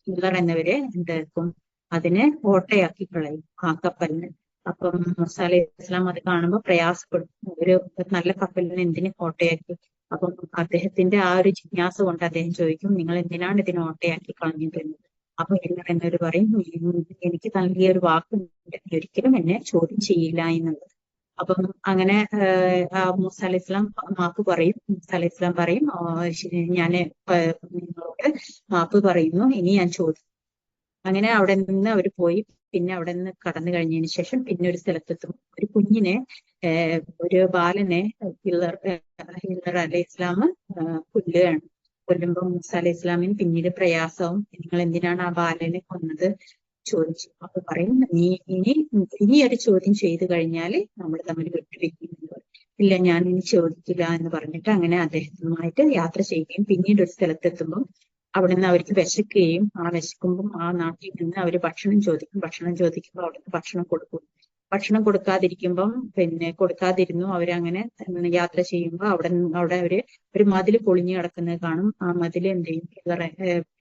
ഹില്ലർ എന്നവരെ എന്താക്കും, അതിനെ ഓട്ടയാക്കി കളയും ആ കപ്പലിന്. അപ്പം മൂസ അലൈഹി ഇസ്ലാം അത് കാണുമ്പോൾ പ്രയാസപ്പെടും, ഒരു നല്ല കപ്പലിനെ എന്തിന് ഓട്ടയാക്കി? അപ്പം അദ്ദേഹത്തിന്റെ ആ ഒരു ജിജ്ഞാസ കൊണ്ട് അദ്ദേഹം ചോദിക്കും, നിങ്ങൾ എന്തിനാണ് ഇതിനെ ഓട്ടയാക്കി കളഞ്ഞത്? അപ്പൊ ഹില്ലർ എന്നവർ പറയും, എനിക്ക് നൽകിയ ഒരു വാക്കുണ്ട്, ഒരിക്കലും എന്നെ ചോദ്യം ചെയ്യില്ല എന്നുള്ളത്. അപ്പം അങ്ങനെ മൂസ അലൈഹി ഇസ്ലാം മാപ്പ് പറയും. മൂസ അലൈഹി ഇസ്ലാം പറയും, ഞാൻ നിങ്ങളോട് മാപ്പ് പറയുന്നു, ഇനി ഞാൻ ചോദിക്കും. അങ്ങനെ അവിടെ നിന്ന് അവർ പോയി. പിന്നെ അവിടെ നിന്ന് കടന്നു കഴിഞ്ഞതിന് ശേഷം പിന്നെ ഒരു സ്ഥലത്തെത്തും. ഒരു കുഞ്ഞിനെ, ഒരു ബാലനെ ഹില്ലർ അലൈഹി ഇസ്ലാം കൊല്ലുകയാണ്. കൊല്ലുമ്പോൾ മൂസ അലൈഹി ഇസ്ലാമിന് പിന്നീട് പ്രയാസവും, നിങ്ങൾ എന്തിനാണ് ആ ബാലനെ കൊന്നത് ചോദിച്ചു. അപ്പൊ പറയും, ഇനി ഒരു ചോദ്യം ചെയ്തു കഴിഞ്ഞാൽ നമ്മൾ തമ്മിൽ വിട്ടുവെക്കുമെന്ന് പറയും. ഇല്ല, ഞാൻ ഇനി ചോദിക്കില്ല എന്ന് പറഞ്ഞിട്ട് അങ്ങനെ അദ്ദേഹവുമായിട്ട് യാത്ര ചെയ്യുകയും പിന്നീട് ഒരു സ്ഥലത്തെത്തുമ്പോൾ അവിടെ നിന്ന് അവർക്ക് വിശക്കുകയും ആ വിശക്കുമ്പോൾ ആ നാട്ടിൽ നിന്ന് അവർ ഭക്ഷണം ചോദിക്കുമ്പോൾ അവിടുന്ന് ഭക്ഷണം കൊടുക്കും. ഭക്ഷണം കൊടുക്കാതിരിക്കുമ്പം കൊടുക്കാതിരുന്നു. അവരങ്ങനെ യാത്ര ചെയ്യുമ്പോൾ അവിടെ ഒരു മതിൽ പൊളിഞ്ഞു കിടക്കുന്നത് കാണും. ആ മതിൽ എന്ത് ചെയ്യും?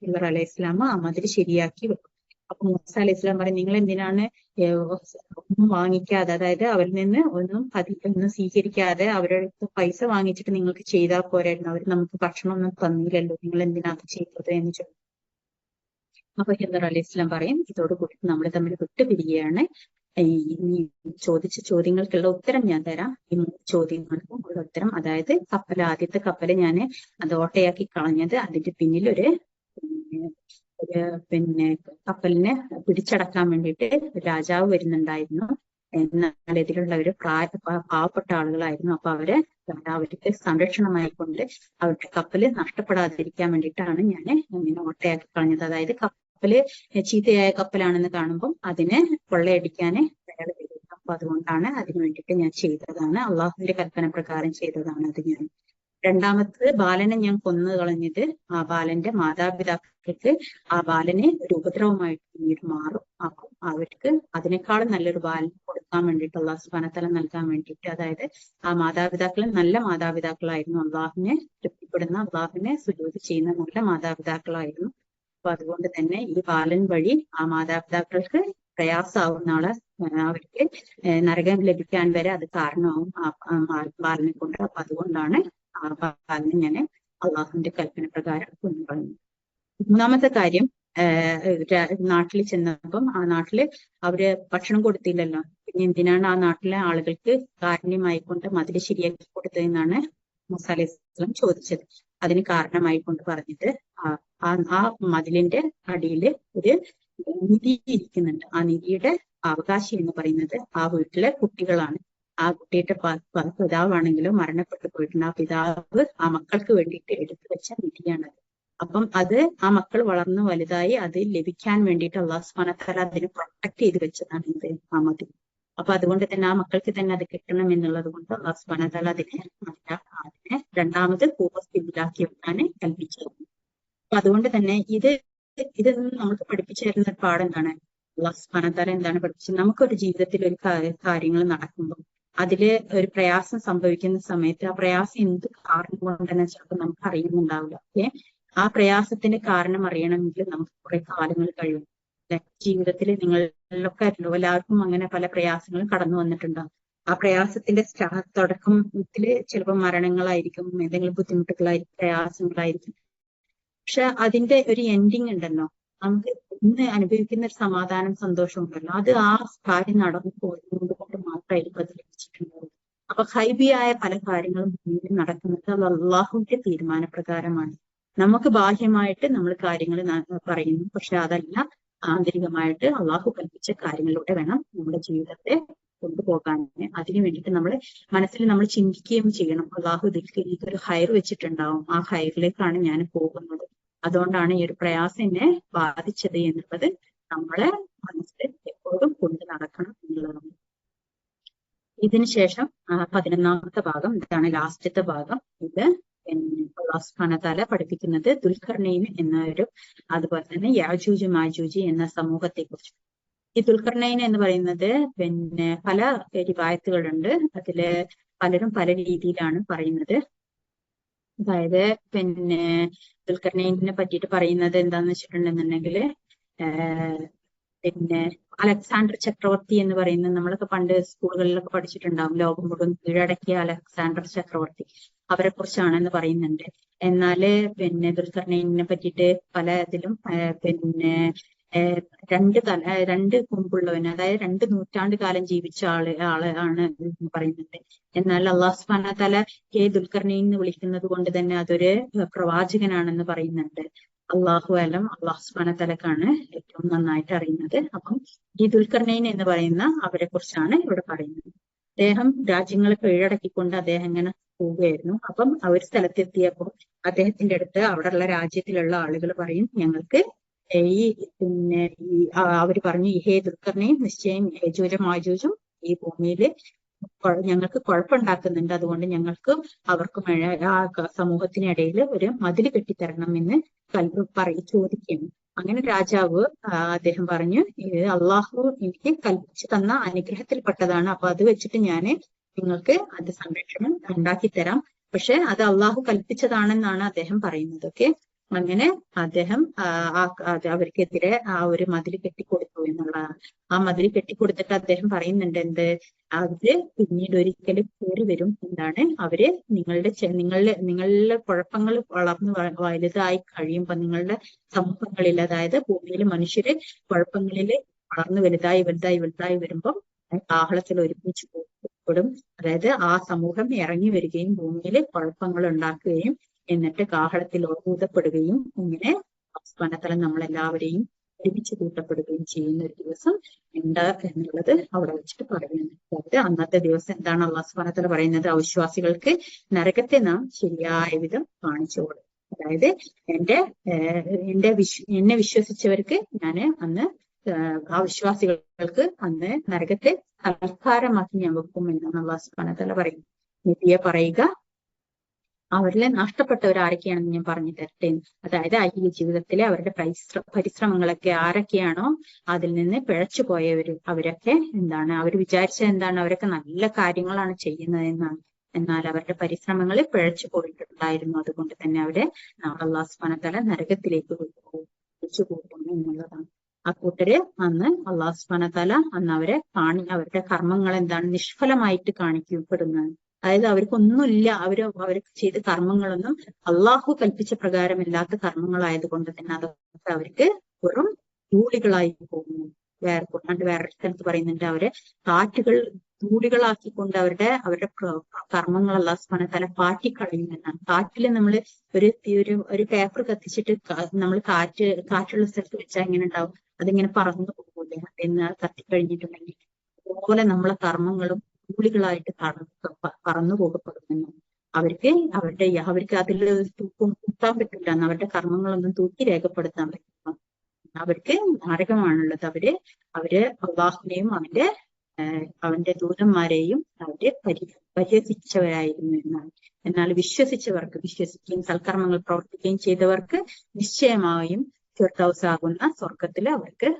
ഹിളർ അലൈഹി ഇസ്ലാം ആ മതിൽ ശരിയാക്കി വെക്കും. അപ്പൊ മൂസ അലൈഹി ഇസ്ലാം പറയും, നിങ്ങൾ എന്തിനാണ് ഒന്നും വാങ്ങിക്കാതെ, അതായത് അവരിൽ നിന്ന് ഒന്നും സ്വീകരിക്കാതെ അവരുടെ പൈസ വാങ്ങിച്ചിട്ട് നിങ്ങൾക്ക് ചെയ്താൽ പോരായിരുന്നു? അവർ നമുക്ക് ഭക്ഷണം ഒന്നും തന്നില്ലല്ലോ, നിങ്ങൾ എന്തിനാ അത് ചെയ്തത് എന്ന് ചോദിക്കും. അപ്പൊ ഹിളർ അലൈഹി ഇസ്ലാം പറയും, ഇതോടുകൂടി നമ്മൾ തമ്മിൽ വിട്ടുപിരിയുകയാണ്. ഈ ചോദിച്ച ചോദ്യങ്ങൾക്കുള്ള ഉത്തരം ഞാൻ തരാം. ഈ 3 ചോദ്യങ്ങൾക്കും ഉള്ള ഉത്തരം, അതായത് ആദ്യത്തെ കപ്പല് ഞാൻ അത് ഓട്ടയാക്കി കളഞ്ഞത്, അതിന്റെ പിന്നിൽ ഒരു കപ്പലിനെ പിടിച്ചടക്കാൻ വേണ്ടിയിട്ട് രാജാവ് വരുന്നുണ്ടായിരുന്നു. എന്നാൽ ഇതിലുള്ളവര് പാവപ്പെട്ട ആളുകളായിരുന്നു. അപ്പൊ അവർക്ക് സംരക്ഷണമായിക്കൊണ്ട് അവരുടെ കപ്പല് നഷ്ടപ്പെടാതിരിക്കാൻ വേണ്ടിയിട്ടാണ് ഞാൻ ഇങ്ങനെ ഓട്ടയാക്കി കളഞ്ഞത്. അതായത് കപ്പല് ചീത്തയായ കപ്പലാണെന്ന് കാണുമ്പോൾ അതിനെ കൊള്ളയടിക്കാന് അയാൾ വരും. അപ്പൊ അതുകൊണ്ടാണ് അതിനു വേണ്ടിയിട്ട് ഞാൻ ചെയ്തതാണ്, അള്ളാഹുവിന്റെ കൽപ്പന പ്രകാരം ചെയ്തതാണ് അത് ഞാൻ. രണ്ടാമത്തത്, ബാലനെ ഞാൻ കൊന്നു കളഞ്ഞത് ആ ബാലന്റെ മാതാപിതാക്കൾക്ക് ആ ബാലനെ ഒരു ഉപദ്രവമായിട്ട് പിന്നീട് മാറും. അപ്പൊ അവർക്ക് അതിനേക്കാളും നല്ലൊരു ബാലൻ കൊടുക്കാൻ വേണ്ടിയിട്ട് അള്ളാഹു സുബ്ഹാനഹു വ തആല നൽകാൻ വേണ്ടിയിട്ട്, അതായത് ആ മാതാപിതാക്കൾ നല്ല മാതാപിതാക്കളായിരുന്നു, അള്ളാഹുവിനെ തൃപ്തിപ്പെടുന്ന, അള്ളാഹുവിനെ സുജൂദ് ചെയ്യുന്ന നല്ല മാതാപിതാക്കളായിരുന്നു. അപ്പൊ അതുകൊണ്ട് തന്നെ ഈ ബാലൻ വഴി ആ മാതാപിതാക്കൾക്ക് പ്രയാസമാവുന്ന ആളെ അവർക്ക് നരകം ലഭിക്കാൻ വരെ അത് കാരണമാവും ആ ബാലനെ കൊണ്ട്. അപ്പൊ അതുകൊണ്ടാണ് ആ ബാലനെ ഞാൻ അള്ളാഹുവിന്റെ കൽപ്പന പ്രകാരം കൊണ്ടുപോകുന്നത്. മൂന്നാമത്തെ കാര്യം, നാട്ടിൽ ചെന്നപ്പം ആ നാട്ടില് അവര് ഭക്ഷണം കൊടുത്തില്ലല്ലോ, പിന്നെ എന്തിനാണ് ആ നാട്ടിലെ ആളുകൾക്ക് കാരുണ്യമായിക്കൊണ്ട് മതിൽ ശരിയാക്കി കൊടുത്തതെന്നാണ് മൂസ അലൈഹി ഇസ്ലാം ചോദിച്ചത്. അതിന് കാരണമായിക്കൊണ്ട് പറഞ്ഞിട്ട് ആ മതിലിന്റെ അടിയിൽ ഒരു നിധി ഇരിക്കുന്നുണ്ട്. ആ നിധിയുടെ അവകാശി എന്ന് പറയുന്നത് ആ വീട്ടിലെ കുട്ടികളാണ്. ആ കുട്ടിയുടെ പിതാവാണെങ്കിലും മരണപ്പെട്ടു പോയിട്ടുണ്ട്. ആ പിതാവ് ആ മക്കൾക്ക് വേണ്ടിയിട്ട് എടുത്തു വെച്ച നിധിയാണത്. അപ്പം അത് ആ മക്കൾ വളർന്നു വലുതായി അത് ലഭിക്കാൻ വേണ്ടിയിട്ട് അള്ളാഹു സുബ്ഹാനഹു വ തആല അതിനെ പ്രൊട്ടക്ട് ചെയ്ത് വെച്ചതാണ് ഇത് ആ മതിൽ. അപ്പൊ അതുകൊണ്ട് തന്നെ ആ മക്കൾക്ക് തന്നെ അത് കിട്ടണം എന്നുള്ളത് കൊണ്ട് അള്ളാഹു സുബ്ഹാനഹു വ തആല അതിനെ രണ്ടാമത് പൂർവ്വസ്ഥിതിയിലാക്കി വെക്കാൻ കൽപ്പിച്ചത്. അപ്പൊ അതുകൊണ്ട് തന്നെ ഇത് നമുക്ക് പഠിപ്പിച്ചു തരുന്ന ഒരു പാഠം എന്താണ്? അള്ളാഹു സുബ്ഹാനഹു വ തആല എന്താണ് പഠിപ്പിച്ചത്? നമുക്കൊരു ജീവിതത്തിൽ ഒരു കാര്യങ്ങൾ നടക്കുമ്പോൾ അതില് ഒരു പ്രയാസം സംഭവിക്കുന്ന സമയത്ത് ആ പ്രയാസം എന്ത് കാരണം കൊണ്ടെന്ന് ചിലപ്പോൾ നമുക്ക് അറിയുന്നുണ്ടാവില്ല. ആ പ്രയാസത്തിന്റെ കാരണം അറിയണമെങ്കിൽ നമുക്ക് കുറെ കാലങ്ങൾ കഴിയും. ജീവിതത്തിൽ നിങ്ങളിലൊക്കെ എല്ലാവർക്കും അങ്ങനെ പല പ്രയാസങ്ങളും കടന്നു വന്നിട്ടുണ്ടാവും. ആ പ്രയാസത്തിന്റെ തുടക്കത്തില് ചിലപ്പോൾ മരണങ്ങളായിരിക്കും, എന്തെങ്കിലും ബുദ്ധിമുട്ടുകളായിരിക്കും, പ്രയാസങ്ങളായിരിക്കും. പക്ഷെ അതിന്റെ ഒരു എൻഡിങ് ഉണ്ടല്ലോ, നമുക്ക് ഇന്ന് അനുഭവിക്കുന്ന ഒരു സമാധാനം, സന്തോഷം ഉണ്ടല്ലോ, അത് ആ കാര്യം നടന്നു പോകുന്നത് കൊണ്ട് മാത്രമായിരിക്കും അത് ലഭിച്ചിട്ടുണ്ടാവും. അപ്പൊ ഹൈബിയായ പല കാര്യങ്ങളും മുന്നിൽ നടക്കുന്നത് അത് അള്ളാഹുവിന്റെ തീരുമാനപ്രകാരമാണ്. നമുക്ക് ബാഹ്യമായിട്ട് നമ്മൾ കാര്യങ്ങൾ പറയുന്നു, പക്ഷെ അതല്ല ആന്തരികമായിട്ട് അള്ളാഹു കൽപ്പിച്ച കാര്യങ്ങളിലൂടെ വേണം നമ്മുടെ ജീവിതത്തെ കൊണ്ടുപോകാൻ. അതിനു വേണ്ടിയിട്ട് നമ്മൾ മനസ്സിൽ നമ്മൾ ചിന്തിക്കുകയും ചെയ്യണം, അള്ളാഹു ഇതിൽ ഒരു ഹൈർ വെച്ചിട്ടുണ്ടാവും, ആ ഹൈറിലേക്കാണ് ഞാൻ പോകുന്നത്, അതുകൊണ്ടാണ് ഈ ഒരു പ്രയാസം എന്നെ ബാധിച്ചത് എന്നുള്ളത് നമ്മളെ മനസ്സിൽ എപ്പോഴും കൊണ്ടു നടക്കണം എന്നുള്ളതാണ്. ഇതിനുശേഷം 11ാമത്തെ ഭാഗം, ഇതാണ് ലാസ്റ്റത്തെ ഭാഗം. ഇത് അല്ലാഹു സുബ്ഹാനഹു വ തആല പഠിപ്പിക്കുന്നത് ദുൽഖർനൈൻ അതുപോലെ തന്നെ യാജൂജ് മാജൂജ് എന്ന സമൂഹത്തെ കുറിച്ച്. ഈ ദുൽഖർനൈൻ എന്ന് പറയുന്നത് പല റിവായത്തുകളുണ്ട്. അതില് പലരും പല രീതിയിലാണ് പറയുന്നത്. അതായത് ദുൽഖർനൈനെ പറ്റിയിട്ട് പറയുന്നത് എന്താന്ന് വെച്ചിട്ടുണ്ടെന്നുണ്ടെങ്കിൽ അലക്സാണ്ടർ ചക്രവർത്തി എന്ന് പറയുന്നത് നമ്മളൊക്കെ പണ്ട് സ്കൂളുകളിലൊക്കെ പഠിച്ചിട്ടുണ്ടാവും. ലോകം മുഴുവൻ കീഴടക്കിയ അലക്സാണ്ടർ ചക്രവർത്തി, അവരെ കുറിച്ചാണെന്ന് പറയുന്നുണ്ട്. എന്നാല് ദുൽഖർനൈനെ പറ്റിയിട്ട് പല ഇതിലും രണ്ട് കൊമ്പുള്ളവൻ, അതായത് 2 നൂറ്റാണ്ട് കാലം ജീവിച്ച ആളാണ് പറയുന്നുണ്ട്. എന്നാൽ അല്ലാഹു സുബ്ഹാനഹു വ തആല ദുൽഖർനൈൻ എന്ന് വിളിക്കുന്നത് കൊണ്ട് തന്നെ അതൊരു പ്രവാചകനാണെന്ന് പറയുന്നുണ്ട്. അള്ളാഹു അലം, അള്ളാഹു സുബ്ഹാനഹു വ തആലക്കാണ് ഏറ്റവും നന്നായിട്ട് അറിയുന്നത്. അപ്പം ഈ ദുൽഖർനൈൻ എന്ന് പറയുന്ന അവരെ കുറിച്ചാണ് ഇവിടെ പറയുന്നത്. അദ്ദേഹം രാജ്യങ്ങളെ കീഴടക്കിക്കൊണ്ട് അദ്ദേഹം ഇങ്ങനെ പോവുകയായിരുന്നു. അപ്പം ഒരു സ്ഥലത്തെത്തിയപ്പോൾ അദ്ദേഹത്തിന്റെ അടുത്ത് അവിടെയുള്ള രാജ്യത്തിലുള്ള ആളുകൾ പറയും, ഞങ്ങൾക്ക് ഈ പിന്നെ അവര് പറഞ്ഞു, ഈ ഹേ ദുൽഖർനെയും നിശ്ചയം യജൂജും മാജൂജും ഈ ഭൂമിയിൽ ഞങ്ങൾക്ക് കുഴപ്പമുണ്ടാക്കുന്നുണ്ട്, അതുകൊണ്ട് ഞങ്ങൾക്ക് അവർക്കും ആ സമൂഹത്തിനിടയിൽ ഒരു മതിൽ കെട്ടിത്തരണം എന്ന് ചോദിക്കുന്നു. അങ്ങനെ രാജാവ് അദ്ദേഹം പറഞ്ഞു, ഇത് അള്ളാഹു എനിക്ക് കൽപ്പിച്ചു തന്ന അനുഗ്രഹത്തിൽപ്പെട്ടതാണ്, അപ്പൊ അത് വെച്ചിട്ട് ഞാന് നിങ്ങൾക്ക് അത് സംരക്ഷണം ഉണ്ടാക്കി തരാം, പക്ഷെ അത് അള്ളാഹു കൽപ്പിച്ചതാണെന്നാണ് അദ്ദേഹം പറയുന്നത്. ഓക്കെ, അങ്ങനെ അദ്ദേഹം അവർക്കെതിരെ ആ ഒരു മതിൽ കെട്ടിക്കൊടുത്തു എന്നുള്ളതാണ്. ആ മതിൽ കെട്ടിക്കൊടുത്തിട്ട് അദ്ദേഹം പറയുന്നുണ്ട്, എന്ത്, അവര് പിന്നീട് ഒരിക്കലും കയറി വരും, എന്താണ്, അവര് നിങ്ങളുടെ കുഴപ്പങ്ങൾ വളർന്നു വലുതായി കഴിയുമ്പോൾ, നിങ്ങളുടെ സമൂഹങ്ങളിൽ, അതായത് ഭൂമിയിൽ മനുഷ്യര് കുഴപ്പങ്ങളിൽ വളർന്നു വലുതായി വരുമ്പോൾ കാഹളത്തിൽ ഒരുമിച്ച് കൂടും. അതായത് ആ സമൂഹം ഇറങ്ങി വരികയും ഭൂമിയിൽ കുഴപ്പങ്ങൾ ഉണ്ടാക്കുകയും എന്നിട്ട് കാഹളത്തിൽ ഊതപ്പെടുകയും ഇങ്ങനെ അവസാനത്തലം നമ്മളെല്ലാവരെയും ഒരുമിച്ച് കൂട്ടപ്പെടുകയും ചെയ്യുന്ന ഒരു ദിവസം ഉണ്ട് എന്നുള്ളത് അവിടെ വെച്ചിട്ട് പറയുന്നു. അതായത് അന്നത്തെ ദിവസം എന്താണ് അല്ലാഹു സുബ്ഹാനഹു വ തആല പറയുന്നത്, അവിശ്വാസികൾക്ക് നരകത്തെ നാം ശരിയായ വിധം കാണിച്ചു കൊടുക്കും. അതായത് എന്നെ വിശ്വസിച്ചവർക്ക് ഞാന് അന്ന് അവിശ്വാസികൾക്ക് അന്ന് നരകത്തെ തൽക്കാരമാക്കി ഞാൻ വെക്കും എന്നാണ് അല്ലാഹു സുബ്ഹാനഹു വ തആല പറയുന്നത്. നബിയെ പറയുക, അവരിലെ നഷ്ടപ്പെട്ടവർ ആരൊക്കെയാണെന്ന് ഞാൻ പറഞ്ഞു തരട്ടെ. അതായത് ഐഹിക ജീവിതത്തിലെ അവരുടെ പരിശ്രമങ്ങളൊക്കെ ആരൊക്കെയാണോ അതിൽ നിന്ന് പിഴച്ചു പോയവര്, അവരൊക്കെ എന്താണ്, അവർ വിചാരിച്ച എന്താണ്, അവരൊക്കെ നല്ല കാര്യങ്ങളാണ് ചെയ്യുന്നത് എന്നാണ്. എന്നാൽ അവരുടെ പരിശ്രമങ്ങൾ പിഴച്ചു പോയിട്ടുണ്ടായിരുന്നു. അതുകൊണ്ട് തന്നെ അവരെ അല്ലാഹു സുബ്ഹാനഹു വ തആല നരകത്തിലേക്ക് വിളിച്ചു കൂട്ടുന്നു എന്നുള്ളതാണ്. ആ കൂട്ടര് അന്ന് അല്ലാഹു സുബ്ഹാനഹു വ തആല അന്ന് അവരെ അവരുടെ കർമ്മങ്ങൾ എന്താണ്, നിഷ്ഫലമായിട്ട് കാണിക്കപ്പെടുന്നതാണ്. അതായത് അവർക്കൊന്നുമില്ല, അവർക്ക് ചെയ്ത കർമ്മങ്ങളൊന്നും അള്ളാഹു കൽപ്പിച്ച പ്രകാരമില്ലാത്ത കർമ്മങ്ങളായത് കൊണ്ട് തന്നെ അതൊക്കെ അവർക്ക് വെറും ധൂളികളായി പോകുന്നു. വേറെ സ്ഥലത്ത് പറയുന്നുണ്ട്, അവരെ ധൂളികളാക്കിക്കൊണ്ട് അവരുടെ കർമ്മങ്ങൾ അല്ലാഹു സുബ്ഹാനഹു വ തആല പാറ്റിക്കളയുമെന്നാണ്. കാറ്റില് നമ്മൾ ഒരു പേപ്പർ കത്തിച്ചിട്ട് നമ്മൾ കാറ്റുള്ള സ്ഥലത്ത് വെച്ചാൽ എങ്ങനെ ഉണ്ടാവും, അതിങ്ങനെ പറന്നു പോകൂലേ, എന്ന് കത്തിക്കഴിഞ്ഞിട്ടുണ്ടെങ്കിൽ. അതുപോലെ നമ്മളെ കർമ്മങ്ങളും ധൂളികളായിട്ട് പറന്നു പോകപ്പെടുന്നു. അവർക്ക് അതിൽ തൂക്കം കൂട്ടാൻ പറ്റില്ല, അവരുടെ കർമ്മങ്ങളൊന്നും തൂക്കി രേഖപ്പെടുത്താൻ പറ്റില്ല. അവർക്ക് നരകമാണുള്ളത്. അവര് അള്ളാഹുവിനെയും അവന്റെ ദൂതന്മാരെയും അവര് പരിഹസിച്ചവരായിരുന്നു എന്നാണ്. എന്നാൽ വിശ്വസിക്കുകയും സൽക്കർമ്മങ്ങൾ പ്രവർത്തിക്കുകയും ചെയ്തവർക്ക് നിശ്ചയമായും ഫിർദൗസ് ആകുന്ന സ്വർഗത്തില് അവർക്ക്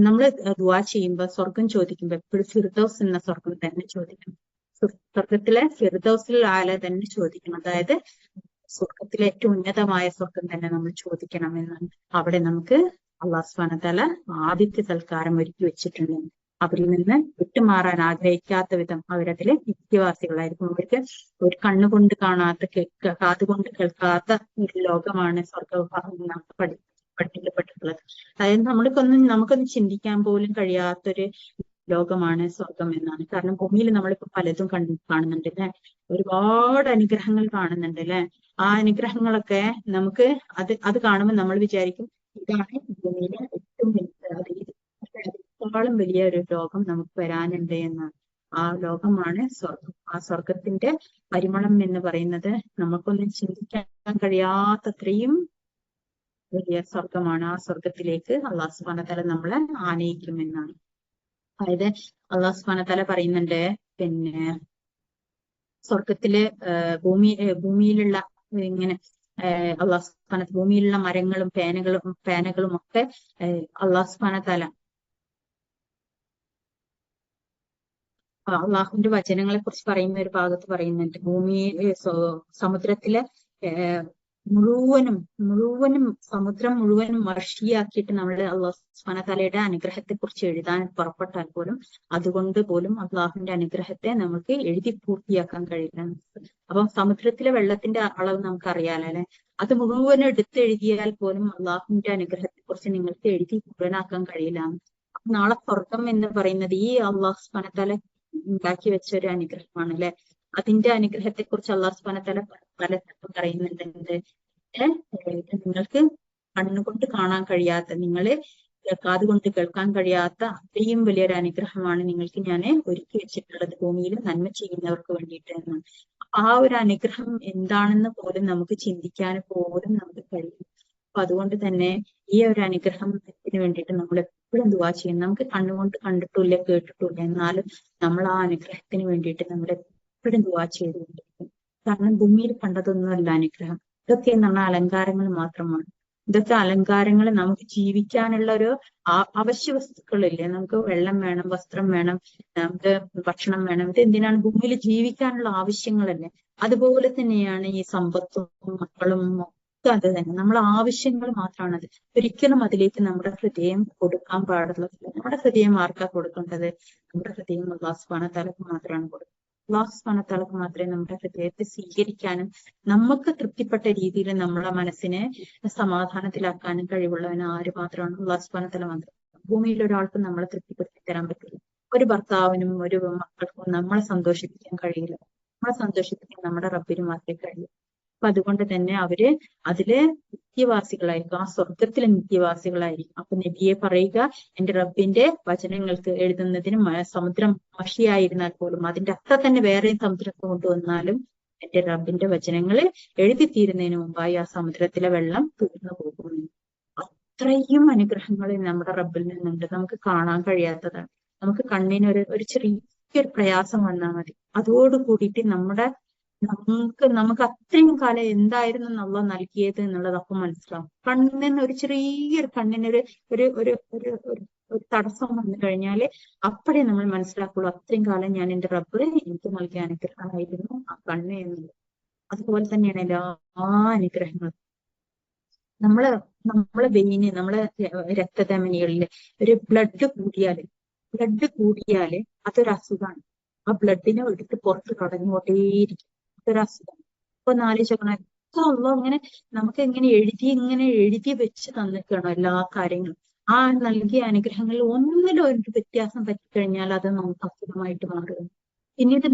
നമ്മൾ ദുആ ചെയ്യുമ്പോൾ, സ്വർഗം ചോദിക്കുമ്പോൾ എപ്പോഴും ഫിർദൗസ് എന്ന സ്വർഗം തന്നെ ചോദിക്കണം. സ്വർഗത്തിലെ ഫിർദൗസിൽ ആല തന്നെ ചോദിക്കണം. അതായത് സ്വർഗത്തിലെ ഏറ്റവും ഉന്നതമായ സ്വർഗം തന്നെ നമ്മൾ ചോദിക്കണം എന്നാണ്. അവിടെ നമുക്ക് അല്ലാഹു സുബ്ഹാനഹു വ തആല ആദിത്യ സൽക്കാരം ഒരുക്കി വെച്ചിട്ടുണ്ട്. അവരിൽ നിന്ന് വിട്ടുമാറാൻ ആഗ്രഹിക്കാത്ത വിധം അവരതിലെ നിത്യവാസികളായിരിക്കും. അവർക്ക് ഒരു കണ്ണുകൊണ്ട് കാണാത്ത, കാതുകൊണ്ട് കേൾക്കാത്ത ഒരു ലോകമാണ് സ്വർഗം പഠിപ്പിക്കപ്പെട്ടിട്ടുള്ളത്. അതായത് നമുക്കൊന്നും ചിന്തിക്കാൻ പോലും കഴിയാത്തൊരു ലോകമാണ് സ്വർഗം എന്നാണ്. കാരണം ഭൂമിയിൽ നമ്മളിപ്പോ പലതും കാണുന്നുണ്ട് അല്ലെ, ഒരുപാട് അനുഗ്രഹങ്ങൾ കാണുന്നുണ്ട് അല്ലെ. ആ അനുഗ്രഹങ്ങളൊക്കെ നമുക്ക് അത് കാണുമ്പോൾ നമ്മൾ വിചാരിക്കും, ഇതാണ് ഭൂമിയിലെ ഏറ്റവും അതിനേക്കാളും വലിയ ഒരു ലോകം നമുക്ക് വരാനുണ്ട് എന്നാണ്. ആ ലോകമാണ് സ്വർഗം. ആ സ്വർഗത്തിന്റെ പരിമളം എന്ന് പറയുന്നത് നമുക്കൊന്നും ചിന്തിക്കാൻ കഴിയാത്തത്രയും വലിയ സ്വർഗമാണ്. ആ സ്വർഗത്തിലേക്ക് അല്ലാഹു സുബ്ഹാനഹു വ തആല നമ്മളെ ആനയിക്കുമെന്നാണ്. അതായത് അല്ലാഹു സുബ്ഹാനഹു വ തആല പറയുന്നുണ്ട്, പിന്നെ സ്വർഗത്തില് ഭൂമിയിലുള്ള ഇങ്ങനെ അല്ലാഹു സുബ്ഹാനഹു വ തആല ഭൂമിയിലുള്ള മരങ്ങളും പേനകളും ഒക്കെ അല്ലാഹു സുബ്ഹാനഹു വ തആല അള്ളാഹുവിന്റെ വചനങ്ങളെ കുറിച്ച് പറയുന്ന ഒരു ഭാഗത്ത് പറയുന്നുണ്ട്, സമുദ്രത്തിലെ സമുദ്രം മുഴുവനും വർഷിയാക്കിയിട്ട് നമ്മൾ അല്ലാഹു സുബ്ഹാനഹു വ തആലയുടെ അനുഗ്രഹത്തെ കുറിച്ച് എഴുതാൻ പുറപ്പെട്ടാൽ പോലും അതുകൊണ്ട് പോലും അള്ളാഹുവിന്റെ അനുഗ്രഹത്തെ നമുക്ക് എഴുതി പൂർത്തിയാക്കാൻ കഴിയില്ല. അപ്പം സമുദ്രത്തിലെ വെള്ളത്തിന്റെ അളവ് നമുക്കറിയാലോ അല്ലെ. അത് മുഴുവനും എടുത്തെഴുതിയാൽ പോലും അള്ളാഹുവിന്റെ അനുഗ്രഹത്തെ കുറിച്ച് നിങ്ങൾക്ക് എഴുതി മുഴുവനാക്കാൻ കഴിയില്ല. നാളെ സ്വർഗം എന്ന് പറയുന്നത് ഈ അല്ലാഹു സുബ്ഹാനഹു വ തആല ഉണ്ടാക്കി വെച്ച ഒരു അനുഗ്രഹമാണ് അല്ലെ. അതിന്റെ അനുഗ്രഹത്തെ കുറിച്ച് അല്ലാഹു സുബ്ഹാനഹു വ തആല പലതരത്തിൽ പറയുന്നുണ്ട്. നിങ്ങൾക്ക് കണ്ണുകൊണ്ട് കാണാൻ കഴിയാത്ത, നിങ്ങള് കാതുകൊണ്ട് കേൾക്കാൻ കഴിയാത്ത അത്രയും വലിയൊരു അനുഗ്രഹമാണ് നിങ്ങൾക്ക് ഞാൻ ഒരുക്കി വെച്ചിട്ടുള്ളത് ഭൂമിയിൽ നന്മ ചെയ്യുന്നവർക്ക് വേണ്ടിയിട്ട് എന്നാണ്. ആ ഒരു അനുഗ്രഹം എന്താണെന്ന് പോലും നമുക്ക് ചിന്തിക്കാൻ പോലും നമുക്ക് കഴിയും. അപ്പൊ അതുകൊണ്ട് തന്നെ ഈ ഒരു അനുഗ്രഹത്തിന് വേണ്ടിയിട്ട് നമ്മൾ എപ്പോഴും ദുആ ചെയ്യും. നമുക്ക് കണ്ണുകൊണ്ട് കണ്ടിട്ടില്ല കേട്ടിട്ടില്ല, എന്നാലും നമ്മൾ ആ അനുഗ്രഹത്തിന് വേണ്ടിയിട്ട് നമ്മൾ എപ്പോഴും ദുആ ചെയ്തുകൊണ്ടിരിക്കും. കാരണം ഭൂമിയിൽ കണ്ടതൊന്നുമല്ല അനുഗ്രഹം. ഇതൊക്കെ എന്നുള്ള അലങ്കാരങ്ങൾ മാത്രമാണ്. ഇതൊക്കെ അലങ്കാരങ്ങൾ നമുക്ക് ജീവിക്കാനുള്ള ഒരു അവശ്യ വസ്തുക്കളില്ലേ. നമുക്ക് വെള്ളം വേണം, വസ്ത്രം വേണം, നമുക്ക് ഭക്ഷണം വേണം. ഇത് എന്തിനാണ്? ഭൂമിയിൽ ജീവിക്കാനുള്ള ആവശ്യങ്ങളല്ലേ. അതുപോലെ തന്നെയാണ് ഈ സമ്പത്തും മക്കളും ഒക്കെ അത് തന്നെ. നമ്മളെ ആവശ്യങ്ങൾ മാത്രമാണ് അത്. ഒരിക്കലും അതിലേക്ക് നമ്മുടെ ഹൃദയം കൊടുക്കാൻ പാടുള്ളതില്ല. നമ്മുടെ ഹൃദയം ആർക്കാ കൊടുക്കേണ്ടത്? നമ്മുടെ ഹൃദയം അല്ലാഹു സുബ്ഹാനഹു വ തആലക്ക് മാത്രമാണ് കൊടുക്കുന്നത്. അല്ലാഹു സുബ്ഹാനഹു വ തആലക്ക് മാത്രമേ നമ്മുടെ ഹൃദയത്തെ സ്വീകരിക്കാനും നമുക്ക് തൃപ്തിപ്പെട്ട രീതിയിൽ നമ്മളെ മനസ്സിനെ സമാധാനത്തിലാക്കാനും കഴിവുള്ളവന് ആര് മാത്രമാണ്? അല്ലാഹു സുബ്ഹാനഹു വ തആല മാത്രം. ഭൂമിയിൽ ഒരാൾക്കും നമ്മളെ തൃപ്തിപ്പെടുത്തി തരാൻ പറ്റില്ല. ഒരു ഭർത്താവിനും ഒരു മക്കൾക്കും നമ്മളെ സന്തോഷിപ്പിക്കാൻ കഴിയില്ല. നമ്മളെ സന്തോഷിപ്പിക്കാൻ നമ്മുടെ റബ്ബിന് മാത്രമേ കഴിയൂ. അപ്പൊ അതുകൊണ്ട് തന്നെ അവര് അതില് നിത്യവാസികളായിരിക്കും, ആ സ്വർഗത്തിലെ നിത്യവാസികളായിരിക്കും. അപ്പൊ നബിയെ പറയുക, എന്റെ റബ്ബിന്റെ വചനങ്ങൾക്ക് എഴുതുന്നതിന് സമുദ്രം മഷിയായിരുന്നാൽ പോലും അതിന്റെ അത്ര തന്നെ വേറെയും സമുദ്രം കൊണ്ടുവന്നാലും എന്റെ റബ്ബിന്റെ വചനങ്ങൾ എഴുതി തീരുന്നതിന് മുമ്പായി ആ സമുദ്രത്തിലെ വെള്ളം തീർന്നു പോകുന്നു. അത്രയും അനുഗ്രഹങ്ങൾ നമ്മുടെ റബ്ബിൽ നിന്നുണ്ട്. നമുക്ക് കാണാൻ കഴിയാത്തതാണ്. നമുക്ക് കണ്ണിന് ഒരു ചെറിയൊരു പ്രയാസം വന്നാൽ മതി, അതോട് കൂടിയിട്ട് നമുക്ക് അത്രയും കാലം എന്തായിരുന്നു അല്ലാഹു നൽകിയത് എന്നുള്ളത് അപ്പം മനസ്സിലാവും. കണ്ണിന് ഒരു ചെറിയൊരു കണ്ണിനൊരു ഒരു ഒരു ഒരു ഒരു തടസ്സം വന്നു കഴിഞ്ഞാല് അപ്പോഴേ നമ്മൾ മനസ്സിലാക്കുള്ളൂ അത്രയും കാലം ഞാൻ എന്റെ റബ്ബ് എനിക്ക് നൽകിയ അനുഗ്രഹമായിരുന്നു ആ കണ്ണ് എന്നുള്ളത്. അതുപോലെ തന്നെയാണ് എല്ലാ അനുഗ്രഹങ്ങളും. നമ്മളെ വെയിന്, നമ്മളെ രക്തധമനികളില് ഒരു ബ്ലഡ് കൂടിയാല് അതൊരു അസുഖമാണ്. ആ ബ്ലഡിനെ എടുത്ത് പുറത്ത് കടഞ്ഞുകൊണ്ടേയിരിക്കും. അതൊരു അസുഖം. അപ്പൊ നാലിച്ചോക്കണം ഒക്കെ അള്ളാഹു ഇങ്ങനെ നമുക്ക് ഇങ്ങനെ എഴുതി വെച്ച് തന്നിക്കണം എല്ലാ കാര്യങ്ങളും. ആ നൽകിയ അനുഗ്രഹങ്ങളിൽ ഒന്നിലും ഒരു വ്യത്യാസം പറ്റിക്കഴിഞ്ഞാൽ അത് നമുക്ക് അസുഖമായിട്ട് മാറുകയാണ്. പിന്നീട്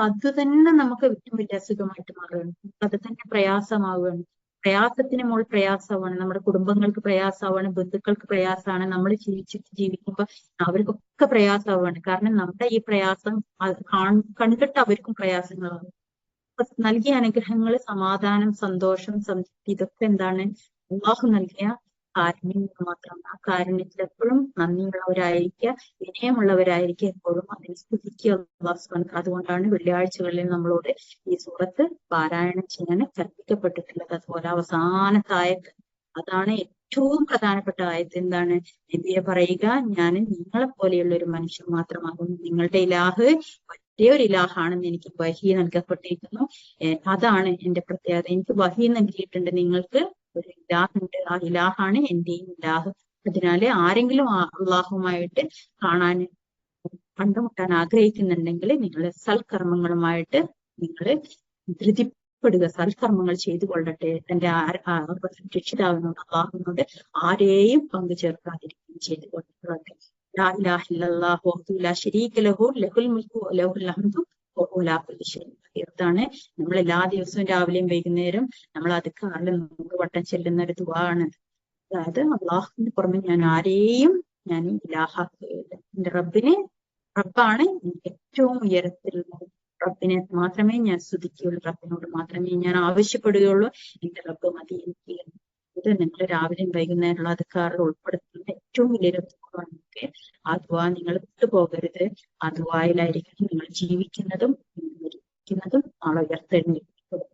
അത് തന്നെ നമുക്ക് ഏറ്റവും വലിയ അസുഖമായിട്ട് മാറുകയാണ്. അത് തന്നെ പ്രയാസമാവുകയാണ്. പ്രയാസത്തിന് മുകൾ പ്രയാസമാണ്. നമ്മുടെ കുടുംബങ്ങൾക്ക് പ്രയാസമാണ്, ബന്ധുക്കൾക്ക് പ്രയാസമാണ്, നമ്മൾ ജീവിക്കുമ്പോ അവർക്കൊക്കെ പ്രയാസമാവാണ്. കാരണം നമ്മുടെ ഈ പ്രയാസം കണ്ടിട്ട് അവർക്കും പ്രയാസങ്ങളാണ്. നൽകിയ അനുഗ്രഹങ്ങൾ, സമാധാനം, സന്തോഷം, സംതൃപ്തി, ഇതൊക്കെ എന്താണ്? അല്ലാഹു നൽകിയ കാരുണ്യം മാത്രമാണ്. ആ കാരുണ്യത്തിൽ എപ്പോഴും നന്ദിയുള്ളവരായിരിക്കുക, വിനയമുള്ളവരായിരിക്കുക, എപ്പോഴും അതിനെ സ്തുതിക്കുക അല്ലാഹു സുബ്ഹാനഹു വ തആല. അതുകൊണ്ടാണ് വെള്ളിയാഴ്ചകളിൽ നമ്മളോട് ഈ സൂറത്ത് പാരായണം ചെയ്യാൻ കൽപ്പിക്കപ്പെട്ടിട്ടുള്ളത്. അതുപോലെ അവസാനത്തെ ആയത്ത്, അതാണ് ഏറ്റവും പ്രധാനപ്പെട്ട ആയത്ത്. എന്താണ്? നബിയെ പറയുക, ഞാൻ നിങ്ങളെ പോലെയുള്ള ഒരു മനുഷ്യൻ മാത്രമാകുന്നു. നിങ്ങളുടെ ഇലാഹ് ഒരേ ഒരു ഇലാഹാണെന്ന് എനിക്ക് വഹി നൽകപ്പെട്ടിരിക്കുന്നു. അതാണ് എന്റെ പ്രത്യേകത. എനിക്ക് വഹി നൽകിയിട്ടുണ്ട്. നിങ്ങൾക്ക് ഒരു ഇലാഹുണ്ട്, ആ ഇലാഹാണ് എന്റെയും ഇലാഹ്. അതിനാല് ആരെങ്കിലും അള്ളാഹുമായിട്ട് കണ്ടുമുട്ടാൻ ആഗ്രഹിക്കുന്നുണ്ടെങ്കിൽ നിങ്ങൾ സൽക്കർമ്മങ്ങളുമായിട്ട് നിങ്ങൾ ധൃതിപ്പെടുക, സൽക്കർമ്മങ്ങൾ ചെയ്തു കൊള്ളട്ടെ. തന്റെ രക്ഷിതാവിനോട്, അള്ളാഹുവിനോട് ആരെയും പങ്കു ചേർക്കാതിരിക്കുകയും ചെയ്തു കൊള്ളട്ടെ. ലാ ഇലാഹ ഇല്ലല്ലാഹു വഹ്ദഹു ലാ ശരീക ലഹു ലഹുൽ മുൽക്കു വലഹുൽ ഹംദു വഹുവ അലാ കുല്ലി ഷൈഇൻ ഖദീർ. ഇതാണ് നമ്മൾ എല്ലാ ദിവസവും രാവിലെയും വൈകുന്നേരം നമ്മൾ അദ്കാറിൽ 100 വട്ടം ചെല്ലുന്ന ഒരു ദുആ ആണ്. അതായത് അള്ളാഹുവിന് പുറമെ ഞാൻ ഇലാഹാക്കുകയില്ല. എന്റെ റബ്ബാണ് ഏറ്റവും ഉയരത്തിലുള്ളത്. റബ്ബിനെ മാത്രമേ ഞാൻ സ്തുതിക്കുകയുള്ളൂ, റബ്ബിനോട് മാത്രമേ ഞാൻ ആവശ്യപ്പെടുകയുള്ളൂ. എന്റെ റബ്ബ് മതി എനിക്ക്. ഇത് നിങ്ങൾ രാവിലെയും വൈകുന്നേരമുള്ള അദ്കാറിൽ ഉൾപ്പെടുത്തുന്ന ഏറ്റവും വലിയൊരു ദുആണ്. ആ ദുആ നിങ്ങൾ വിട്ടുപോകരുത്. ആ ദുആയിലായിരിക്കും നിങ്ങൾ ജീവിക്കുന്നതും മരിക്കുന്നതും നാളെ ഉയർത്തെഴുന്നേൽക്കുന്നത്.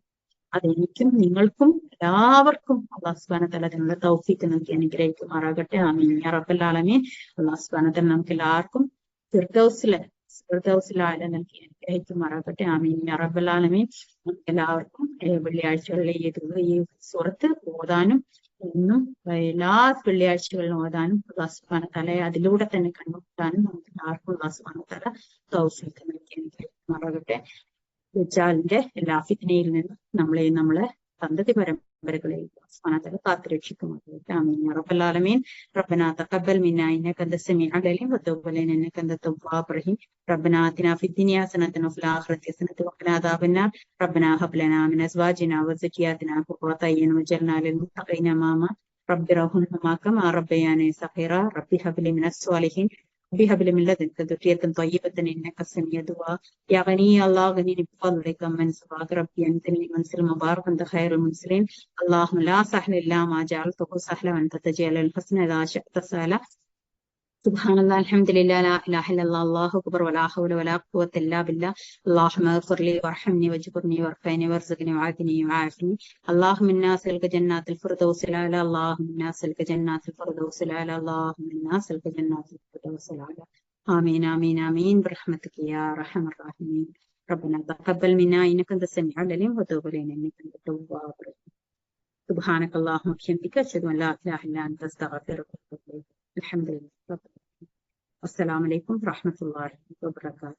അതെനിക്കും നിങ്ങൾക്കും എല്ലാവർക്കും അല്ലാഹു സുബ്ഹാനഹു വ തആല അതിനുള്ള തൗഫീഖ് നൽകി അനുഗ്രഹിക്കുമാറാകട്ടെ. ആമീൻ യാ റബ്ബൽ ആലമീൻ. അല്ലാഹു സുബ്ഹാനഹു വ തആല നമുക്ക് എല്ലാവർക്കും ഫിർദൗസിൽ നൽകി അനുഗ്രഹിക്കുമാറാകട്ടെ. ആമീൻ യാ റബ്ബൽ ആലമീൻ. നമുക്ക് എല്ലാവർക്കും വെള്ളിയാഴ്ചകളിലെ ഈ സൂറത്ത് ഓതാനും ഇന്നും എല്ലാ വെള്ളിയാഴ്ചകളിലും ഓതാനും അല്ലാഹു സുബ്ഹാനഹു വ തആല അതിലൂടെ തന്നെ കണ്ടുമുട്ടാനും നമുക്ക് എല്ലാവർക്കും അല്ലാഹു സുബ്ഹാനഹു വ തആല തൗഫീഖ് നൽകി അനുഗ്രഹിക്കുമാറാകട്ടെ. ദജ്ജാലിന്റെ എല്ലാ ഫിത്നയിൽ നിന്നും നമ്മളെ സന്തതി പരമ്പരകളെയും കാത്തുരക്ഷിക്കുമാറാകട്ടെ. ആമീൻ യാ റബ്ബൽ ആലമീൻ. റബ്ബനാ തഖബ്ബൽ മിന്നാ ഇന്നക അൻതസ് സമീഉൽ അലീം വതുബ് അലൈനാ ഇന്നക അൻതത് തവ്വാബുർ റഹീം. റബ്ബനാ ആതിനാ ഫിദ്ദുനിയാ ഹസനതൻ വഫിൽ ആഖിറതി ഹസനതൻ വഖിനാ അദാബന്നാർ. റബ്ബനാ ഹബ് ലനാ മിൻ അസ്വാജിനാ വസുരിയാതിനാ ഖുർറത അയ്യുൻ വജഅൽനാ ലിൽ മുത്തഖീന ഇമാമാ. رب ارحمهما كما ربياني صغيرا رب هب لي من الصالحين رب هب لي من لدنك ذرية طيبة إنك سميع الدعاء يا غني يا الله غنيني بفضلك من سواك ربي أنت لي منزل مبارك أنت خير المنزلين اللهم لا سهل إلا ما جعلته سهلا وأنت تجعل الحسن إذا شئت سهلا سبحان الله الحمد لله لا إله إلا الله الله أكبر ولا حول ولا قوة إلا بالله اللهم اغفر لي وارحمني واجبرني وارفعني وارزقني وعافني وعافني اللهم إنا نسألك جنات الفردوس الأعلى اللهم إنا نسألك جنات الفردوس الأعلى اللهم إنا نسألك جنات الفردوس الأعلى آمين آمين آمين برحمتك يا أرحم الراحمين ربنا تقبل منا إنك أنت السميع العليم وتوب علينا إنك أنت التواب الرحيم سبحانك اللهم وبحمدك أشهد أن لا إله إلا أنت أستغفرك وأتوب إليك الحمد لله رب العالمين. السلام عليكم ورحمة الله وبركاته.